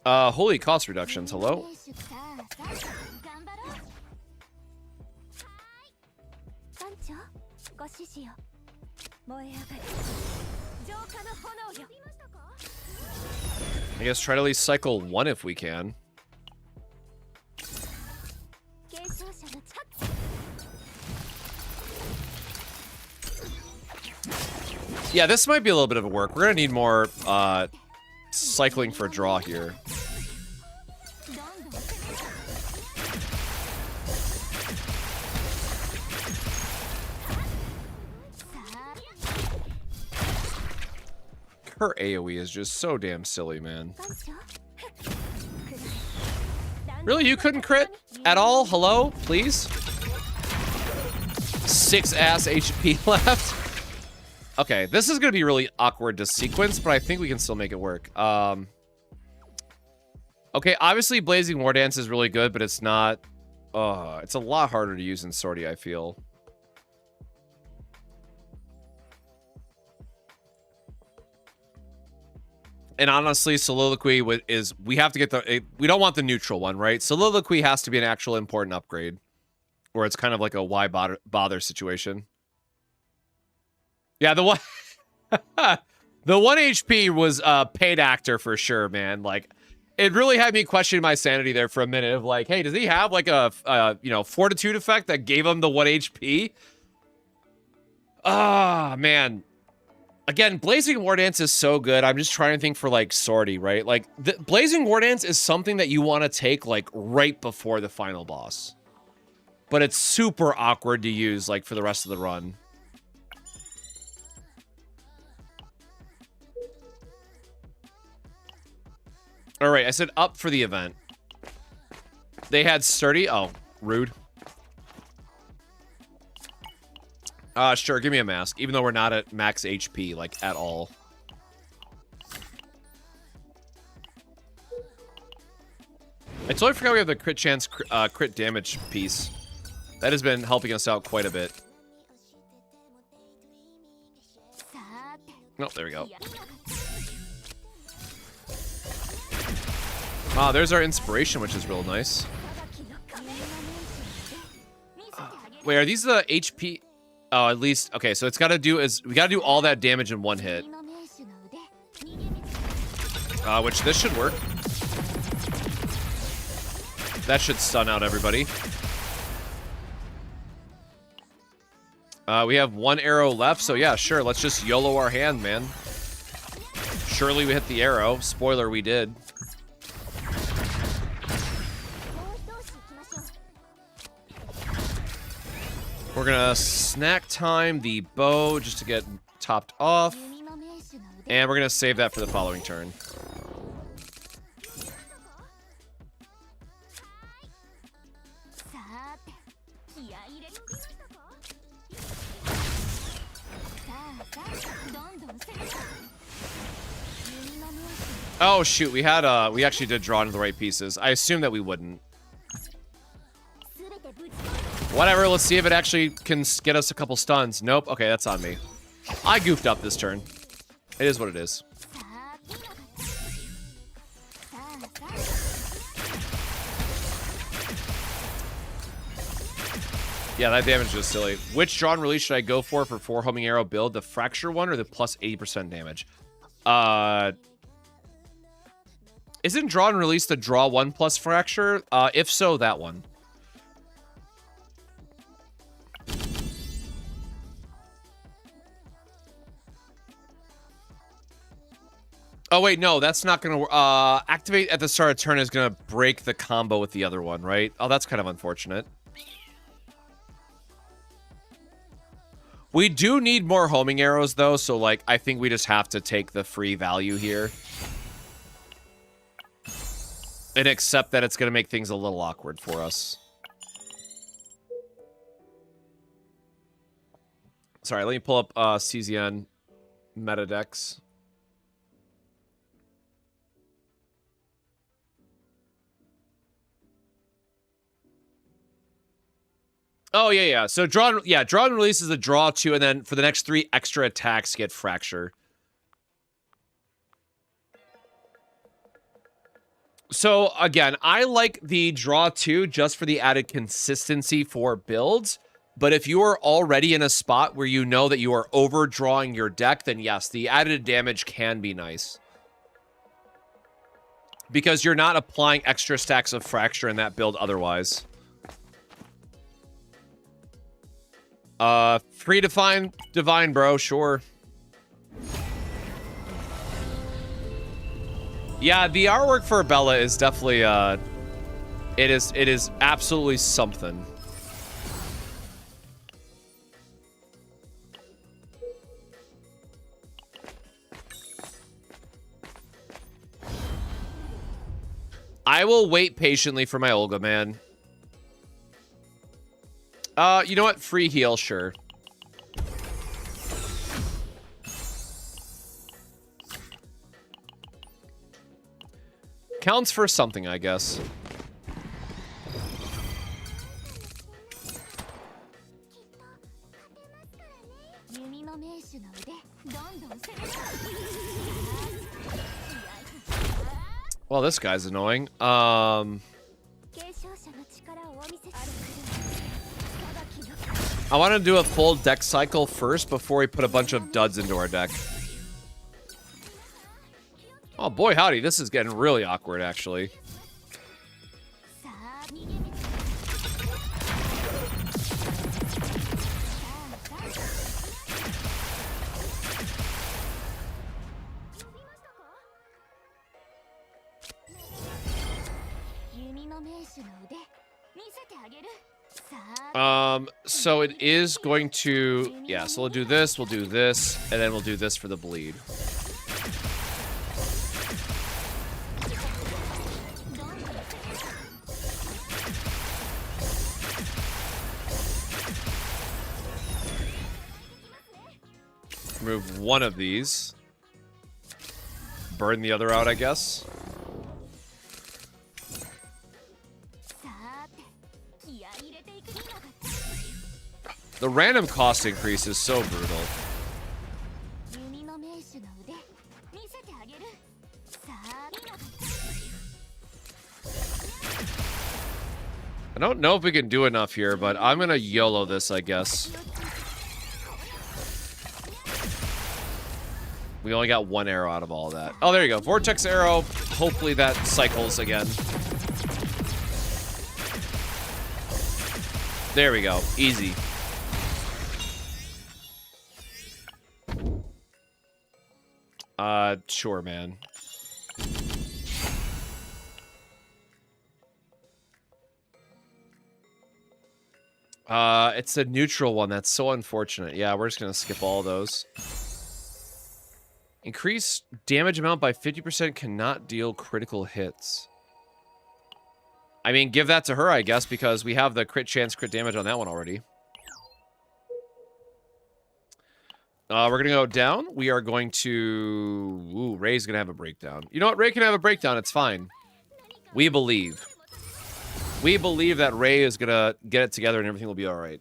Holy cost reductions. Hello? I guess try to at least cycle one if we can. Yeah, this might be a little bit of a work. We're gonna need more cycling for draw here. Her AoE is just so damn silly, man. Really? You couldn't crit at all? Hello? Please? 6 ass HP left? Okay, this is going to be really awkward to sequence, but I think we can still make it work. Okay, obviously Blazing War Dance is really good, but it's not... it's a lot harder to use in Sortie, I feel. And honestly, Soliloquy is... We have to get the... We don't want the neutral one, right? Soliloquy has to be an actual important upgrade. Where it's kind of like a why bother situation. Yeah, the one... the 1 HP was a paid actor for sure, man. Like, it really had me question my sanity there for a minute of like, hey, does he have like a you know, fortitude effect that gave him the 1 HP? Ah, man. Again, Blazing War Dance is so good. I'm just trying to think for, like, Sortie, right? Like, Blazing War Dance is something that you want to take, like, right before the final boss. But it's super awkward to use, like, for the rest of the run. Alright, I said up for the event. They had Sturdy. Oh, rude. Sure, give me a mask, even though we're not at max HP, like, at all. I totally forgot we have the crit chance, crit damage piece. That has been helping us out quite a bit. Oh, there we go. Ah, there's our inspiration, which is real nice. Wait, are these the HP... Oh, at least, okay, so it's gotta do we gotta do all that damage in 1 hit. Which this should work. That should stun out everybody. We have 1 arrow left, so yeah, sure, let's just YOLO our hand, man. Surely we hit the arrow. Spoiler, we did. We're gonna snack time the bow just to get topped off. And we're gonna save that for the following turn. Oh shoot, we actually did draw into the right pieces. I assumed that we wouldn't. Whatever, let's see if it actually can get us a couple stuns. Nope, okay, that's on me. I goofed up this turn. It is what it is. Yeah, that damage is silly. Which draw and release should I go for 4 homing arrow build? The fracture one or the plus 80% damage? Isn't draw and release the draw 1 plus fracture? If so, that one. Oh, wait, no, that's not going to... activate at the start of turn is going to break the combo with the other one, right? Oh, that's kind of unfortunate. We do need more homing arrows, though, so, like, I think we just have to take the free value here. And accept that it's going to make things a little awkward for us. Sorry, let me pull up CZN Metadex. Oh, yeah. So draw and release is a draw 2, and then for the next 3 extra attacks, get Fracture. So, again, I like the draw 2 just for the added consistency for builds. But if you are already in a spot where you know that you are overdrawing your deck, then yes, the added damage can be nice. Because you're not applying extra stacks of Fracture in that build otherwise. Free Divine, bro, sure. Yeah, the artwork for Bella is definitely, it is absolutely something. I will wait patiently for my Olga, man. You know what? Free heal, sure. Counts for something, I guess. Well, this guy's annoying. I want to do a full deck cycle first before we put a bunch of duds into our deck. Oh boy, howdy, this is getting really awkward, actually. So it is going to, yeah, so we'll do this, and then we'll do this for the bleed. Remove one of these. Burn the other out, I guess. The random cost increase is so brutal. I don't know if we can do enough here, but I'm gonna YOLO this, I guess. We only got 1 arrow out of all that. Oh, there you go. Vortex arrow. Hopefully that cycles again. There we go. Easy. Sure, man. It's a neutral one. That's so unfortunate. Yeah, we're just gonna skip all those. Increase damage amount by 50% cannot deal critical hits. I mean, give that to her, I guess, because we have the crit chance, crit damage on that one already. We're going to go down. We are going to... Ooh, Ray's going to have a breakdown. You know what? Ray can have a breakdown. It's fine. We believe. We believe that Ray is going to get it together and everything will be all right.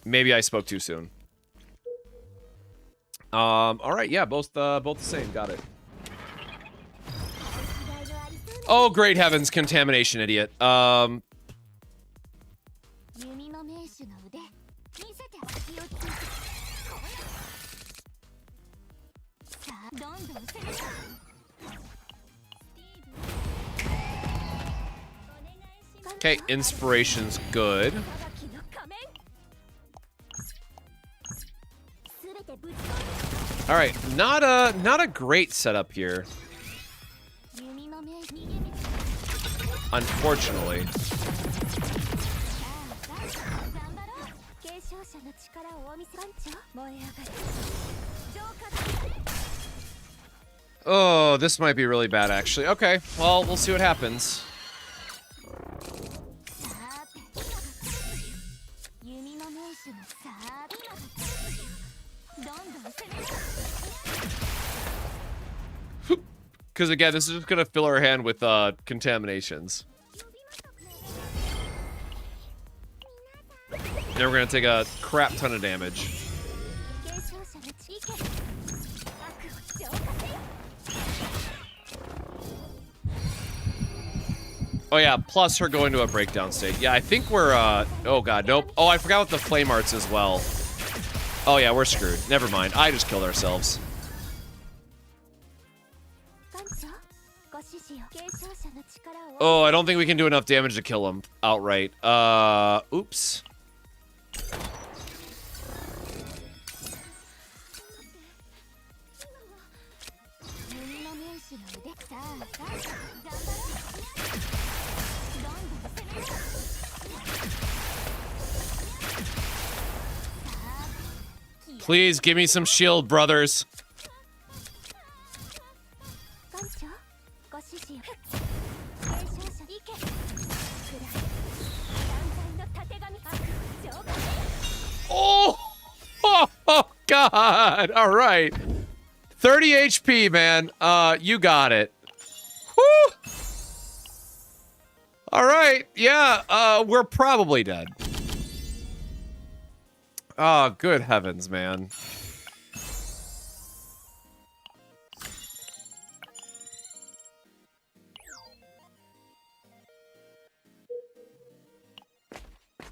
Maybe I spoke too soon. All right. Yeah, both the same. Got it. Oh, great heavens. Contamination, idiot. Okay, inspiration's good. All right, not a great setup here. Unfortunately. Oh, this might be really bad, actually. Okay, well, we'll see what happens. Because again, this is just gonna fill our hand with contaminations. Then we're gonna take a crap ton of damage. Oh yeah, plus her going to a breakdown state. Yeah, I think we're, oh god, nope. Oh, I forgot with the flame arts as well. Oh yeah, we're screwed. Never mind. I just killed ourselves. Oh, I don't think we can do enough damage to kill him outright. Oops. Please give me some shield, brothers. Oh! Oh, God. All right. 30 HP, man. You got it. Woo! All right. Yeah, we're probably dead. Oh, good heavens, man.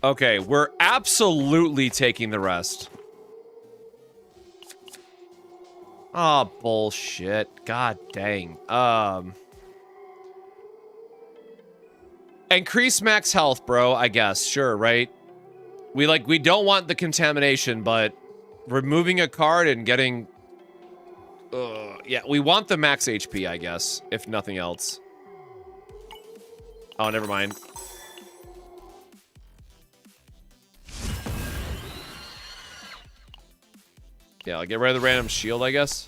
Okay, we're absolutely taking the rest. Oh, bullshit. God dang. Increase max health, bro, I guess. Sure, right? We don't want the contamination, but removing a card and getting... yeah, we want the max HP, I guess, if nothing else. Oh, never mind. Yeah, I'll get rid of the random shield, I guess.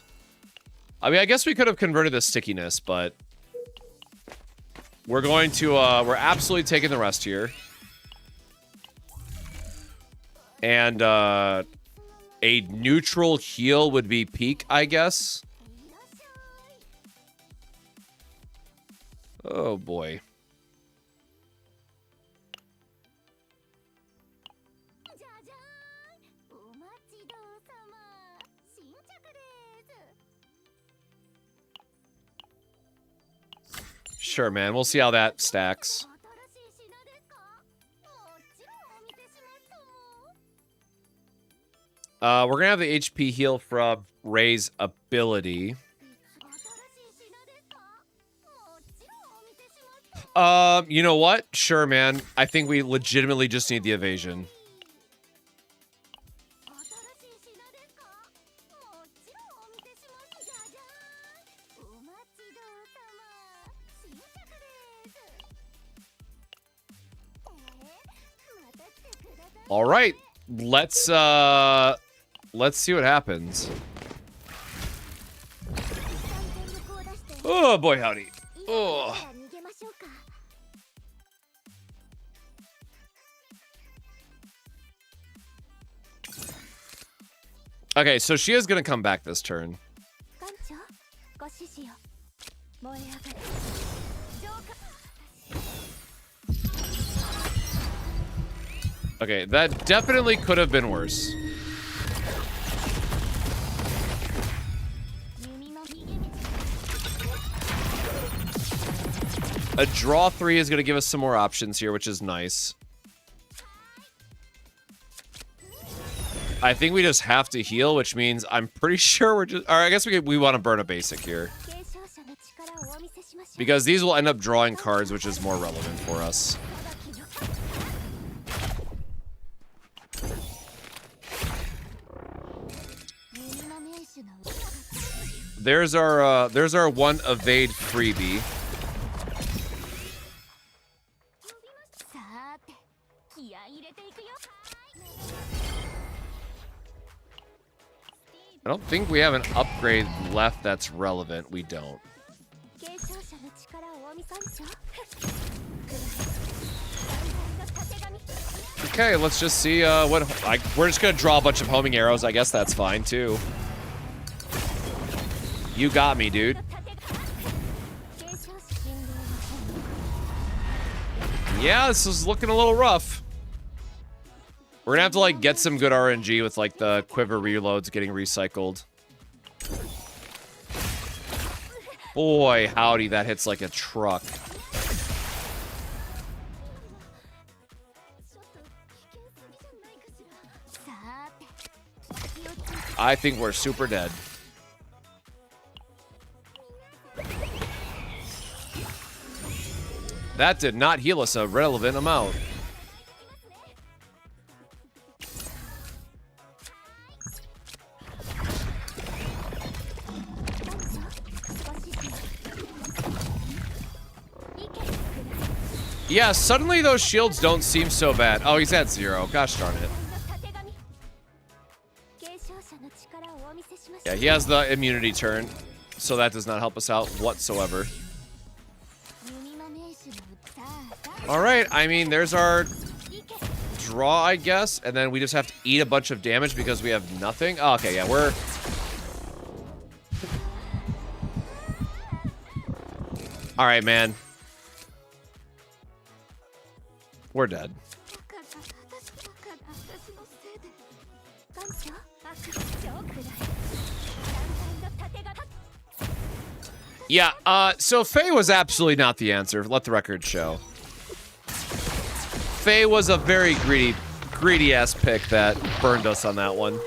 I mean, I guess we could have converted the stickiness, but... We're going to, we're absolutely taking the rest here. And, a neutral heal would be peak, I guess. Oh, boy. Sure, man. We'll see how that stacks. We're gonna have the HP heal from Ray's ability. You know what? Sure, man. I think we legitimately just need the evasion. All right, let's see what happens. Oh boy, howdy. Oh. Okay, so she is gonna come back this turn. Okay, that definitely could have been worse. A draw 3 is going to give us some more options here, which is nice. I think we just have to heal, which means I'm pretty sure we're just... Or I guess we want to burn a basic here. Because these will end up drawing cards, which is more relevant for us. There's our one evade freebie. I don't think we have an upgrade left that's relevant. We don't. Okay, let's just see what... we're just going to draw a bunch of homing arrows. I guess that's fine, too. You got me, dude. Yeah, this is looking a little rough. We're gonna have to, like, get some good RNG with, like, the quiver reloads getting recycled. Boy, howdy, that hits like a truck. I think we're super dead. That did not heal us a relevant amount. Yeah, suddenly those shields don't seem so bad. Oh, he's at 0. Gosh darn it. Yeah, he has the immunity turn, so that does not help us out whatsoever. Alright, I mean, there's our draw, I guess, and then we just have to eat a bunch of damage because we have nothing. Oh, okay, yeah, we're... Alright, man. We're dead. Yeah, so Faye was absolutely not the answer. Let the record show. Faye was a very greedy-ass pick that burned us on that one.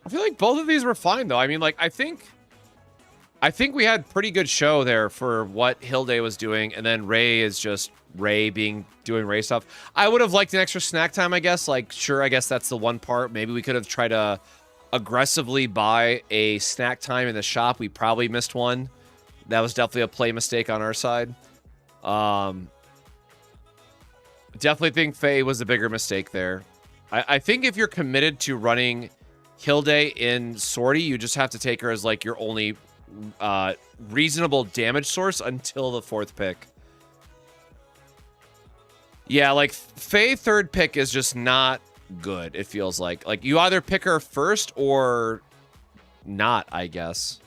I feel like both of these were fine, though. I mean, like, I think we had pretty good show there for what Hilde was doing, and then Ray is just Ray doing Ray stuff. I would have liked an extra snack time, I guess. Like, sure, I guess that's the one part. Maybe we could have tried to aggressively buy a snack time in the shop. We probably missed one. That was definitely a play mistake on our side. Definitely think Faye was a bigger mistake there. I think if you're committed to running Hilde in Sortie, you just have to take her as, like, your only reasonable damage source until the 4th pick. Yeah, like, Faye 3rd pick is just not good, it feels like. Like, you either pick her first or not, I guess.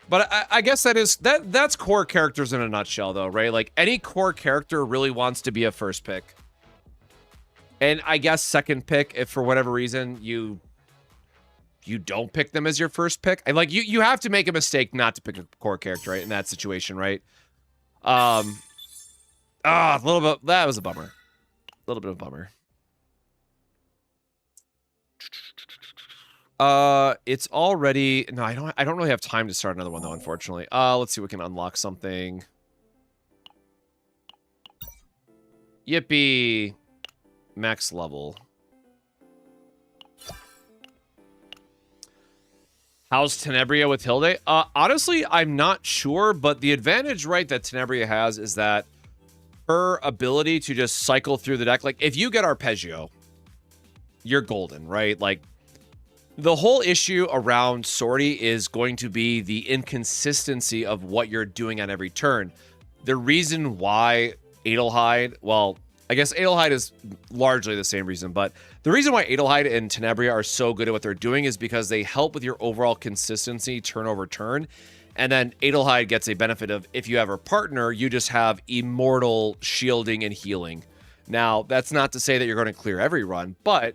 But I guess that's core characters in a nutshell, though, right? Like, any core character really wants to be a first pick. And I guess 2nd pick, if for whatever reason you don't pick them as your first pick. And, like, you have to make a mistake not to pick a core character, right? In that situation, right? A little bit. That was a bummer. A little bit of a bummer. It's already... No, I don't really have time to start another one, though, unfortunately. Let's see if we can unlock something. Yippee. Max level. How's Tenebria with Hilde? Honestly, I'm not sure, but the advantage, right, that Tenebria has is that her ability to just cycle through the deck, like, if you get Arpeggio, you're golden, right? Like, the whole issue around Sortie is going to be the inconsistency of what you're doing on every turn. The reason why Adelheid, well, I guess Adelheid is largely the same reason, but the reason why Adelheid and Tenebria are so good at what they're doing is because they help with your overall consistency turn over turn. And then Adelheid gets a benefit of, if you have a partner, you just have immortal shielding and healing. Now, that's not to say that you're going to clear every run, but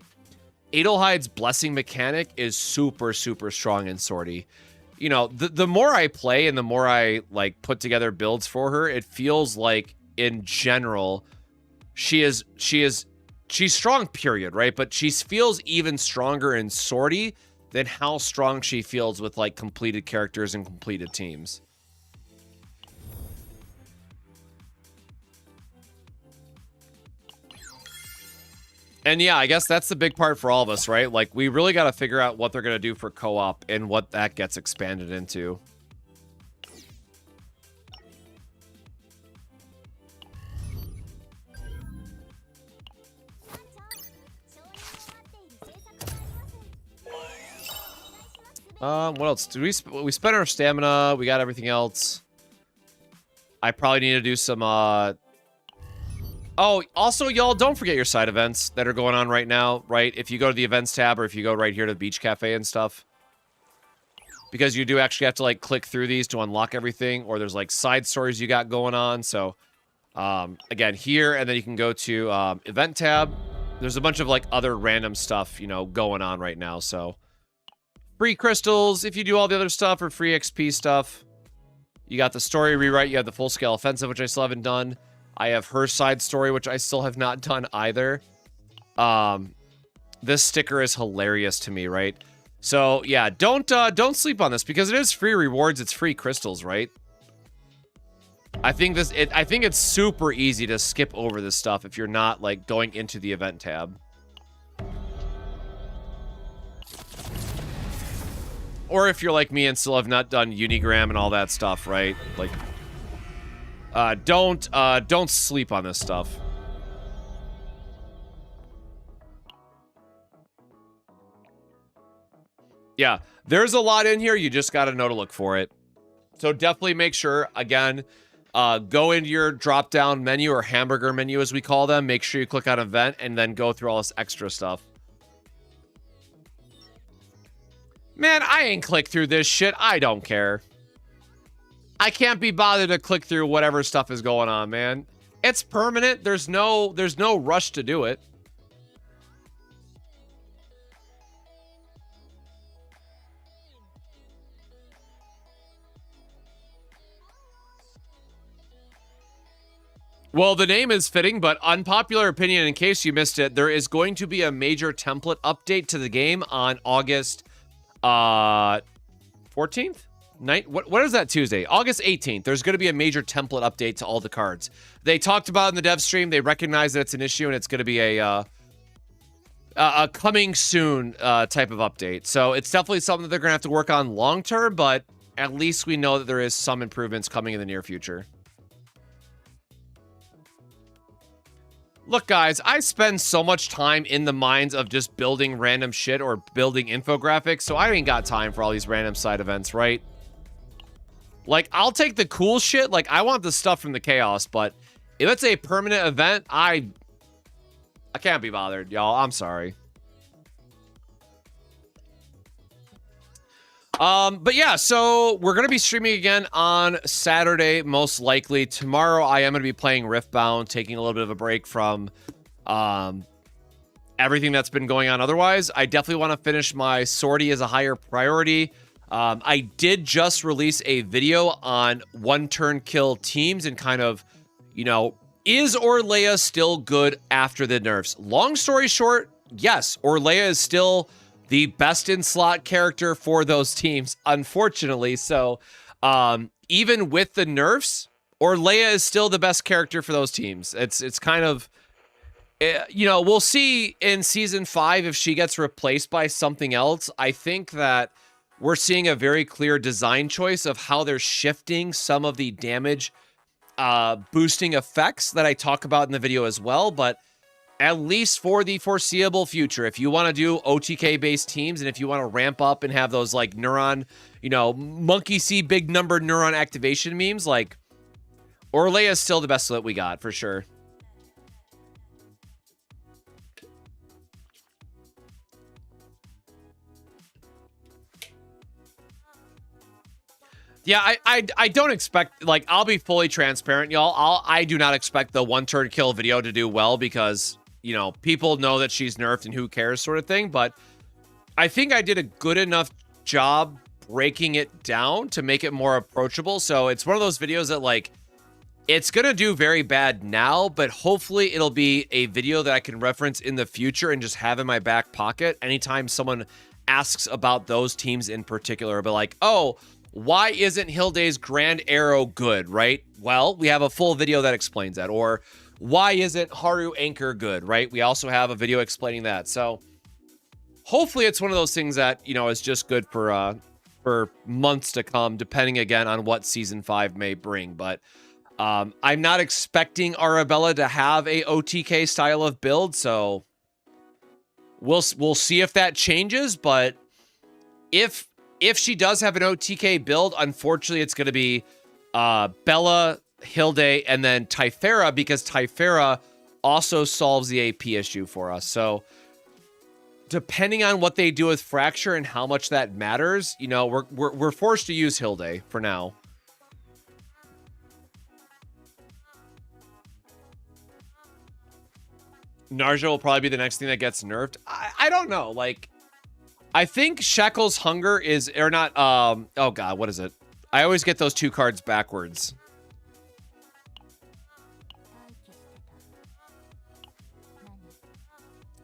Adelheid's blessing mechanic is super, super strong in Sortie. You know, the more I play and the more I, like, put together builds for her, it feels like, in general, she's strong, period, right? But she feels even stronger in Sortie than how strong she feels with, like, completed characters and completed teams. And yeah, I guess that's the big part for all of us, right? Like, we really got to figure out what they're going to do for co-op and what that gets expanded into. What else? Did we spent our stamina? We got everything else. I probably need to do some, Oh, also, y'all, don't forget your side events that are going on right now, right? If you go to the events tab or if you go right here to the beach cafe and stuff. Because you do actually have to, like, click through these to unlock everything. Or there's, like, side stories you got going on. So, again, here, and then you can go to event tab. There's a bunch of, like, other random stuff, you know, going on right now, so... Free crystals, if you do all the other stuff, or free XP stuff. You got the story rewrite, you have the full-scale offensive, which I still haven't done. I have her side story, which I still have not done either. This sticker is hilarious to me, right? So, yeah, don't sleep on this, because it is free rewards, it's free crystals, right? I think it's super easy to skip over this stuff if you're not, like, going into the event tab. Or if you're like me and still have not done Unigram and all that stuff, right? Like, don't sleep on this stuff. Yeah, there's a lot in here. You just got to know to look for it. So definitely make sure, again, go into your drop-down menu or hamburger menu, as we call them. Make sure you click on event and then go through all this extra stuff. Man, I ain't click through this shit. I don't care. I can't be bothered to click through whatever stuff is going on, man. It's permanent. There's no rush to do it. Well, the name is fitting, but unpopular opinion, in case you missed it, there is going to be a major template update to the game on August 14th? What is that Tuesday? August 18th. There's going to be a major template update to all the cards. They talked about it in the dev stream. They recognize that it's an issue, and it's going to be a coming soon type of update. So it's definitely something that they're going to have to work on long term, but at least we know that there is some improvements coming in the near future. Look, guys, I spend so much time in the mines of just building random shit or building infographics, so I ain't got time for all these random side events, right? Like, I'll take the cool shit. Like, I want the stuff from the chaos, but if it's a permanent event, I can't be bothered, y'all. I'm sorry. But yeah, so we're going to be streaming again on Saturday, most likely. Tomorrow, I am going to be playing Riftbound, taking a little bit of a break from, everything that's been going on otherwise. I definitely want to finish my Sortie as a higher priority. I did just release a video on one-turn kill teams and kind of, you know, is Orlea still good after the nerfs? Long story short, yes, Orlea is still the best in slot character for those teams, unfortunately. So even with the nerfs, Orlea is still the best character for those teams. It's kind of, you know, we'll see in Season 5 if she gets replaced by something else. I think that we're seeing a very clear design choice of how they're shifting some of the damage boosting effects that I talk about in the video as well. But at least for the foreseeable future, if you want to do OTK-based teams and if you want to ramp up and have those, like, neuron, you know, monkey see big number neuron activation memes, like, Orlea is still the best that we got, for sure. Yeah, I don't expect, like, I'll be fully transparent, y'all. I do not expect the one-turn kill video to do well because, you know, people know that she's nerfed and who cares sort of thing. But I think I did a good enough job breaking it down to make it more approachable. So it's one of those videos that, like, it's going to do very bad now, but hopefully it'll be a video that I can reference in the future and just have in my back pocket anytime someone asks about those teams in particular. But like, oh, why isn't Hilde's Grand Arrow good, right? Well, we have a full video that explains that. Or why isn't Haru Anchor good, right? We also have a video explaining that. So hopefully it's one of those things that, you know, is just good for months to come, depending again on what Season 5 may bring. But I'm not expecting Arabella to have a OTK style of build, so we'll see if that changes. But if If she does have an OTK build, unfortunately, it's going to be Bella, Hilde, and then Typhera, because Typhera also solves the AP issue for us. So depending on what they do with Fracture and how much that matters, you know, we're forced to use Hilde for now. Narja will probably be the next thing that gets nerfed. I don't know. Like, I think Shackle's Hunger is, or not, oh god, what is it? I always get those two cards backwards.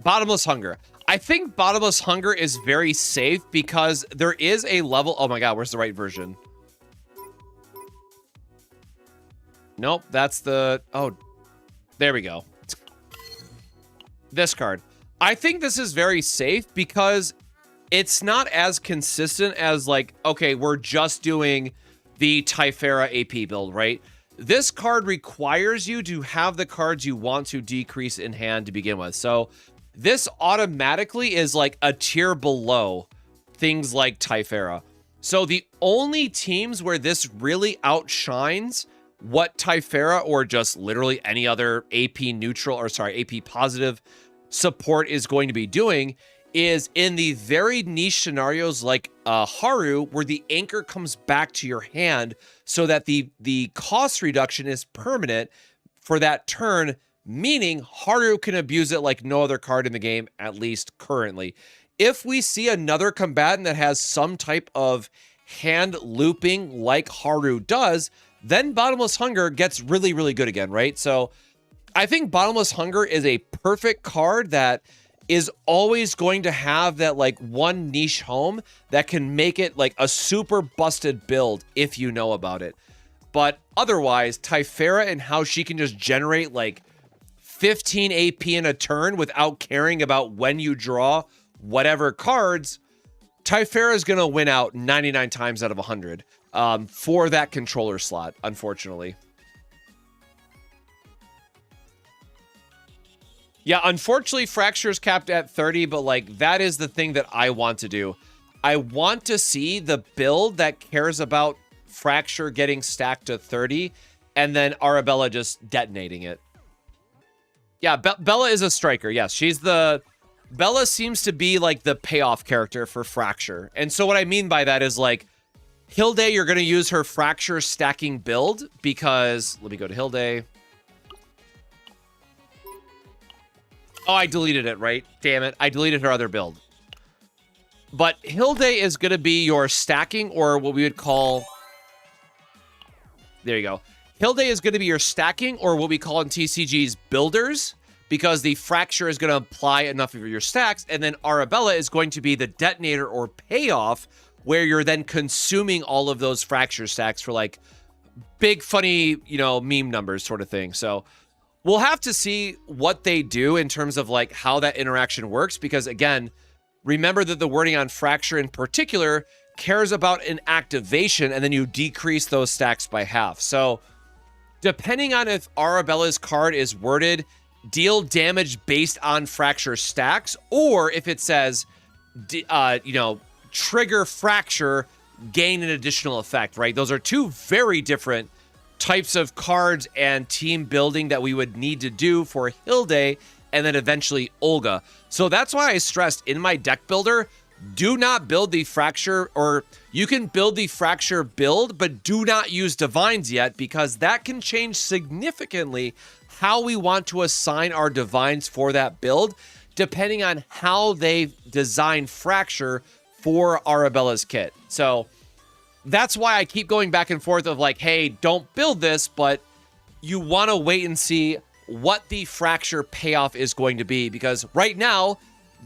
Bottomless Hunger. I think Bottomless Hunger is very safe because there is a level, oh my god, where's the right version? Nope, that's the, oh, there we go. This card. I think this is very safe because it's not as consistent as like, okay, we're just doing the Typhera AP build, right? This card requires you to have the cards you want to decrease in hand to begin with. So this automatically is like a tier below things like Typhera. So the only teams where this really outshines what Typhera or just literally any other AP neutral, or sorry, AP positive support is going to be doing is in the very niche scenarios like Haru, where the anchor comes back to your hand so that the cost reduction is permanent for that turn, meaning Haru can abuse it like no other card in the game, at least currently. If we see another combatant that has some type of hand looping like Haru does, then Bottomless Hunger gets really, really good again, right? So I think Bottomless Hunger is a perfect card that is always going to have that like one niche home that can make it like a super busted build if you know about it. But otherwise, Typhera and how she can just generate like 15 AP in a turn without caring about when you draw whatever cards, Typhera is going to win out 99 times out of 100 for that controller slot, unfortunately. Yeah, unfortunately, Fracture is capped at 30, but like that is the thing that I want to do. I want to see the build that cares about Fracture getting stacked to 30 and then Arabella just detonating it. Yeah, Bella is a striker. Yes, she's the... Bella seems to be like the payoff character for Fracture. And so what I mean by that is like, Hilde, you're going to use her Fracture stacking build because... Let me go to Hilde. Oh, I deleted it, right? Damn it. I deleted her other build. But Hilde is going to be your stacking, or what we would call... There you go. Hilde is going to be your stacking, or what we call in TCGs builders, because the Fracture is going to apply enough of your stacks, and then Arabella is going to be the detonator or payoff, where you're then consuming all of those Fracture stacks for like big, funny, you know, meme numbers sort of thing. So we'll have to see what they do in terms of like how that interaction works, because again, remember that the wording on Fracture in particular cares about an activation, and then you decrease those stacks by half. So depending on if Arabella's card is worded deal damage based on Fracture stacks, or if it says, you know, trigger Fracture, gain an additional effect, right? Those are two very different types of cards and team building that we would need to do for Hilde and then eventually Olga. So that's why I stressed in my deck builder, do not build the Fracture, or you can build the Fracture build, but do not use Divines yet, because that can change significantly how we want to assign our Divines for that build, depending on how they design Fracture for Arabella's kit. So that's why I keep going back and forth of like, hey, don't build this, but you want to wait and see what the Fracture payoff is going to be, because right now,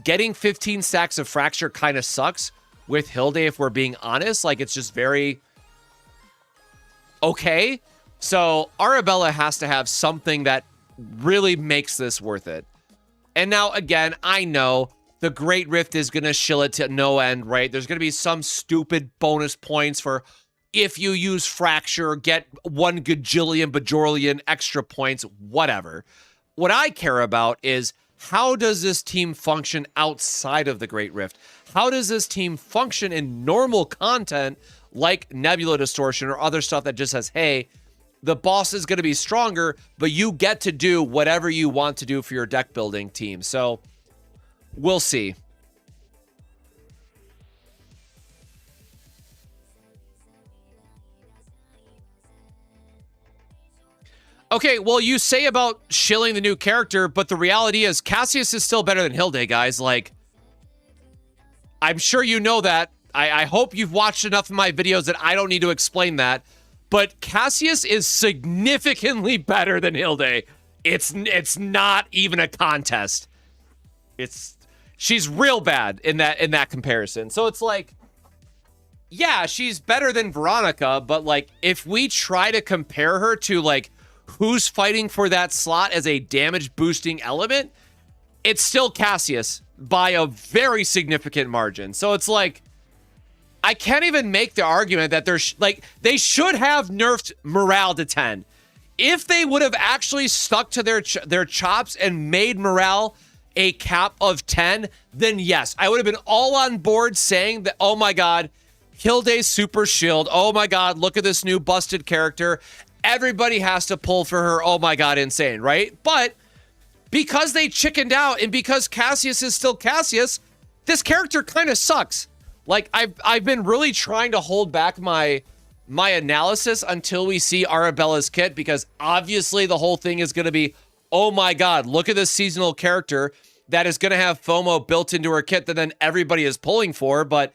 getting 15 stacks of Fracture kind of sucks with Hilde, if we're being honest. Like, it's just very okay. So Arabella has to have something that really makes this worth it. And now, again, I know the Great Rift is going to shill it to no end, right? There's going to be some stupid bonus points for if you use Fracture, get 1 gajillion, bajillion extra points, whatever. What I care about is how does this team function outside of the Great Rift? How does this team function in normal content like Nebula Distortion or other stuff that just says, hey, the boss is going to be stronger, but you get to do whatever you want to do for your deck building team. So we'll see. Okay, well, you say about shilling the new character, but the reality is Cassius is still better than Hilde, guys. Like, I'm sure you know that. I hope you've watched enough of my videos that I don't need to explain that. But Cassius is significantly better than Hilde. It's not even a contest. She's real bad in that comparison. So it's like, yeah, she's better than Veronica, but like if we try to compare her to like who's fighting for that slot as a damage boosting element, it's still Cassius by a very significant margin. So it's like, I can't even make the argument that they should have nerfed morale to 10. If they would have actually stuck to their chops and made morale a cap of 10, then yes, I would have been all on board saying that, oh my God, Hilde's super shield. Oh my God, look at this new busted character. Everybody has to pull for her. Oh my God, insane, right? But because they chickened out and because Cassius is still Cassius, this character kind of sucks. Like, I've been really trying to hold back my analysis until we see Arabella's kit, because obviously the whole thing is going to be, oh my God, look at this seasonal character that is going to have FOMO built into her kit that then everybody is pulling for. But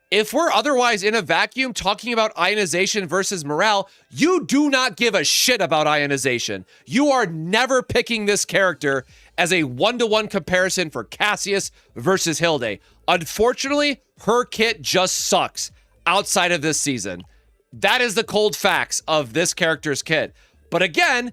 if we're otherwise in a vacuum talking about ionization versus morale, you do not give a shit about ionization. You are never picking this character as a one-to-one comparison for Cassius versus Hilde. Unfortunately, her kit just sucks outside of this season. That is the cold facts of this character's kit. But again,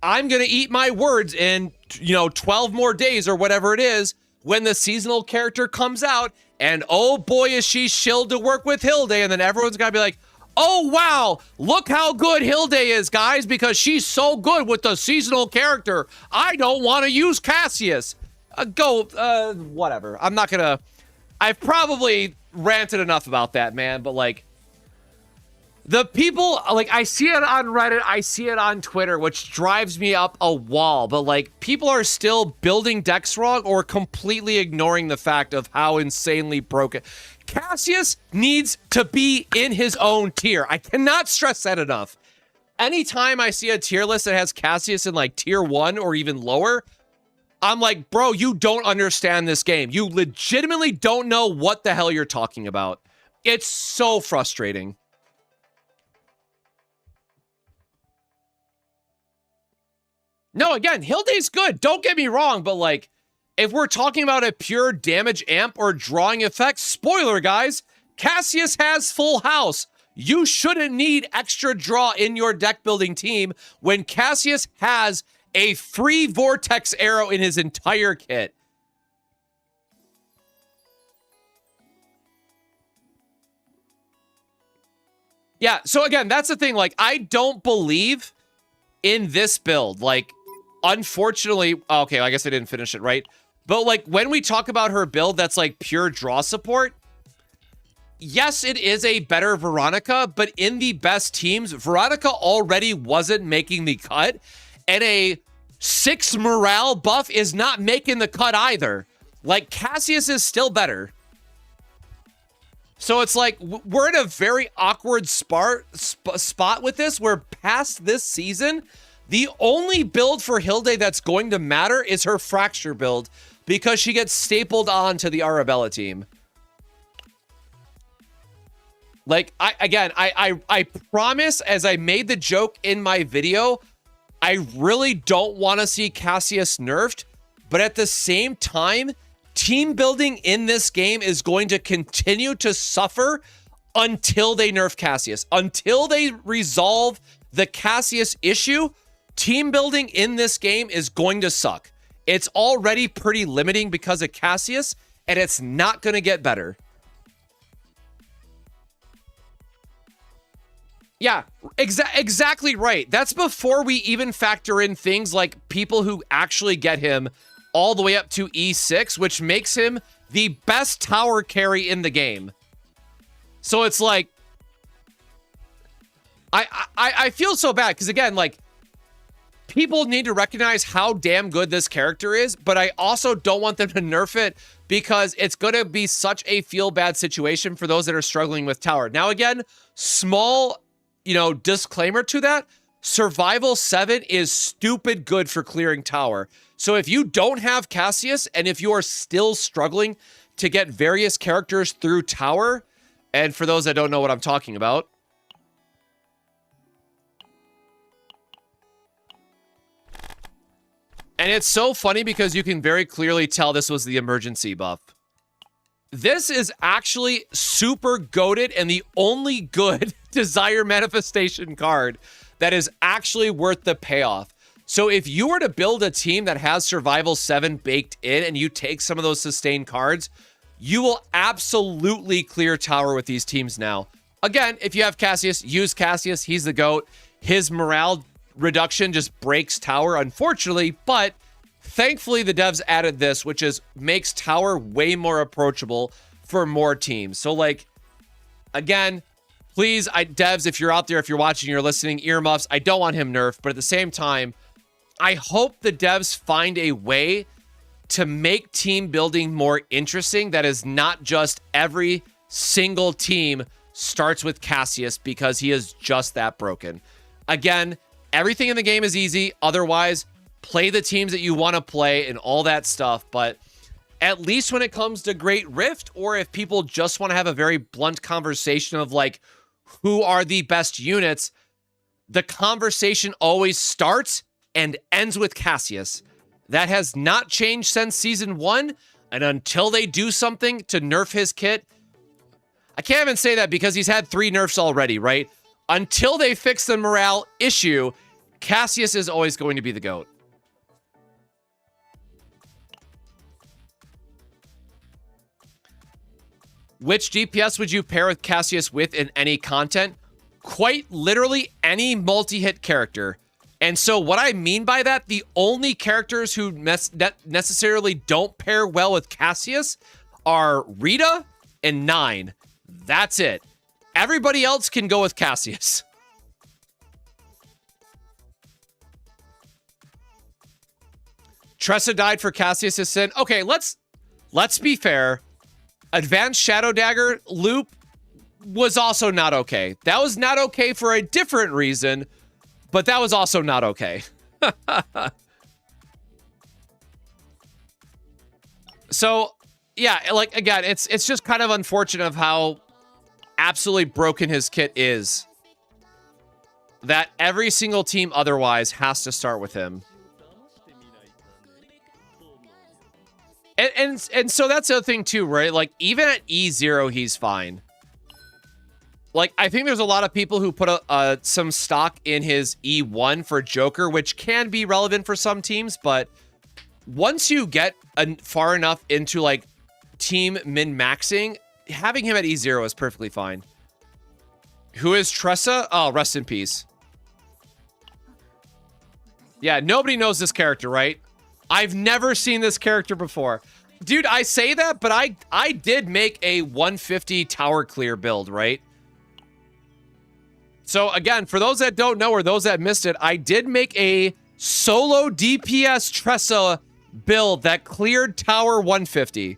I'm going to eat my words in, 12 more days or whatever it is when the seasonal character comes out, and oh boy, is she shilled to work with Hilde, and then everyone's got to be like, oh wow, look how good Hilde is, guys, because she's so good with the seasonal character. I don't want to use Cassius. Whatever. I'm not going to... I've probably ranted enough about that, man, but like, the people, like, I see it on Reddit, I see it on Twitter, which drives me up a wall, but like, people are still building decks wrong or completely ignoring the fact of how insanely broken. Cassius needs to be in his own tier. I cannot stress that enough. Anytime I see a tier list that has Cassius in like tier 1 or even lower, I'm like, bro, you don't understand this game. You legitimately don't know what the hell you're talking about. It's so frustrating. No, again, Hilde's good. Don't get me wrong, but like, if we're talking about a pure damage amp or drawing effect, spoiler, guys, Cassius has full house. You shouldn't need extra draw in your deck building team when Cassius has a free vortex arrow in his entire kit. Yeah, so again, that's the thing. Like, I don't believe in this build. Like, unfortunately, okay, I guess I didn't finish it, right? But like, when we talk about her build that's like pure draw support, yes, it is a better Veronica, but in the best teams, Veronica already wasn't making the cut, and a 6 morale buff is not making the cut either. Like, Cassius is still better. So it's like, we're in a very awkward spot with this, where past this season, the only build for Hilde that's going to matter is her Fracture build, because she gets stapled onto the Arabella team. Like, I promise, as I made the joke in my video, I really don't want to see Cassius nerfed, but at the same time, team building in this game is going to continue to suffer until they nerf Cassius. Until they resolve the Cassius issue, team building in this game is going to suck. It's already pretty limiting because of Cassius, and it's not going to get better. Yeah, exactly right. That's before we even factor in things like people who actually get him all the way up to E6, which makes him the best tower carry in the game. So it's like, I feel so bad because, again, like, people need to recognize how damn good this character is, but I also don't want them to nerf it because it's going to be such a feel-bad situation for those that are struggling with tower. Now, again, small, disclaimer to that, Survival 7 is stupid good for clearing tower. So if you don't have Cassius, and if you are still struggling to get various characters through tower, and for those that don't know what I'm talking about, and it's so funny because you can very clearly tell this was the emergency buff. This is actually super goated and the only good Desire Manifestation card that is actually worth the payoff. So if you were to build a team that has Survival 7 baked in and you take some of those sustained cards, you will absolutely clear tower with these teams now. Again, if you have Cassius, use Cassius. He's the GOAT. His morale reduction just breaks tower, unfortunately, but thankfully the devs added this, which is makes tower way more approachable for more teams. So, like, again, please, devs, if you're out there, if you're watching, you're listening, earmuffs, I don't want him nerfed, but at the same time, I hope the devs find a way to make team building more interesting that is not just every single team starts with Cassius because he is just that broken. Again, everything in the game is easy. Otherwise, play the teams that you want to play and all that stuff. But at least when it comes to Great Rift, or if people just want to have a very blunt conversation of like, who are the best units, the conversation always starts and ends with Cassius. That has not changed since Season 1. And until they do something to nerf his kit, I can't even say that because he's had 3 nerfs already, right? Until they fix the morale issue, Cassius is always going to be the GOAT. Which DPS would you pair with Cassius with in any content? Quite literally any multi-hit character. And so what I mean by that, the only characters who necessarily don't pair well with Cassius are Rita and Nine. That's it. Everybody else can go with Cassius. Tressa died for Cassius' sin. Okay, let's be fair. Advanced Shadow Dagger loop was also not okay. That was not okay for a different reason, but that was also not okay. So, yeah, like, again, it's just kind of unfortunate of how absolutely broken his kit is. That every single team otherwise has to start with him. And so that's the other thing too, right? Like, even at E0, he's fine. Like, I think there's a lot of people who put some stock in his E1 for Joker, which can be relevant for some teams, but once you get far enough into, like, team min-maxing, having him at E0 is perfectly fine. Who is Tressa? Oh, rest in peace. Yeah, nobody knows this character, right? I've never seen this character before. Dude, I say that, but I did make a 150 tower clear build, right? So again, for those that don't know or those that missed it, I did make a solo DPS Tressa build that cleared tower 150.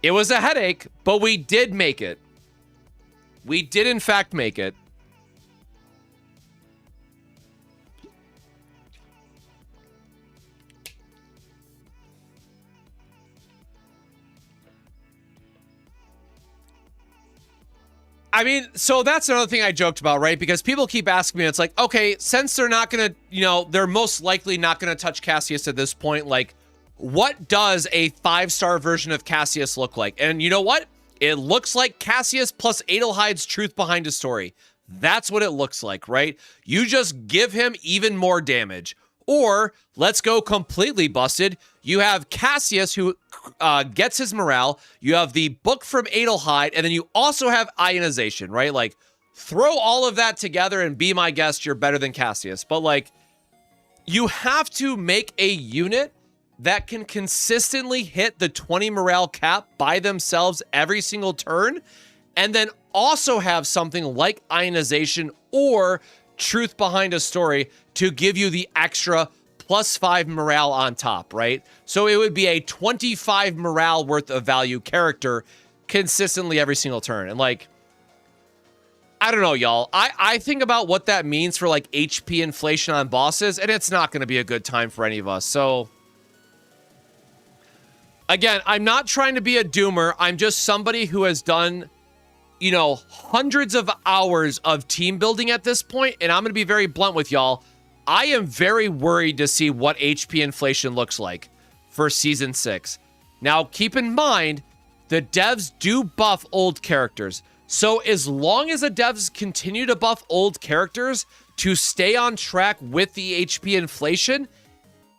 It was a headache, but we did make it. We did in fact make it. I mean, so that's another thing I joked about, right? Because people keep asking me, it's like, okay, since they're not going to, they're most likely not going to touch Cassius at this point, like, what does a 5-star version of Cassius look like? And you know what? It looks like Cassius plus Adelhide's Truth Behind His Story. That's what it looks like, right? You just give him even more damage. Or, let's go completely busted. You have Cassius who gets his morale. You have the book from Adelhide. And then you also have ionization, right? Like, throw all of that together and be my guest. You're better than Cassius. But, like, You have to make a unit that can consistently hit the 20 morale cap by themselves every single turn, and then also have something like ionization or truth behind a story to give you the extra +5 morale on top, right? So it would be a 25 morale worth of value character consistently every single turn. And like, I don't know, y'all. I think about what that means for like HP inflation on bosses, and it's not going to be a good time for any of us. So again, I'm not trying to be a doomer. I'm just somebody who has done, you know, hundreds of hours of team building at this point, and I'm going to be very blunt with y'all. I am very worried to see what HP inflation looks like for Season 6. Now, keep in mind, the devs do buff old characters. So as long as the devs continue to buff old characters to stay on track with the HP inflation,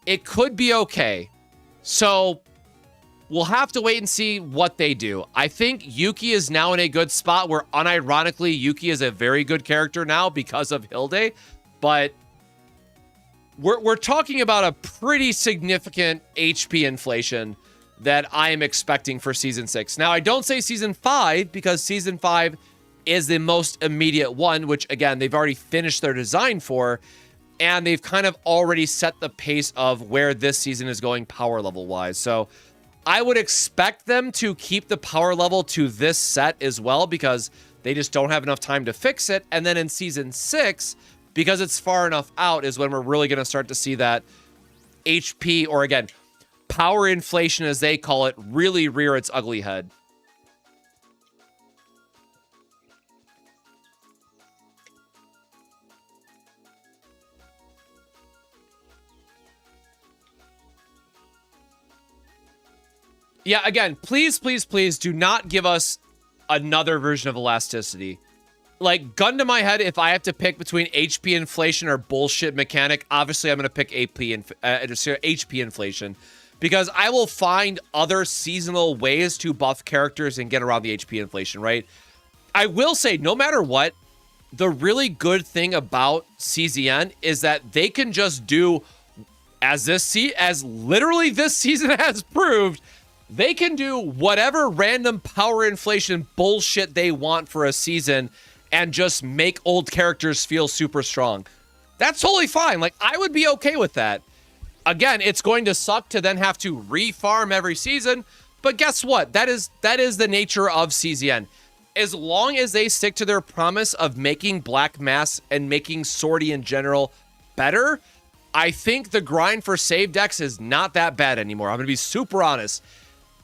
it could be okay. So we'll have to wait and see what they do. I think Yuki is now in a good spot where, unironically, Yuki is a very good character now because of Hilde. But we're talking about a pretty significant HP inflation that I am expecting for Season 6. Now, I don't say Season 5 because Season 5 is the most immediate one, which, again, they've already finished their design for, and they've kind of already set the pace of where this season is going power level-wise. So I would expect them to keep the power level to this set as well because they just don't have enough time to fix it. And then in Season 6, because it's far enough out, is when we're really going to start to see that HP, or again, power inflation, as they call it, really rear its ugly head. Yeah, again, please, please, please do not give us another version of elasticity. Like, gun to my head, if I have to pick between HP inflation or bullshit mechanic, obviously I'm going to pick HP inflation. Because I will find other seasonal ways to buff characters and get around the HP inflation, right? I will say, no matter what, the really good thing about CZN is that they can just do, as literally this season has proved, they can do whatever random power inflation bullshit they want for a season and just make old characters feel super strong. That's totally fine. Like, I would be okay with that. Again, it's going to suck to then have to re-farm every season, but guess what? That is the nature of CZN. As long as they stick to their promise of making Black Mass and making Sortie in general better, I think the grind for save decks is not that bad anymore. I'm going to be super honest.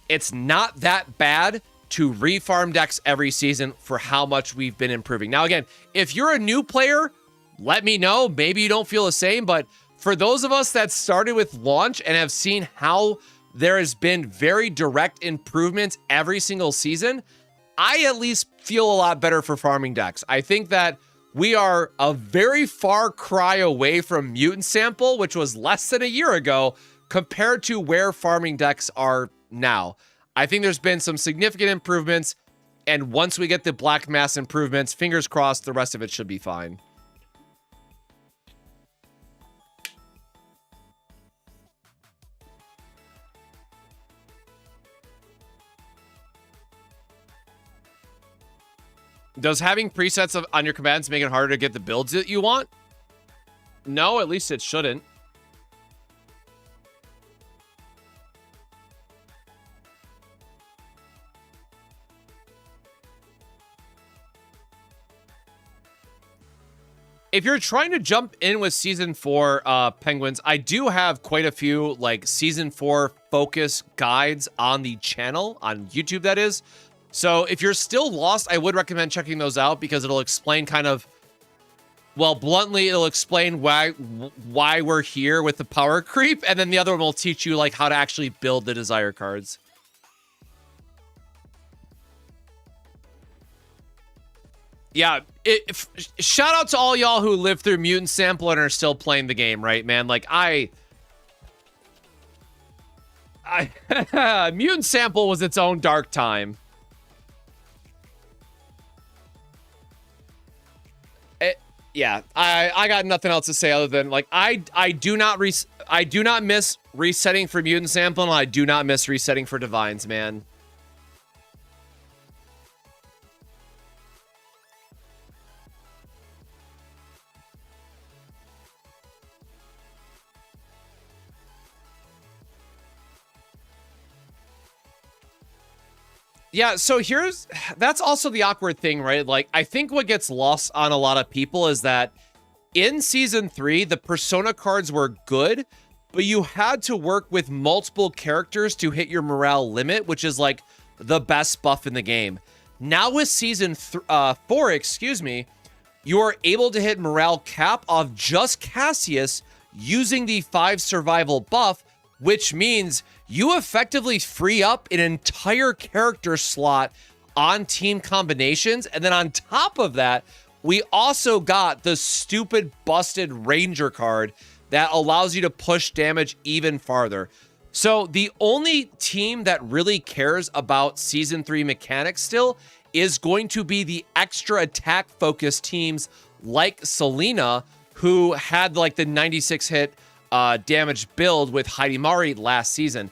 It's not that bad to re-farm decks every season for how much we've been improving. Now, again, if you're a new player, let me know. Maybe you don't feel the same, but for those of us that started with launch and have seen how there has been very direct improvements every single season, I at least feel a lot better for farming decks. I think that we are a very far cry away from Mutant Sample, which was less than a year ago, compared to where farming decks are now. I think there's been some significant improvements, and once we get the Black Mass improvements, fingers crossed, the rest of it should be fine. Does having presets on your commands make it harder to get the builds that you want? No, at least it shouldn't. If you're trying to jump in with Season 4, Penguins, I do have quite a few, like, Season 4 focus guides on the channel, on YouTube, that is. So if you're still lost, I would recommend checking those out because it'll explain kind of, well, bluntly, it'll explain why we're here with the power creep, and then the other one will teach you, like, how to actually build the desire cards. Yeah, shout out to all y'all who lived through Mutant Sample and are still playing the game, right, man? Like, Mutant Sample was its own dark time. Yeah, I got nothing else to say other than like I do not miss resetting for mutant sample, and I do not miss resetting for divines, man. Yeah, so that's also the awkward thing, right? Like, I think what gets lost on a lot of people is that in Season 3, the Persona cards were good, but you had to work with multiple characters to hit your morale limit, which is, like, the best buff in the game. Now with Season 4, excuse me, you are able to hit morale cap of just Cassius using the 5 survival buff, which means you effectively free up an entire character slot on team combinations. And then on top of that, we also got the stupid busted Ranger card that allows you to push damage even farther. So the only team that really cares about Season 3 mechanics still is going to be the extra attack focused teams like Selena, who had like the 96 hit damage build with Hidimari last season.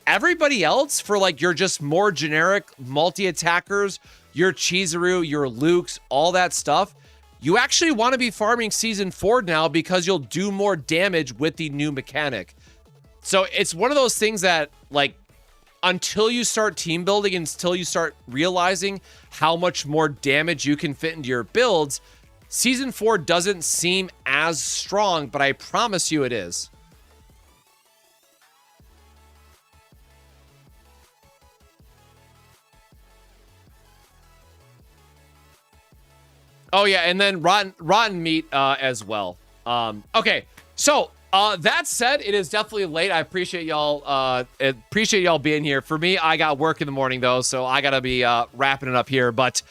Everybody else, for like your just more generic multi-attackers, your Chizuru, your Lukes, all that stuff, you actually want to be farming Season 4 now because you'll do more damage with the new mechanic. So it's one of those things that, like, until you start team building, until you start realizing how much more damage you can fit into your builds, Season 4 doesn't seem as strong, but I promise you it is. Oh, yeah, and then rotten meat as well. Okay, so that said, it is definitely late. I appreciate y'all being here. For me, I got work in the morning, though, so I got to be wrapping it up here. But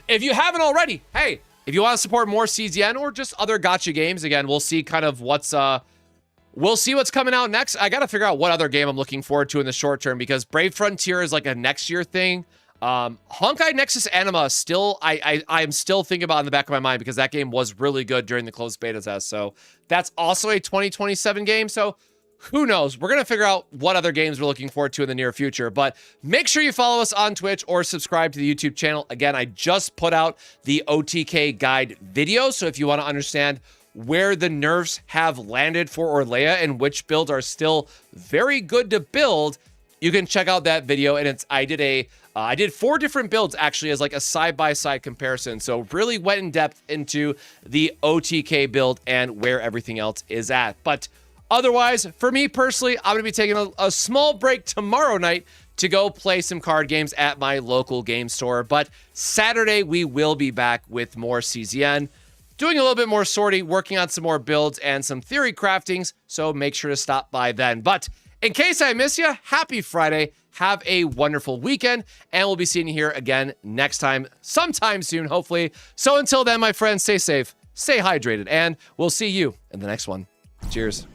if you haven't already, hey, if you want to support more CZN or just other gacha games, again, we'll see kind of what's coming out next. I got to figure out what other game I'm looking forward to in the short term, because Brave Frontier is like a next year thing. Honkai Nexus Anima still, I'm still thinking about in the back of my mind, because that game was really good during the closed beta test. So that's also a 2027 game. So who knows? We're going to figure out what other games we're looking forward to in the near future. But make sure you follow us on Twitch or subscribe to the YouTube channel. Again, I just put out the OTK guide video. So if you want to understand where the nerfs have landed for Orlea and which builds are still very good to build, you can check out that video. And I did 4 different builds actually as like a side-by-side comparison. So really went in depth into the OTK build and where everything else is at. But otherwise, for me personally, I'm going to be taking a small break tomorrow night to go play some card games at my local game store. But Saturday, we will be back with more CZN, doing a little bit more sortie, working on some more builds and some theory craftings. So make sure to stop by then. But in case I miss you, happy Friday. Have a wonderful weekend, and we'll be seeing you here again next time, sometime soon, hopefully. So until then, my friends, stay safe, stay hydrated, and we'll see you in the next one. Cheers.